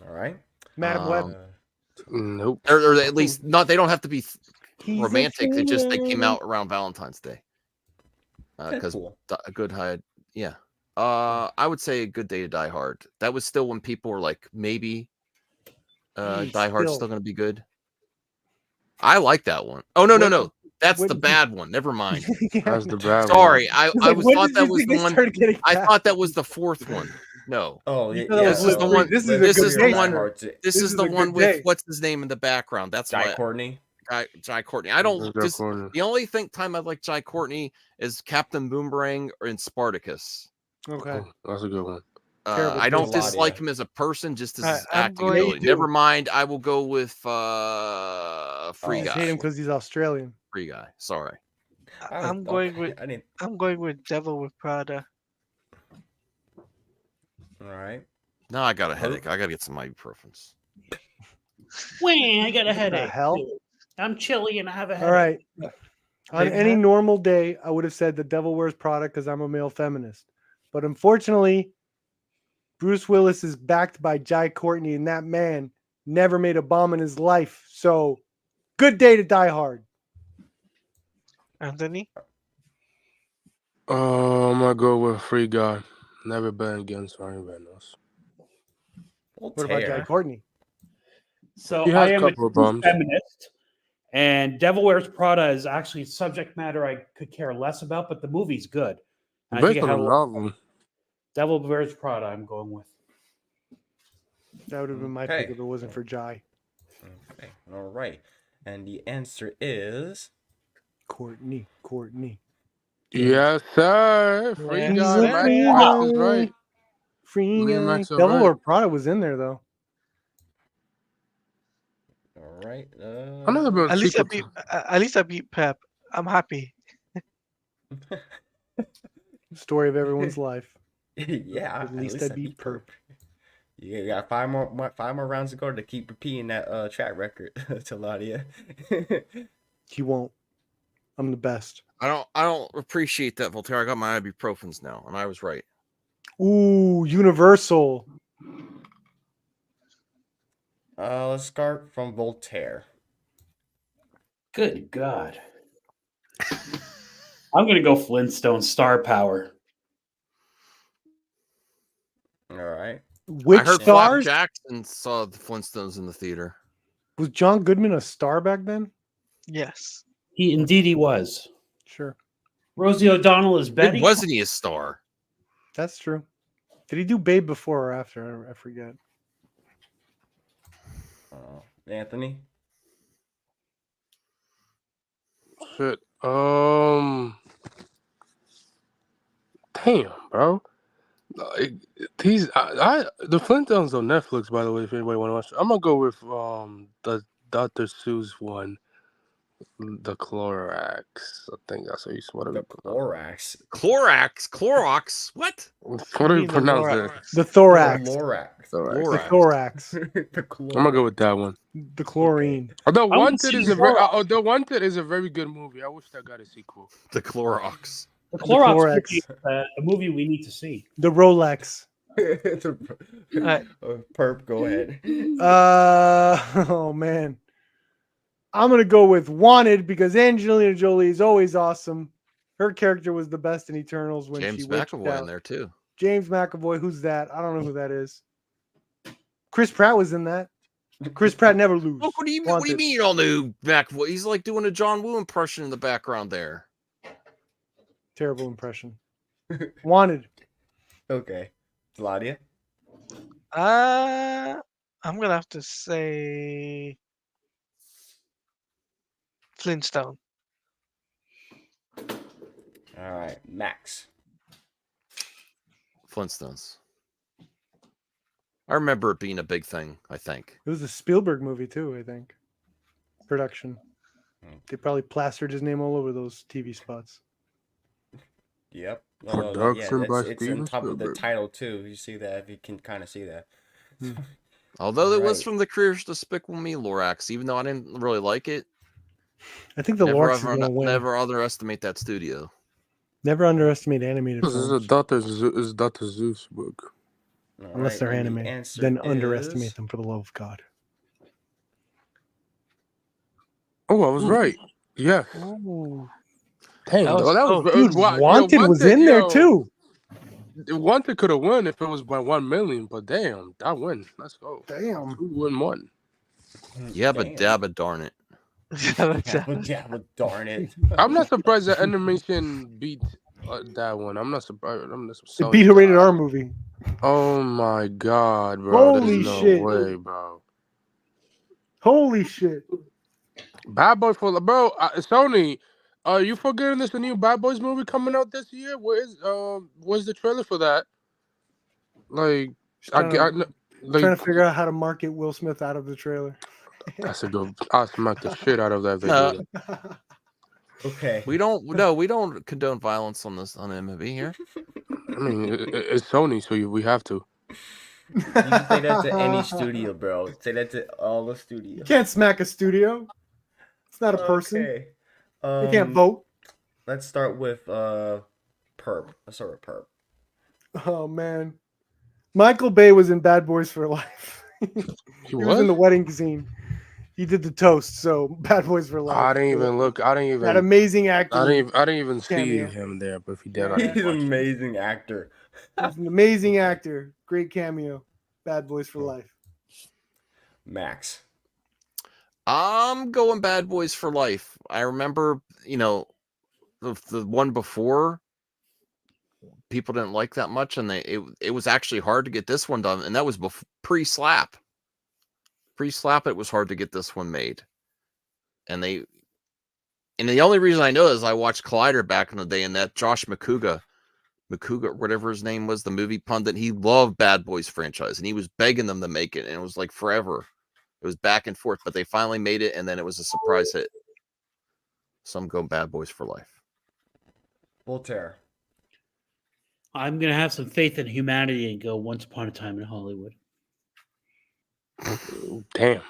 S5: All right.
S4: Madam Web.
S6: Nope.
S1: Or at least not. They don't have to be
S4: He's a
S1: romantic. They came
S4: free
S1: out around Valentine's Day.
S5: Okay,
S1: Because
S5: cool.
S1: a good high, yeah. I would say A Good Day to Die Hard. That was still when people were like, maybe Die Hard's still going to be good. I like that one. Oh no. That's the bad one. Never mind.
S6: That's the bad
S1: Sorry,
S6: one.
S1: I thought that was the one. I thought that was the fourth one. No,
S5: Oh,
S4: You
S5: yeah.
S4: thought that
S1: was This is the one-
S4: This is
S5: Live
S4: a
S1: this
S4: good
S1: is the
S4: day,
S1: one-
S4: sir.
S1: this
S4: This
S1: is
S4: is
S1: the
S4: a
S1: one
S4: good
S1: with
S4: day.
S1: what's his name in the background. That's
S5: Jai
S1: why
S5: Courtney.
S1: Jai Courtney. I don't.
S6: There's that
S1: Just,
S6: corner.
S1: the only time I like Jai Courtney is Captain Boomerang or in Spartacus.
S4: Okay.
S6: Oh, that's a good one.
S4: Terrible
S1: I don't
S5: choice.
S1: dislike him as a person, just as
S2: I-
S1: his
S2: I'm
S1: acting
S2: going-
S1: ability.
S4: Yeah, you
S1: Never
S4: do.
S1: mind. I will go with Free
S5: Oh,
S4: I
S1: Guy.
S4: hate him because he's Australian.
S1: Free Guy. Sorry.
S2: I'm going with
S5: I didn't.
S2: Devil with Prada.
S5: All right.
S1: No, I got a headache. I got to get some ibuprofens.
S3: Wah, I got a
S4: the
S3: headache.
S4: hell?
S3: I'm chilly and I have a headache.
S4: All right. On
S2: Big
S4: any
S2: head?
S4: normal day, I would have said The Devil Wears Prada because I'm a male feminist. But unfortunately, Bruce Willis is backed by Jai Courtney, and that man never made a bomb in his life. So, Good Day to Die Hard.
S2: Anthony?
S6: I'm gonna go with Free Guy. Never been against Ryan Reynolds.
S4: What about Jai
S2: Voltaire.
S4: Courtney?
S3: So
S6: He
S3: I
S6: has a
S3: am a
S6: couple of
S3: true
S6: bums.
S3: feminist, and Devil Wears Prada is actually subject matter I could care less about, but the movie's good. And I
S6: Based
S3: think it
S6: on
S3: had
S6: a
S3: a-
S6: novel.
S3: Devil Wears Prada. I'm going with.
S4: That would have been my pick
S5: Okay.
S4: if it wasn't for Jai.
S5: Okay. All right. And the answer is
S4: Courtney.
S6: Yes, sir. Free
S2: Yes,
S6: Guy.
S2: sir.
S6: Max is right.
S4: Free
S6: Me and
S4: guy.
S6: Max are
S4: Devil
S6: right.
S4: Wears Prada was in there, though.
S5: all right.
S6: Another bit
S2: At least I
S6: sequel
S2: beat. At least I beat Pep. I'm happy.
S4: Story of everyone's life.
S5: Yeah.
S4: At least I beat Perp.
S5: You got five more rounds to go to keep repeating that track record, Taladia.
S4: He won't. I'm the best.
S1: I don't appreciate that, Voltaire. I got my ibuprofens now, and I was right.
S4: Ooh, Universal.
S5: Let's start from Voltaire.
S3: Good God. I'm going to go Flintstone Star Power.
S5: All right.
S4: Which
S1: I heard
S4: stars?
S1: Flap Jackson saw the Flintstones in the theater.
S4: Was John Goodman a star back then?
S2: Yes.
S3: He was.
S4: Sure.
S3: Rosie O'Donnell is Betty.
S1: Wasn't he a star?
S4: That's true. Did he do Babe before or after? I forget.
S5: Anthony.
S6: shit. Damn, bro. Like, the Flintstones on Netflix, by the way, if anybody want to watch it. I'm gonna go with the Dr. Seuss one, the Clorox. I think that's what you want
S5: The
S6: to
S5: Clorox.
S1: Clorox. What?
S6: What do you
S2: mean the
S6: pronounce it?
S2: Lorax?
S4: The thorax.
S5: Lorax.
S6: Clorox.
S4: The thorax.
S5: The
S6: I'm gonna go with that one.
S4: The chlorine.
S6: Although
S3: I wanna
S6: Wanted
S3: see
S6: is a very,
S3: Clorox.
S6: although Wanted is a very good movie. I wish that got a sequel.
S1: The Clorox.
S3: The Clorox
S4: Clorox.
S3: movie is, a movie we need to see.
S4: The Rolex.
S5: Perp, go ahead.
S4: Oh man. I'm gonna go with Wanted because Angelina Jolie is always awesome. Her character was the best in Eternals when
S1: James
S4: she witched
S1: McAvoy
S4: out.
S1: in there too.
S4: James McAvoy, who's that? I don't know who that is. Chris Pratt was in that. Chris Pratt never lose.
S1: Look, what do you mean? What do you
S4: Wanted.
S1: mean you don't know McAvoy? He's like doing a John Woo impression in the background there.
S4: Terrible impression. Wanted.
S5: Okay. Claudia.
S2: I'm gonna have to say Flintstone.
S5: All right. Max.
S1: Flintstones. I remember it being a big thing. I think.
S4: It was a Spielberg movie too, I think. Production. They probably plastered his name all over those TV spots.
S5: Yep.
S6: Production by
S5: it's on
S6: Steven
S5: top of the
S6: Spielberg.
S5: title too. You see that if you can kind of see that.
S1: Although it was
S5: Right.
S1: from the creators of Despicable Me, Lorax, even though I didn't really like it,
S4: I think the
S1: never,
S4: Lorax is
S1: ever,
S4: gonna win.
S1: never underestimate that studio.
S4: Never underestimate animated
S6: This is a
S4: films.
S6: Dr. Zeus book.
S5: All
S4: Unless
S5: right,
S4: they're
S5: and the
S4: anime.
S5: answer
S4: Then
S5: is-
S4: underestimate them for the love of God.
S6: Oh, I was right. Yeah.
S2: Ooh.
S6: Damn,
S2: That was
S6: that was
S2: close.
S4: Dude,
S6: wow,
S4: Wanted was in there too.
S6: Wanted could have won if it was by 1 million, but damn, that win. Let's go.
S4: Damn.
S6: 2-1.
S1: Yeah, but
S5: Damn.
S1: dabba darn it.
S5: Yeah, darn it.
S6: I'm not surprised that animation beat that one. I'm not surprised.
S4: It beat a rated R movie.
S6: Oh my god, bro!
S4: Holy
S6: There's no
S4: shit.
S6: way, bro.
S4: Holy shit.
S6: Bad Boys for bro. Sony, are you forgetting there's a new Bad Boys movie coming out this year? Where's the trailer for that? Like,
S4: Trying to
S6: like
S4: figure out how to market Will Smith out of the trailer.
S6: that's a good. I'll smack the shit out of that if they
S1: No.
S6: do that.
S5: Okay.
S1: We don't condone violence on the movie here.
S6: I mean, it's Sony, so we have to.
S5: You can say that to any studio, bro. Say that to all the
S4: You
S5: studios.
S4: can't smack a studio. It's not a person.
S5: Okay.
S4: You can't vote.
S5: Let's start with Perp. Let's start with Perp.
S4: Oh man. Michael Bay was in Bad Boys for Life.
S6: He
S4: was in the wedding scene. He did the toast, so Bad Boys for Life.
S6: I didn't even look. I didn't even.
S4: That amazing actor.
S6: I didn't even see
S4: Cameo.
S6: him there. But if he did, I
S5: He's
S6: didn't
S5: an
S6: watch it.
S5: amazing actor.
S4: He's an amazing actor. Great cameo. Bad Boys for Life.
S5: Max.
S1: I'm going Bad Boys for Life. I remember, the one before, people didn't like that much, and it was actually hard to get this one done, and that was pre-slap. Pre-slap, it was hard to get this one made, and the only reason I know is I watched Collider back in the day, and that Josh McCouga, whatever his name was, the movie pundit, he loved Bad Boys franchise, and he was begging them to make it, and it was like forever. It was back and forth, but they finally made it, and then it was a surprise hit. So I'm going Bad Boys for Life.
S5: Voltaire.
S3: I'm gonna have some faith in humanity and go Once Upon a Time in Hollywood.
S6: Damn.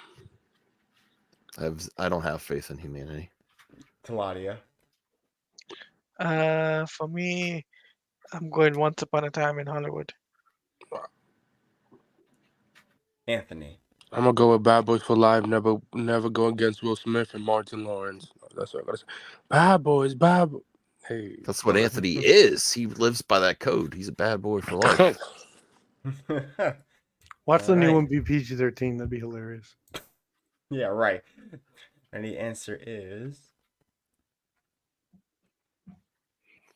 S1: I don't have faith in humanity.
S5: Claudia.
S2: For me, I'm going Once Upon a Time in Hollywood.
S5: Anthony.
S6: I'm gonna go with Bad Boys for Life. Never go against Will Smith and Martin Lawrence. That's what I gotta say. Bad Boys, Bad. Hey,
S1: That's what Anthony is. He lives by that code. He's a bad boy for life.
S4: Watch the new
S5: Alright.
S4: one be PG-13. That'd be hilarious.
S5: Yeah, right. And the answer is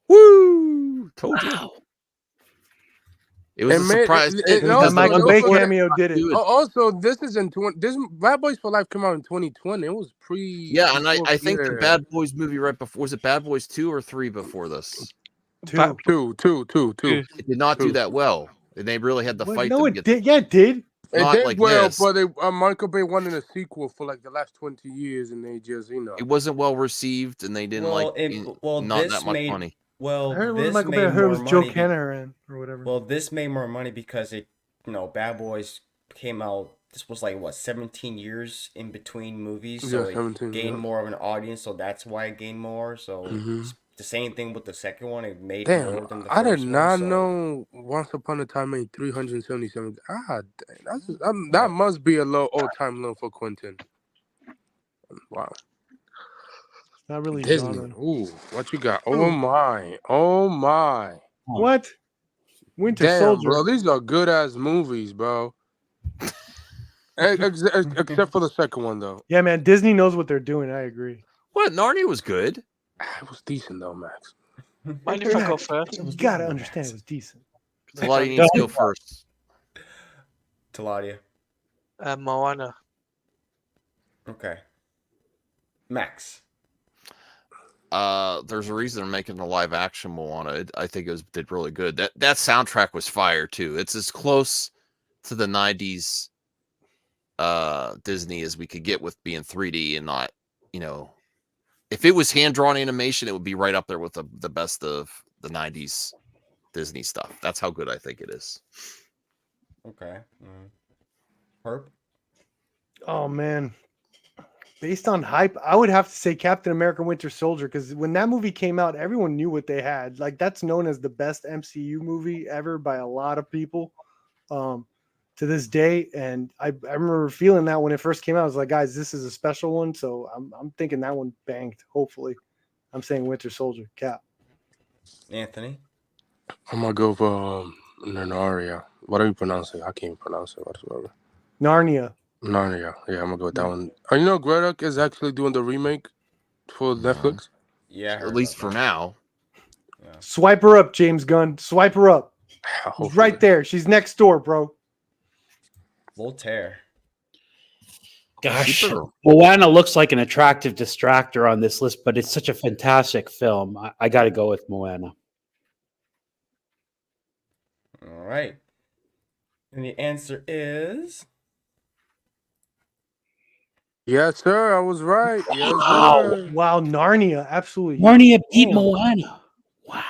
S1: Woo! Told you.
S3: Wow.
S1: It was
S6: It
S1: a
S6: made-
S1: surprise.
S6: it-
S1: It
S6: it
S1: was
S6: also-
S4: That Michael Bay
S6: also-
S4: cameo did it.
S1: Dude.
S6: Also, this is in this Bad Boys for Life came out in 2020. It was pre.
S1: Yeah, and
S6: before-
S1: I think the
S6: yeah.
S1: Bad Boys movie right before, was it Bad Boys 2 or 3 before this?
S4: Two.
S6: Two.
S1: It did not do
S6: Two.
S1: that well. And they really had to
S4: What?
S1: fight
S4: No,
S1: to
S4: it
S1: get
S4: did. Yeah, it did.
S6: It
S1: Not
S6: did
S1: like
S6: well,
S1: this.
S6: but Michael Bay wanted a sequel for like the last 20 years, and they just
S1: it wasn't well received, and they didn't not
S5: this
S1: that much
S5: made
S1: money.
S5: well
S4: I heard it was
S5: this
S4: Michael Bay.
S5: made
S4: I heard it was
S5: more
S4: Joe
S5: money.
S4: Canahan or whatever.
S5: Well, this made more money because Bad Boys came out. This was like what 17 years in between movies, so
S6: Yeah, 17,
S5: it gained
S6: yeah.
S5: more of an audience. So that's why it gained more. So
S6: Mhm.
S5: it's the same thing with the second one. It made more
S6: Damn.
S5: than the
S6: I did
S5: first
S6: not
S5: one, so-
S6: know Once Upon a Time made 377. Ah, dang, that must be a low all-time low for Quentin. Wow.
S4: Not really
S6: Disney.
S4: genre.
S6: Ooh, what you got? Oh my. Oh my.
S4: What? Winter
S6: Damn,
S4: Soldier.
S6: bro. These are good ass movies, bro. Except for the second one, though.
S4: Yeah, man. Disney knows what they're doing. I agree.
S1: What? Narnia was good.
S6: It was decent, though, Max.
S2: Mind if I go first?
S4: You gotta understand it was decent.
S1: A lot of you need to go first.
S5: Taladia.
S2: Moana.
S5: Okay. Max.
S1: There's a reason they're making the live action Moana. I think did really good. That soundtrack was fire too. It's as close to the 90s Disney as we could get with being 3D and not, if it was hand drawn animation, it would be right up there with the best of the '90s Disney stuff. That's how good I think it is.
S5: Okay. Herb?
S4: Oh man. Based on hype, I would have to say Captain America Winter Soldier, because when that movie came out, everyone knew what they had. Like, that's known as the best MCU movie ever by a lot of people to this day. And I remember feeling that when it first came out. I was like, guys, this is a special one. So I'm thinking that one banked, hopefully. I'm saying Winter Soldier, Cap.
S5: Anthony?
S6: I'm gonna go for Narnia. What do you pronounce it? I can't pronounce it whatsoever.
S4: Narnia.
S6: Narnia. Yeah, I'm gonna go with that one. You know, Greta is actually doing the remake for Netflix.
S5: Yeah, I heard
S1: At least
S5: about
S1: for
S5: that.
S1: now.
S5: Yeah.
S4: Swipe her up, James Gunn. Swipe her up. She's
S6: Hopefully.
S4: right there. She's next door, bro.
S5: Voltaire.
S3: Gosh,
S1: Super.
S3: Moana looks like an attractive distractor on this list, but it's such a fantastic film. I got to go with Moana.
S5: All right. And the answer is
S6: Yes, sir. I was right. Yes,
S3: Wow.
S6: sir.
S4: Wow, Narnia. Absolutely.
S3: Narnia beat
S4: Damn.
S3: Moana. Wow.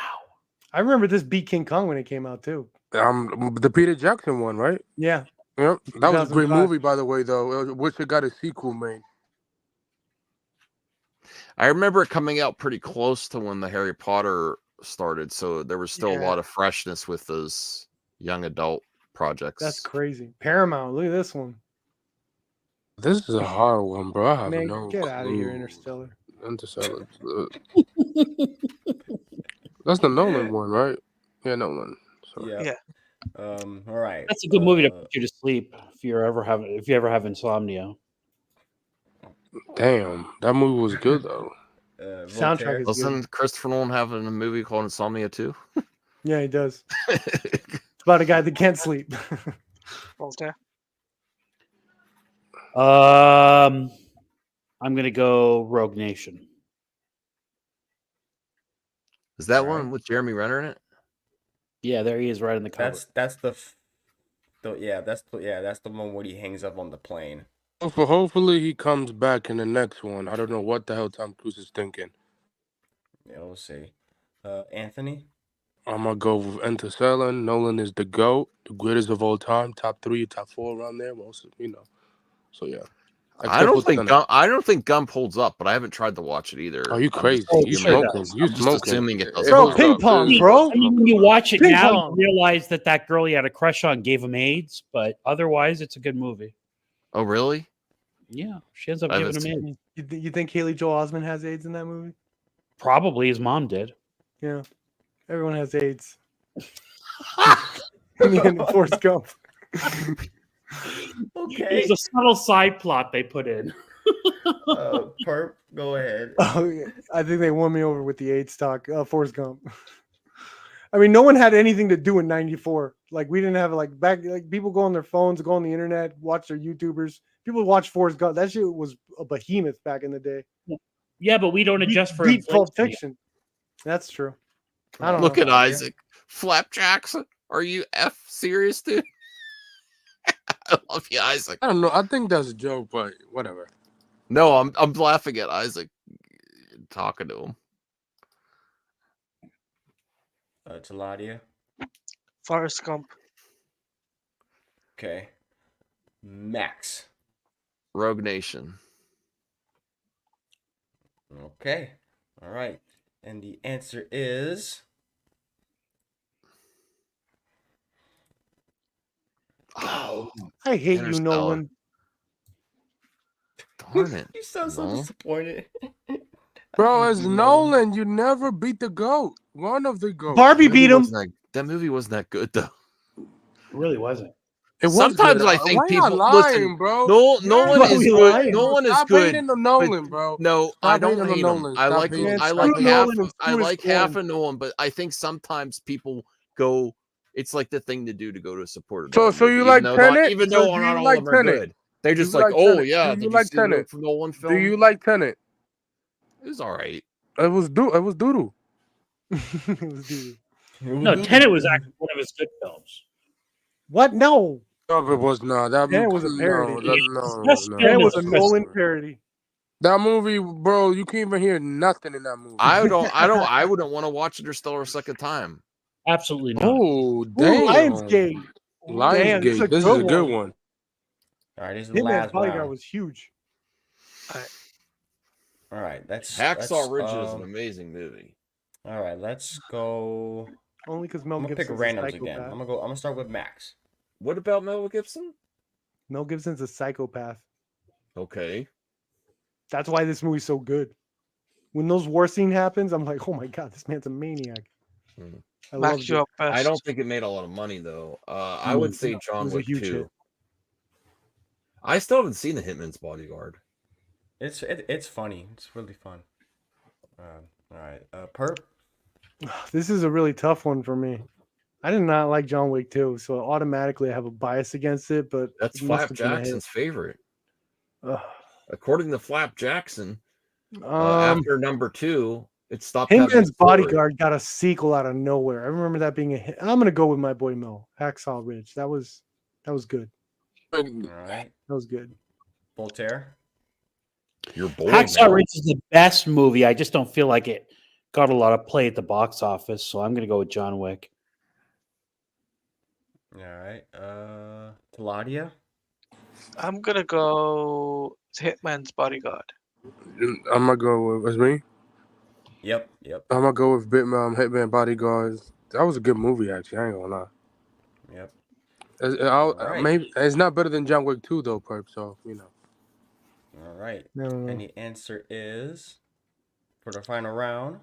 S4: I remember this beat King Kong when it came out, too.
S6: The Peter Jackson one, right?
S4: Yeah.
S6: Yep. That was a great
S4: 2005.
S6: movie, by the way. Though, wish it got a sequel made.
S1: I remember it coming out pretty close to when the Harry Potter started, so there was still a
S4: Yeah.
S1: lot of freshness with those young adult projects.
S4: That's crazy. Paramount. Look at this one.
S6: This is a hard one, bro. I have
S4: Man,
S6: no
S4: get out of here,
S6: clue.
S4: Interstellar.
S6: Interstellar. That's the Nolan one, right? Yeah, Nolan. So.
S5: yeah. All right.
S3: That's a good movie to put you to sleep if you ever have insomnia.
S6: Damn, that movie was good though.
S4: Soundtrack is
S1: Doesn't Christopher Nolan have a movie called Insomnia too?
S4: Yeah, he does. It's about a guy that can't sleep.
S2: Voltaire.
S3: I'm gonna go Rogue Nation.
S1: Is that
S5: All right.
S1: one with Jeremy Renner in it?
S3: Yeah, there he is, right in the cover.
S5: That's the one where he hangs up on the plane.
S6: Hopefully he comes back in the next one. I don't know what the hell Tom Cruise is thinking.
S5: Yeah, we'll see. Anthony?
S6: I'm gonna go with Interstellar. Nolan is the GOAT, the greatest of all time, top 3, top 4 around there. Most, So yeah.
S1: I don't think Gump holds up, but I haven't tried to watch it either.
S6: Are you
S1: I'm just-
S6: crazy?
S3: Oh,
S6: You
S3: sure
S6: smoking?
S3: does.
S6: You
S1: I'm just
S6: smoking?
S1: assuming it doesn't
S4: Bro,
S1: hold
S4: ping
S1: up.
S4: pong,
S6: It
S4: bro.
S3: I mean, when you watch it
S4: Ping
S3: now,
S4: pong.
S3: you realize that girl he had a crush on gave him AIDS, but otherwise, it's a good movie.
S1: Oh, really?
S3: Yeah, she ends up
S1: I
S3: giving
S1: haven't
S3: him AIDS.
S4: You think Haley Joel Osment has AIDS in that movie?
S3: Probably his mom did.
S4: Yeah. Everyone has AIDS. In the end of Forrest Gump.
S5: Okay.
S3: It's a subtle side plot they put in.
S5: Perp, go ahead.
S4: Oh, yeah. I think they won me over with the AIDS talk. Forrest Gump. I mean, no one had anything to do in '94. Like, we didn't have people go on their phones, go on the internet, watch their YouTubers. People watch Forrest Gump. That shit was a behemoth back in the day.
S3: Yeah, but we don't adjust for
S4: Beat Pulp
S3: inflation.
S4: Fiction. That's true. I don't
S1: Look
S4: know.
S1: at Isaac. Flapjacks. Are you serious, dude? I love you, Isaac.
S6: I don't know. I think that's a joke, but whatever.
S1: No, I'm laughing at Isaac talking to him.
S5: Taladia.
S2: Forrest Gump.
S5: Okay. Max.
S1: Rogue Nation.
S5: Okay. All right. And the answer is
S1: Oh,
S4: I hate you,
S1: Interstellar.
S4: Nolan.
S1: darn it.
S5: you sound so
S1: No.
S5: disappointed.
S6: Bro, it's Nolan. You never beat the GOAT. One of the GOAT.
S4: Barbie
S1: That movie
S4: beat him.
S1: wasn't That movie wasn't that good though.
S3: It really wasn't.
S6: It was
S1: Sometimes
S6: good.
S1: I think
S6: Why y'all
S1: people-
S6: lying,
S1: listen,
S6: bro.
S1: Nolan
S4: Why
S1: is
S4: we
S1: good.
S4: lying?
S1: Nolan is
S6: Stop
S1: good.
S6: hating on Nolan, bro.
S1: No,
S6: Stop
S1: I don't
S6: hating on
S1: hate
S6: Nolan.
S1: him. I
S6: Stop
S1: like
S6: hating.
S4: Man,
S1: I
S4: screw
S1: like
S4: Nolan
S1: half.
S4: and
S1: I
S4: screw his
S1: like half
S4: form.
S1: of Nolan, but I think sometimes people go. It's like the thing to do to go to a supporter.
S6: So-
S1: Nolan
S6: so
S1: movie,
S6: you
S1: even
S6: like
S1: though
S6: Tenet?
S1: Even
S6: So
S1: though
S6: do
S1: not
S6: you
S1: all
S6: like
S1: of them are
S6: Tenet?
S1: good. They're
S6: Do
S1: just
S6: you
S1: like,
S6: like
S1: oh
S6: Tenet?
S1: yeah,
S6: Do
S1: did
S6: you
S1: you
S6: like
S1: see the
S6: Tenet?
S1: Nolan film?
S6: Do you like Tenet?
S1: It was all right.
S6: It was doodle.
S4: It was dude.
S3: No, Tenet was actually one of his good films.
S4: What? No.
S6: No, it was not. That
S4: Tenet was a parody.
S6: No,
S3: Yes,
S6: no.
S3: Tenet
S4: That was a
S3: Chris.
S4: Nolan parody.
S6: That movie, bro, you can't even hear nothing in that movie.
S1: I wouldn't want to watch Interstellar a second time.
S3: Absolutely not.
S6: Oh,
S4: Ooh,
S6: damn.
S4: Lionsgate. Damn, this
S6: Lionsgate. This is a good one.
S5: All right, this is the
S4: Hitman's
S5: last
S4: Bodyguard
S5: round.
S4: was huge.
S5: All right, let's
S1: Hacksaw Ridge is an amazing movie.
S5: All right, let's go.
S4: Only because Mel
S5: I'm gonna pick
S4: Gibson's a
S5: randoms
S4: psychopath.
S5: again. I'm gonna start with Max.
S1: What about Mel Gibson?
S4: Mel Gibson's a psychopath.
S1: Okay.
S4: That's why this movie's so good. When those war scene happens, I'm like, oh my god, this man's a maniac.
S1: Hmm.
S4: I love
S2: Max, you're up first.
S1: I don't think it made a lot of money though. I would say
S4: It
S1: John
S4: was a
S1: Wick
S4: huge
S1: 2.
S4: hit.
S1: I still haven't seen The Hitman's Bodyguard.
S5: It's funny. It's really fun. All right, Perp.
S4: This is a really tough one for me. I did not like John Wick 2, so automatically I have a bias against it. But
S1: That's
S4: it must
S1: Flap
S4: have been a hit.
S1: Jackson's favorite.
S4: Ugh.
S1: According to Flap Jackson, after number 2, it stopped. having a
S4: Hitman's
S1: story.
S4: Bodyguard got a sequel out of nowhere. I remember that being a hit. I'm gonna go with my boy Mel. Hacksaw Ridge. That was good.
S5: All right,
S4: That was good.
S5: Voltaire.
S1: Your boy.
S3: Hacksaw
S1: Mel.
S3: Ridge is the best movie. I just don't feel like it got a lot of play at the box office, so I'm going to go with John Wick.
S5: All right, Taladia.
S2: I'm gonna go Hitman's Bodyguard.
S6: I'm gonna go with me.
S5: Yep.
S6: I'm gonna go with Hitman Bodyguards. That was a good movie, actually. I ain't gonna lie.
S5: Yep.
S6: Right. Maybe it's not better than John Wick 2 though, Perp. So you know.
S5: All right.
S4: No.
S5: And the answer is for the final round.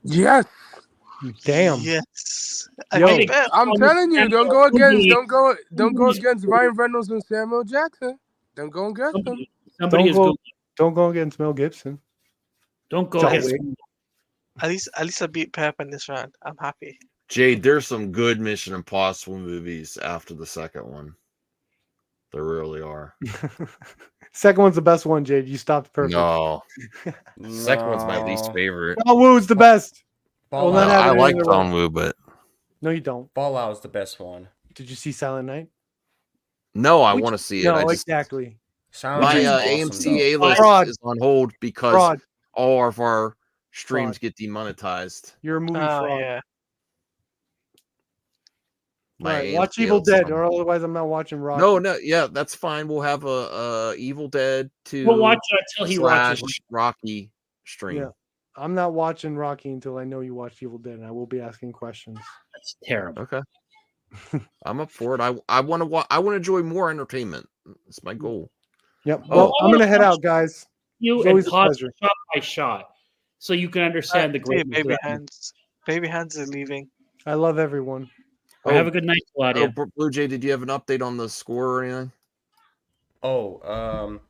S6: Yes,
S4: Damn.
S2: Yes.
S4: Yo,
S2: I bet.
S6: I'm telling you, don't go against Ryan Reynolds and Samuel Jackson. Don't go against them.
S3: Somebody is good.
S4: Don't go against Mel Gibson.
S3: Don't go
S4: John
S3: against.
S4: Wick.
S2: At least I beat Pep in this round. I'm happy.
S1: Jade, there's some good Mission Impossible movies after the second one. There really are.
S4: Second one's the best one, Jade. You stopped perfect.
S1: No. Second one's my least
S5: No.
S1: favorite.
S4: John Woo's the best. Well, not
S1: No,
S4: having
S1: I
S4: it
S1: like
S4: either
S1: John Woo, but
S4: No, you don't.
S5: Fallout is the best one.
S4: Did you see Silent Night?
S1: no, I want to see it.
S4: No,
S1: I just,
S4: exactly.
S5: Sound
S1: my
S5: Night's awesome,
S1: AMC
S5: though.
S1: A list
S4: Fraud.
S1: is on hold because
S4: Fraud.
S1: all of our streams
S4: Fraud.
S1: get demonetized.
S4: You're a movie
S2: Oh
S4: fraud.
S2: yeah.
S1: My
S4: Right, watch
S1: AMC
S4: Evil
S1: list is
S4: Dead,
S1: on
S4: or
S1: hold.
S4: otherwise I'm not watching Rocky.
S1: No, yeah, that's fine. We'll have a Evil Dead 2
S3: We'll watch it until he
S1: slash
S3: watches.
S1: Rocky stream.
S4: Yeah. I'm not watching Rocky until I know you watched Evil Dead, and I will be asking questions.
S3: That's terrible.
S1: Okay. I'm up for it. I want to I want to enjoy more entertainment. That's my goal.
S4: Yep.
S1: Oh.
S4: Well, I'm gonna head out, guys.
S3: You
S4: It's
S3: and
S4: always a
S3: pause
S4: pleasure.
S3: shot by shot, so you can understand the
S2: See,
S3: greatness. of
S2: baby
S3: that movie.
S2: hands. Baby hands is leaving.
S4: I love everyone.
S3: Have a good night,
S1: Oh,
S3: Claudia.
S1: Blue Jay, did you have an update on the score or anything?
S5: Oh,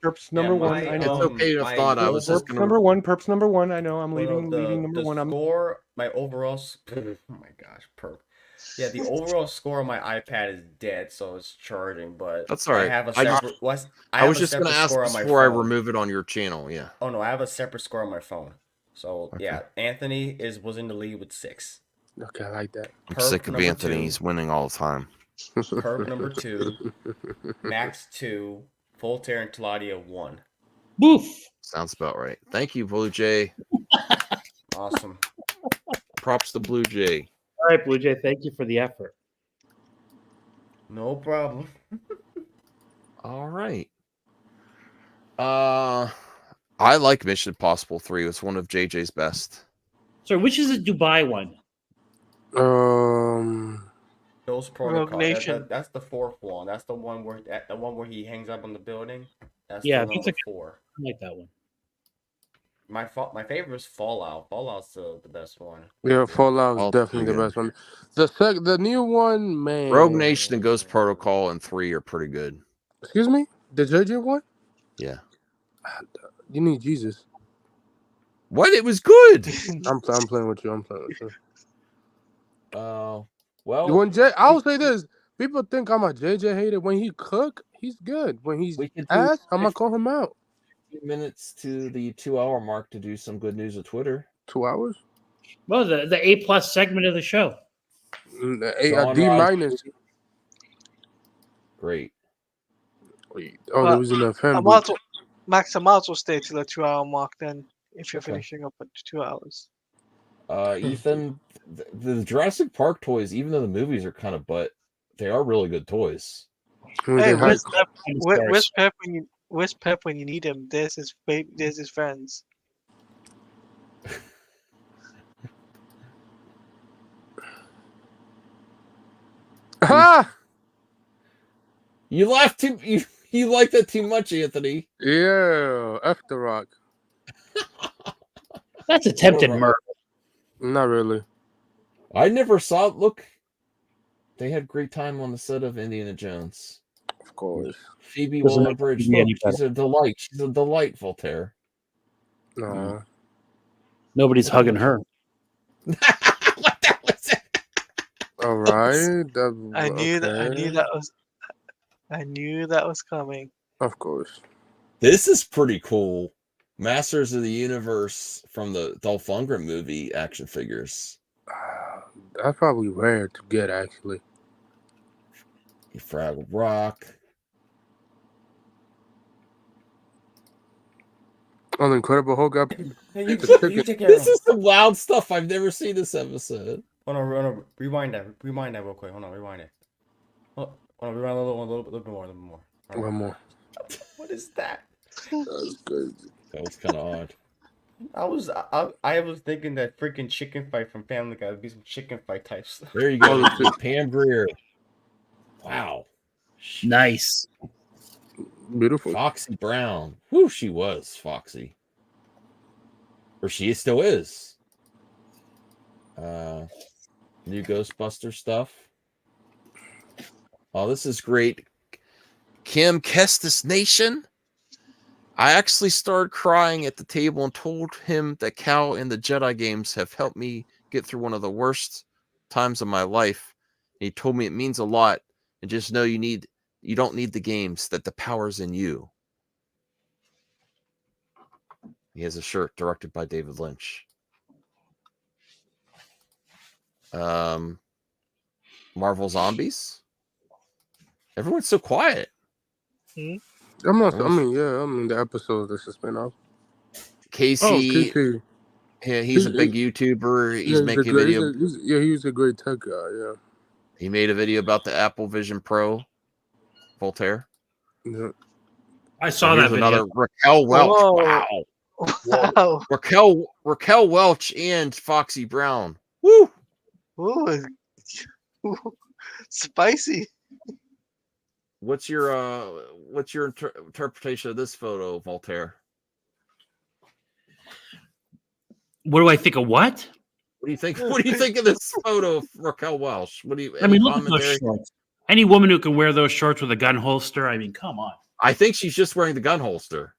S4: Perps number one.
S5: my,
S4: I
S1: It's
S4: know.
S1: okay if not. I was just
S4: Perps
S1: gonna.
S4: number one. Perps number one. I know. I'm
S5: well,
S4: leaving number
S5: the
S4: one. I'm
S5: score, my overall. Oh my gosh, perp. Yeah, the overall score on my iPad is dead, so it's charging. But
S1: That's all right.
S5: I have a
S1: I just-
S5: separate. I
S1: I
S5: have
S1: was
S5: a
S1: just gonna
S5: separate
S1: ask
S5: score on my
S1: before I
S5: phone.
S1: remove it on your channel. Yeah.
S5: Oh no, I have a separate score on my phone. So
S1: Okay.
S5: yeah, Anthony was in the lead with 6.
S6: Okay, I like that.
S1: I'm
S5: Perp
S1: sick of
S5: number
S1: Anthony.
S5: 2.
S1: He's winning all the time.
S5: Perp number 2, Max 2, Voltaire and Taladia 1.
S3: Boof.
S1: Sounds about right. Thank you, Blue Jay.
S5: Awesome.
S1: Props to Blue Jay.
S3: All right, Blue Jay. Thank you for the effort.
S5: No problem.
S1: All right. I like Mission Impossible 3. It's one of JJ's best.
S3: So, which is the Dubai one?
S5: Those Protocol.
S2: Nation.
S5: That's the 4th one. That's the one where he hangs up on the building. That's
S3: Yeah,
S5: the
S3: that's
S5: number 4.
S3: I like that one.
S5: My favorite is Fallout. Fallout's the best one.
S6: Yeah, Fallout is
S1: All
S6: definitely the
S1: pretty
S6: best one. The new one, man.
S1: Rogue Nation and Ghost Protocol and 3 are pretty good.
S6: Excuse me, the JJ one.
S1: Yeah.
S6: You need Jesus.
S1: What? It was good.
S6: I'm playing with you. I'm playing with you.
S1: Well,
S6: When Jay, I'll say this: people think I'm a JJ hater. When he cook, he's good. When he's
S1: we can do
S6: ass, I'm gonna call him out.
S1: 15 minutes to the 2-hour mark to do some good news of Twitter.
S6: 2 hours.
S3: Well, the A+ segment of the show.
S6: A
S1: Sean
S6: D
S1: Ross.
S6: minus.
S1: Great.
S6: Oh,
S2: Well,
S6: there was enough hand.
S2: I'm also Max. I'm also stay till the 2 hour mark. Then, if you're
S1: Okay.
S2: finishing up at 2 hours.
S1: Ethan, the Jurassic Park toys, even though the movies are kind of butt, they are really good toys.
S2: Hey,
S3: Where's
S2: where's Pep when you need him? There's his there's his friends.
S6: Ha!
S1: You laugh too. You like that too much, Anthony.
S6: Yeah, F the Rock.
S3: That's attempted
S1: Or-
S3: murder.
S6: Not really.
S1: I never saw it. Look, they had great time on the set of Indiana Jones.
S6: Of course.
S1: Phoebe
S3: Doesn't
S1: Waller-Bridge.
S3: make it any
S1: Look, she's a delight. She's a delight, Voltaire.
S6: No.
S3: Nobody's hugging her.
S1: What the was it?
S6: All right.
S2: I knew
S6: okay.
S2: I knew that was coming.
S6: Of course.
S1: This is pretty cool. Masters of the Universe from the Dolph Lundgren movie action figures.
S6: That's probably rare to get, actually.
S1: Fraggle Rock.
S6: On the Incredible Hulk,
S5: Hey, you take care
S1: This
S5: of
S1: is some loud stuff. I've never seen this episode.
S5: Hold on, rewind that real quick. Hold on, rewind it. Hold on, rewind a little bit more. All right.
S6: one more.
S5: What is that?
S6: That's good.
S1: That was kind of odd.
S5: I was thinking that freaking chicken fight from Family Guy would be some chicken fight types.
S1: There you go. Pam Grier. Wow.
S3: Nice.
S6: Beautiful.
S1: Foxy Brown. Who she was, Foxy. Or she still is. New Ghostbuster stuff. Oh, this is great. Kim Kestis Nation. I actually started crying at the table and told him that Cal and the Jedi games have helped me get through one of the worst times of my life. And he told me it means a lot. And just know you don't need the games, that the power's in you. He has a shirt directed by David Lynch. Marvel Zombies. Everyone's so quiet.
S6: I'm not. I mean, the episode that's a spin-off.
S1: Casey,
S6: Oh, KT.
S1: he's a big YouTuber. He's making a video.
S6: He's a great tech guy. Yeah.
S1: He made a video about the Apple Vision Pro. Voltaire.
S6: Yeah.
S3: I saw that video.
S1: Another Raquel Welch.
S2: Whoa.
S1: Wow.
S2: Wow.
S1: Raquel Welch and Foxy Brown. Woo!
S2: Ooh. Spicy.
S1: What's your interpretation of this photo, Voltaire?
S3: What do I think of what?
S1: What do you think? What do you think of this photo of Raquel Welch? What do you?
S3: I mean,
S1: any
S3: look at those
S1: commentary?
S3: shorts. Any woman who can wear those shorts with a gun holster, I mean, come on.
S1: I think she's just wearing the gun holster.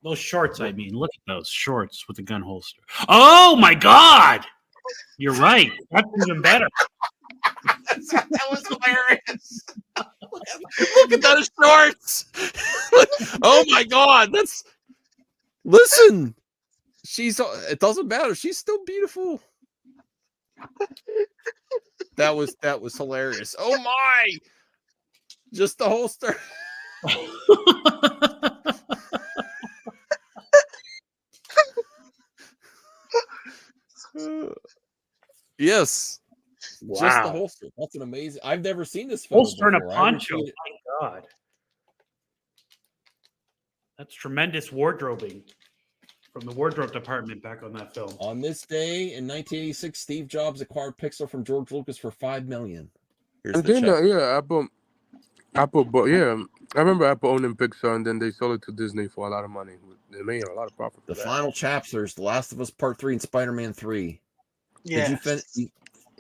S3: Those shorts, I mean, look at those shorts with the gun holster. Oh my God! You're right. That's even better.
S1: That was hilarious. Look at those shorts. Oh my God. Listen. It doesn't matter. She's still beautiful. That was hilarious. Oh my. Just the holster. Yes.
S3: Wow.
S1: Just the holster. That's an amazing. I've never seen this photo
S3: Holster and a
S1: before. I haven't
S3: poncho.
S1: seen it.
S3: My God. That's tremendous wardrobing from the wardrobe department back on that film.
S1: On this day in 1986, Steve Jobs acquired Pixar from George Lucas for $5 million. Here's
S6: And
S1: the
S6: then,
S1: check.
S6: Apple, but yeah, I remember Apple owning Pixar, and then they sold it to Disney for a lot of money. They made a lot of profit.
S1: The
S6: For that.
S1: final chapters: The Last of Us Part 3 and Spider-Man 3.
S2: Yeah.
S1: Did you finish?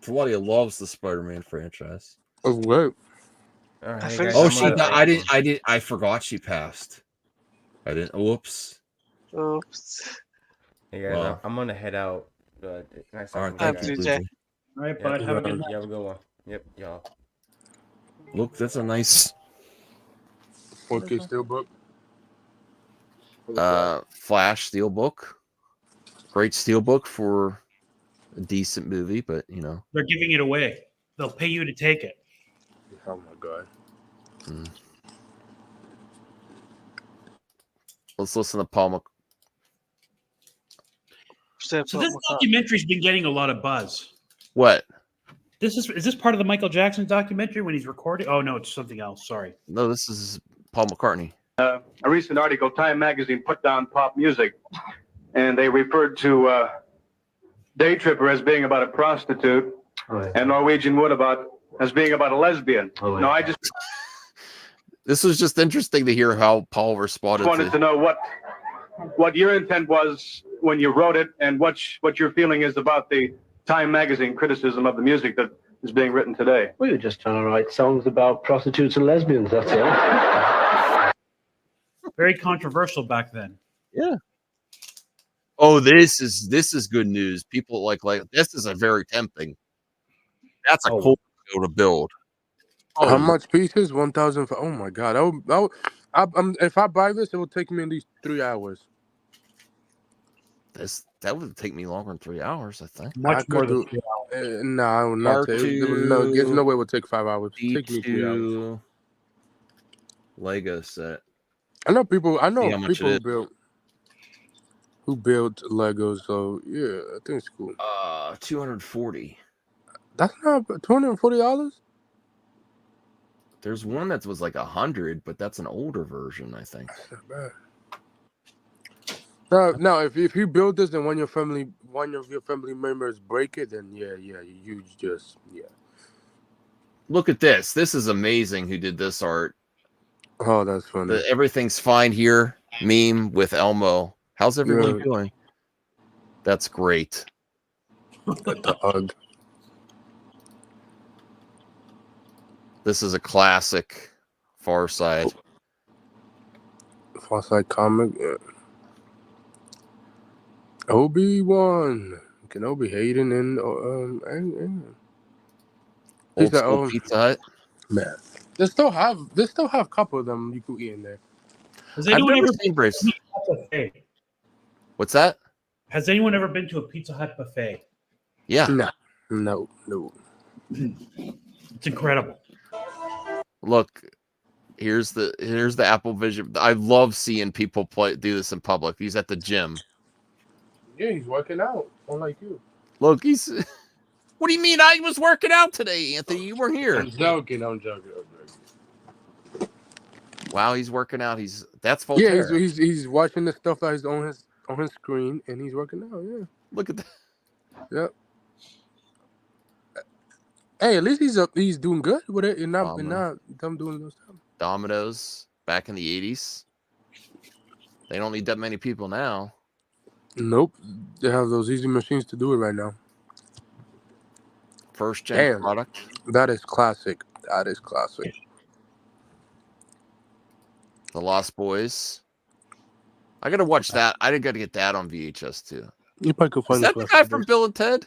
S1: Claudia loves the Spider-Man franchise.
S6: Oh, great.
S5: All right,
S2: I
S5: hey
S2: finished
S5: guys,
S2: the
S5: I'm gonna-
S1: I forgot she passed. I didn't. Whoops.
S2: Oops.
S5: Hey guys,
S1: Wow.
S5: I'm gonna head out. Nice
S1: All
S5: talking
S1: right,
S5: to
S1: thank
S5: you
S1: you.
S5: guys.
S2: Jay.
S1: Luigi.
S3: All right,
S5: Yeah,
S3: bud. Have a good night.
S5: you have a good one. Yep, y'all.
S1: Look, that's a nice
S6: 4K steelbook.
S1: Flash steelbook. Great steelbook for a decent movie, but you know.
S3: They're giving it away. They'll pay you to take it.
S6: Oh my God.
S1: Let's listen to Paul.
S2: Say
S3: So
S2: Paul
S3: this
S2: McCartney.
S3: documentary's been getting a lot of buzz.
S1: What?
S3: Is this part of the Michael Jackson documentary when he's recording? Oh no, it's something else. Sorry.
S1: No, this is Paul McCartney.
S7: A recent article, Time Magazine put down pop music, and they referred to Day Tripper as being about a prostitute, and Norwegian Wood as being about a lesbian. No, I just
S1: This was just interesting to hear how Paul responded
S7: wanted to know what your intent was when you wrote it, and what your feeling is about the Time Magazine criticism of the music that is being written today.
S8: We were just trying to write songs about prostitutes and lesbians, that's all.
S3: Very controversial back then.
S1: Oh, this is good news. People like this is a very tempting. That's a cool show to build.
S6: How
S1: Oh,
S6: much pieces? 1,000. Oh my god! If I buy this, it will take me at least 3 hours.
S1: that would take me longer than 3 hours, I think.
S3: Much
S6: I
S3: more
S6: could
S3: than
S6: do. No, I will not take. No, there's no way it would take 5 hours. It would take me 3 hours.
S1: D2 Lego set.
S6: I know people. I know
S1: See how much
S6: people
S1: it
S6: who built Legos. So yeah, I think it's cool.
S1: 240.
S6: That's not $240.
S1: There's one that was like 100, but that's an older version, I think.
S6: Not bad. Now, if you build this and one of your family members break it, then yeah, you just
S1: Look at this. This is amazing. Who did this art?
S6: Oh, that's funny.
S1: The everything's fine here meme with Elmo. How's everyone
S6: Yeah.
S1: doing? That's great.
S6: The hug.
S1: This is a classic Far Side.
S6: Far Side comic. Yeah. Obi-Wan, Kenobi, Hayden, and
S1: Old
S6: that,
S1: school Pizza Hut.
S6: man. They still have a couple of them you could eat in there.
S3: Has
S1: I've
S3: anyone
S1: never
S3: ever
S1: seen Braves.
S3: been to a Pizza Hut buffet?
S1: What's that?
S3: Has anyone ever been to a Pizza Hut buffet?
S1: Yeah.
S6: No.
S3: It's incredible.
S1: Look, here's the Apple Vision. I love seeing people do this in public. He's at the gym.
S6: Yeah, he's working out, unlike you.
S1: Look, he's. What do you mean? I was working out today, Anthony. You weren't here.
S6: I'm joking.
S1: Wow, he's working out. That's
S6: Yeah,
S1: Voltaire.
S6: he's watching the stuff that is on his screen, and he's working out. Yeah.
S1: Look at that.
S6: Yep. Hey, at least he's doing good with it, and not them doing those stuff.
S1: Domino's back in the 80s. They don't need that many people now.
S6: Nope, they have those easy machines to do it right now.
S1: First gen
S6: Damn.
S1: product.
S6: That is classic.
S1: The Lost Boys. I gotta watch that. I gotta get that on VHS too.
S6: You probably could
S1: Is
S6: find
S1: that the guy from Bill and Ted?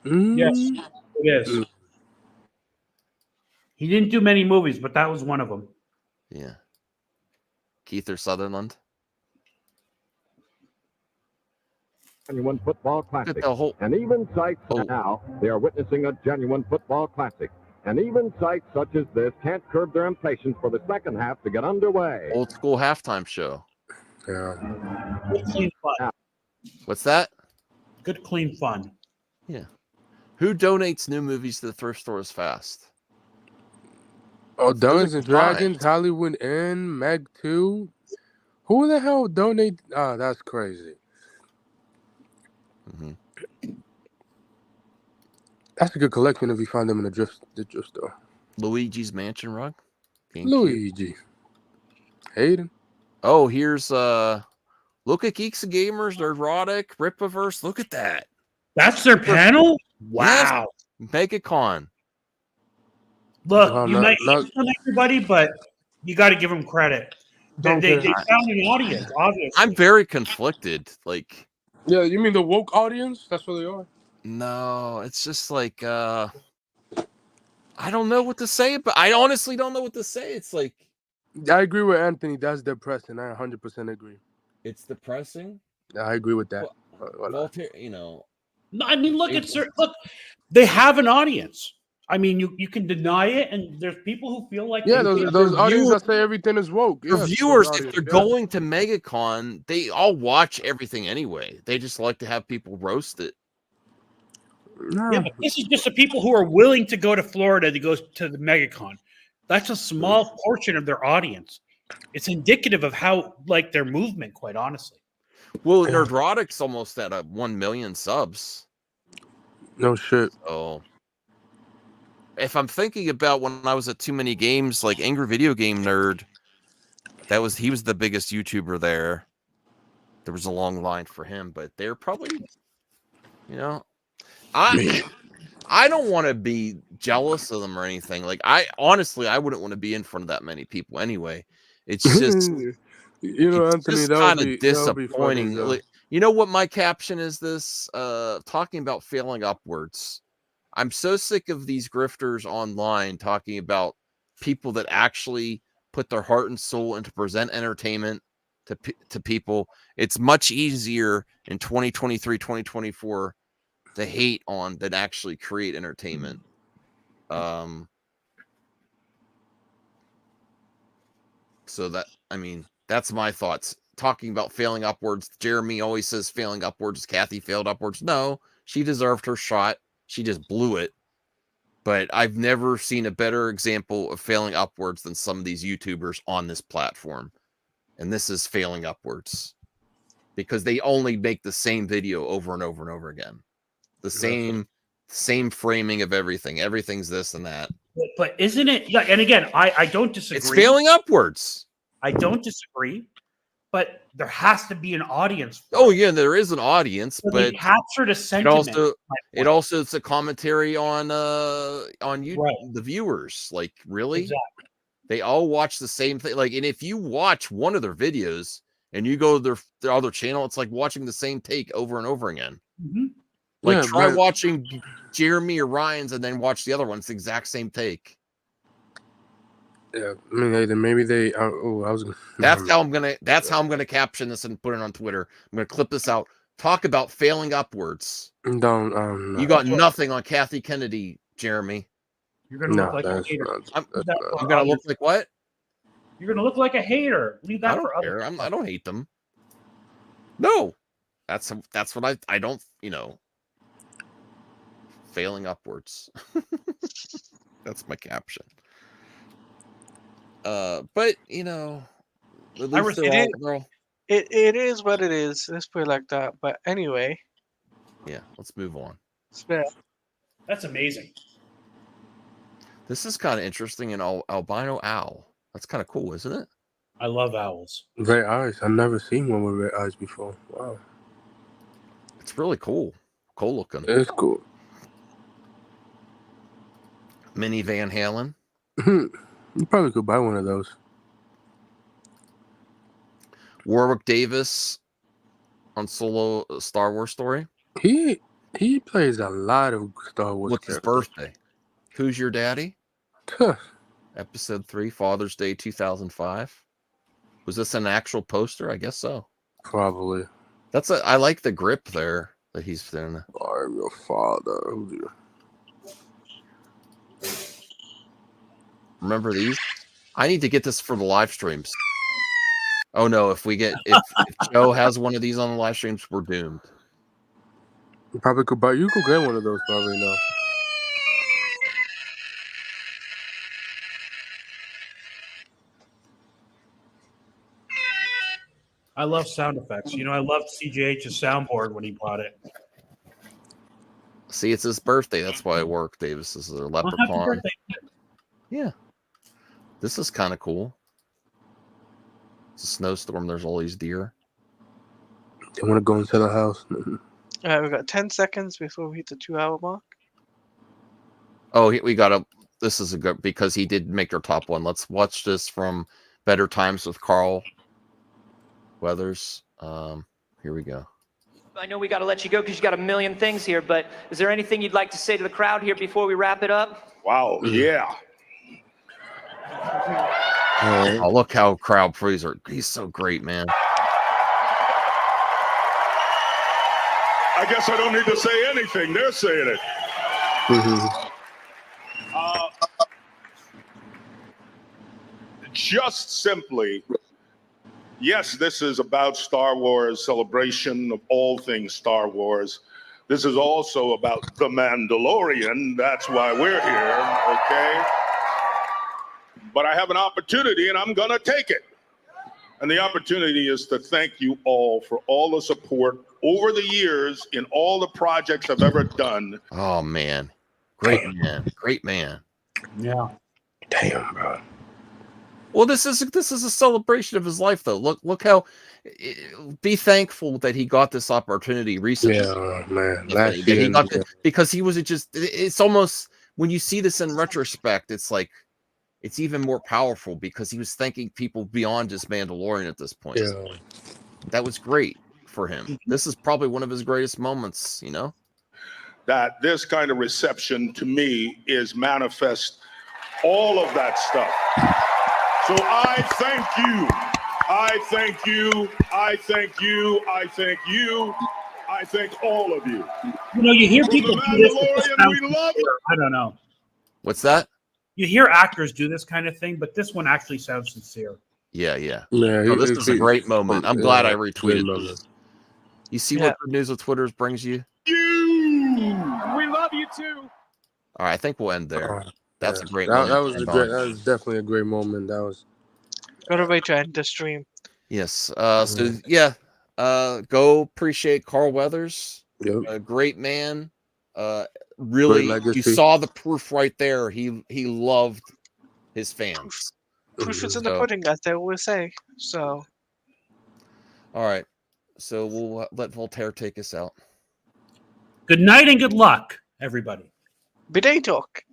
S3: Yes, it is. He didn't do many movies, but that was one of them.
S1: Yeah. Keith Sutherland.
S9: Genuine football
S1: Look at
S9: classic.
S1: the whole.
S9: And even sites now, they are witnessing a genuine football classic. And even sites such as this can't curb their impatience for the second half to get underway.
S1: Old school halftime show.
S6: Yeah.
S3: Good, clean fun.
S1: What's that?
S3: Good, clean fun.
S1: Who donates new movies to the thrift stores fast?
S6: Oh,
S1: Those
S6: Dungeons
S1: are
S6: and Dragons,
S1: fines.
S6: Hollywood End, Meg 2. Who the hell donate? Oh, that's crazy.
S1: Mm-hmm.
S6: That's a good collection if you find them in the drift store.
S1: Luigi's Mansion rug. GameCube.
S6: Luigi. Hayden.
S1: Oh, here's look at Geeks and Gamers, their erotic Ripaverse. Look at that.
S3: That's their panel?
S1: Yes.
S3: Wow.
S1: MegaCon.
S3: Look,
S6: Well,
S3: you
S6: not-
S3: might
S6: not-
S3: hate on everybody, but you got to give them credit. They found an audience, obviously.
S1: I'm very conflicted. Like,
S6: Yeah, you mean the woke audience? That's what they are.
S1: no, it's just like I don't know what to say, but I honestly don't know what to say. It's like
S6: I agree with Anthony. That's depressing. I 100% agree.
S1: it's depressing.
S6: I agree with that.
S1: Voltaire, you know,
S3: No, I mean, look, look, they have an audience. I mean, you can deny it, and there's people who feel like
S6: Yeah,
S3: they
S6: those audience
S1: viewers-
S6: that say everything is woke.
S1: For
S6: Yes,
S1: viewers,
S6: those
S1: if they're
S6: audience,
S1: going to MegaCon, they all watch everything anyway. They just like to have people roast it.
S6: yeah.
S3: Yeah, but this is just the people who are willing to go to Florida to go to the MegaCon. That's a small portion of their audience. It's indicative of how like their movement, quite honestly.
S1: Well, Nerdrotic's almost at 1 million subs.
S6: No shit.
S1: So if I'm thinking about when I was at Too Many Games, like Angry Video Game Nerd, he was the biggest YouTuber there. There was a long line for him, but they're probably, I don't want to be jealous of them or anything. Like I wouldn't want to be in front of that many people anyway. It's just
S6: Anthony,
S1: it's
S6: that
S1: kind
S6: would
S1: of
S6: be funny,
S1: disappointing.
S6: though.
S1: Like, you know what my caption is this? Talking about failing upwards. I'm so sick of these grifters online talking about people that actually put their heart and soul into present entertainment to people. It's much easier in 2023, 2024 to hate on than actually create entertainment. So that's my thoughts. Talking about failing upwards. Jeremy always says failing upwards. Kathy failed upwards. No, she deserved her shot. She just blew it. But I've never seen a better example of failing upwards than some of these YouTubers on this platform. And this is failing upwards. Because they only make the same video over and over and over again. The same framing of everything. Everything's this and that.
S3: But isn't it? Yeah, and again, I don't disagree.
S1: It's failing upwards.
S3: I don't disagree, but there has to be an audience.
S1: Oh yeah, there is an audience,
S3: so
S1: but
S3: they captured a sentiment.
S1: It also it's a commentary on you, right. The viewers. Like really, exactly. They all watch the same thing. Like, and if you watch one of their videos and you go to their other channel, it's like watching the same take over and over again.
S3: Mm-hmm.
S1: Like try watching Jeremy or Ryan's and then watch the other one. It's the exact same take.
S6: Yeah, I mean, maybe they.
S1: That's how I'm gonna caption this and put it on Twitter. I'm gonna clip this out. Talk about failing upwards.
S6: You
S1: got nothing on Kathy Kennedy, Jeremy.
S3: You're gonna look like a hater.
S1: I'm gonna look like what?
S3: You're gonna look like a hater. Leave that for others.
S1: I don't hate them. No, that's what I don't. Failing upwards. That's my caption. But at least
S2: it is what it is. Let's put it like that. But anyway,
S1: yeah, let's move on.
S3: That's amazing.
S1: This is kind of interesting. An albino owl. That's kind of cool, isn't it?
S3: I love owls.
S6: Red eyes. I've never seen one with red eyes before. Wow,
S1: it's really cool. Cool looking.
S6: It's cool.
S1: Mini Van Halen.
S6: You probably could buy one of those.
S1: Warwick Davis on Solo Star Wars Story.
S6: He plays a lot of Star Wars.
S1: What's his birthday? Who's Your Daddy? Episode 3, Father's Day 2005. Was this an actual poster? I guess so.
S6: Probably.
S1: I like the grip there that he's in.
S6: I'm your father.
S1: Remember these? I need to get this for the live streams. Oh no, if Joe has one of these on the live streams, we're doomed.
S6: You probably could buy. You could get one of those probably now.
S3: I love sound effects. I loved CJH's soundboard when he bought it.
S1: See, it's his birthday. That's why it worked. Davis is a leprechaun. Yeah. This is kind of cool. It's a snowstorm. There's all these deer.
S6: They want to go into the house.
S2: All right, we got 10 seconds before we hit the 2-hour mark.
S1: Oh, we got to. This is a good because he did make our top one. Let's watch this from Better Times with Carl Weathers. Here we go.
S10: I know we got to let you go because you got a million things here, but is there anything you'd like to say to the crowd here before we wrap it up?
S11: Wow, yeah.
S1: Oh, look how crowd freezer. He's so great, man.
S11: I guess I don't need to say anything. They're saying it. just simply, yes, this is about Star Wars, celebration of all things Star Wars. This is also about The Mandalorian. That's why we're here, okay? But I have an opportunity, and I'm going to take it. And the opportunity is to thank you all for all the support over the years in all the projects I've ever done.
S1: Oh, man. Great man. Great man.
S3: Yeah.
S6: Damn, bro.
S1: Well, this is a celebration of his life, though. Look how. Be thankful that he got this opportunity recently.
S6: Yeah, man.
S1: That
S6: Last
S1: he
S6: year,
S1: got because he was just. It's almost when you see this in retrospect, it's like it's even more powerful because he was thanking people beyond just Mandalorian at this point.
S6: yeah.
S1: That was great for him. This is probably one of his greatest moments. You know.
S11: That this kind of reception to me is manifest all of that stuff. So I thank you. I thank you. I thank you. I thank you. I thank all of you.
S3: You know, you hear people
S11: The
S3: do this. It just
S11: Mandalorian,
S3: sounds
S11: we love
S3: sincere. I don't know.
S1: What's that?
S3: You hear actors do this kind of thing, but this one actually sounds sincere.
S1: Yeah.
S6: Yeah,
S1: No, this is a great moment. I'm glad I
S6: great
S1: retweeted
S6: moment.
S1: this. You see
S2: Yeah.
S1: what good news with Twitter brings you?
S11: You.
S12: We love you too.
S1: All right, I think we'll end there. That's a great
S6: That
S1: moment.
S6: was
S1: to
S6: a
S1: end
S6: great.
S1: on.
S6: That was definitely a great moment. That was.
S2: Got a way to end the stream.
S1: Yes. So yeah, go appreciate Carl Weathers.
S6: Yep.
S1: A great man. Really, you
S6: legacy.
S1: saw the proof right there. He loved his fans.
S2: Proof is in the
S1: So,
S2: pudding, as they always say. So,
S1: all right. So we'll let Voltaire take us out.
S3: Good night and good luck, everybody.
S2: bidet talk.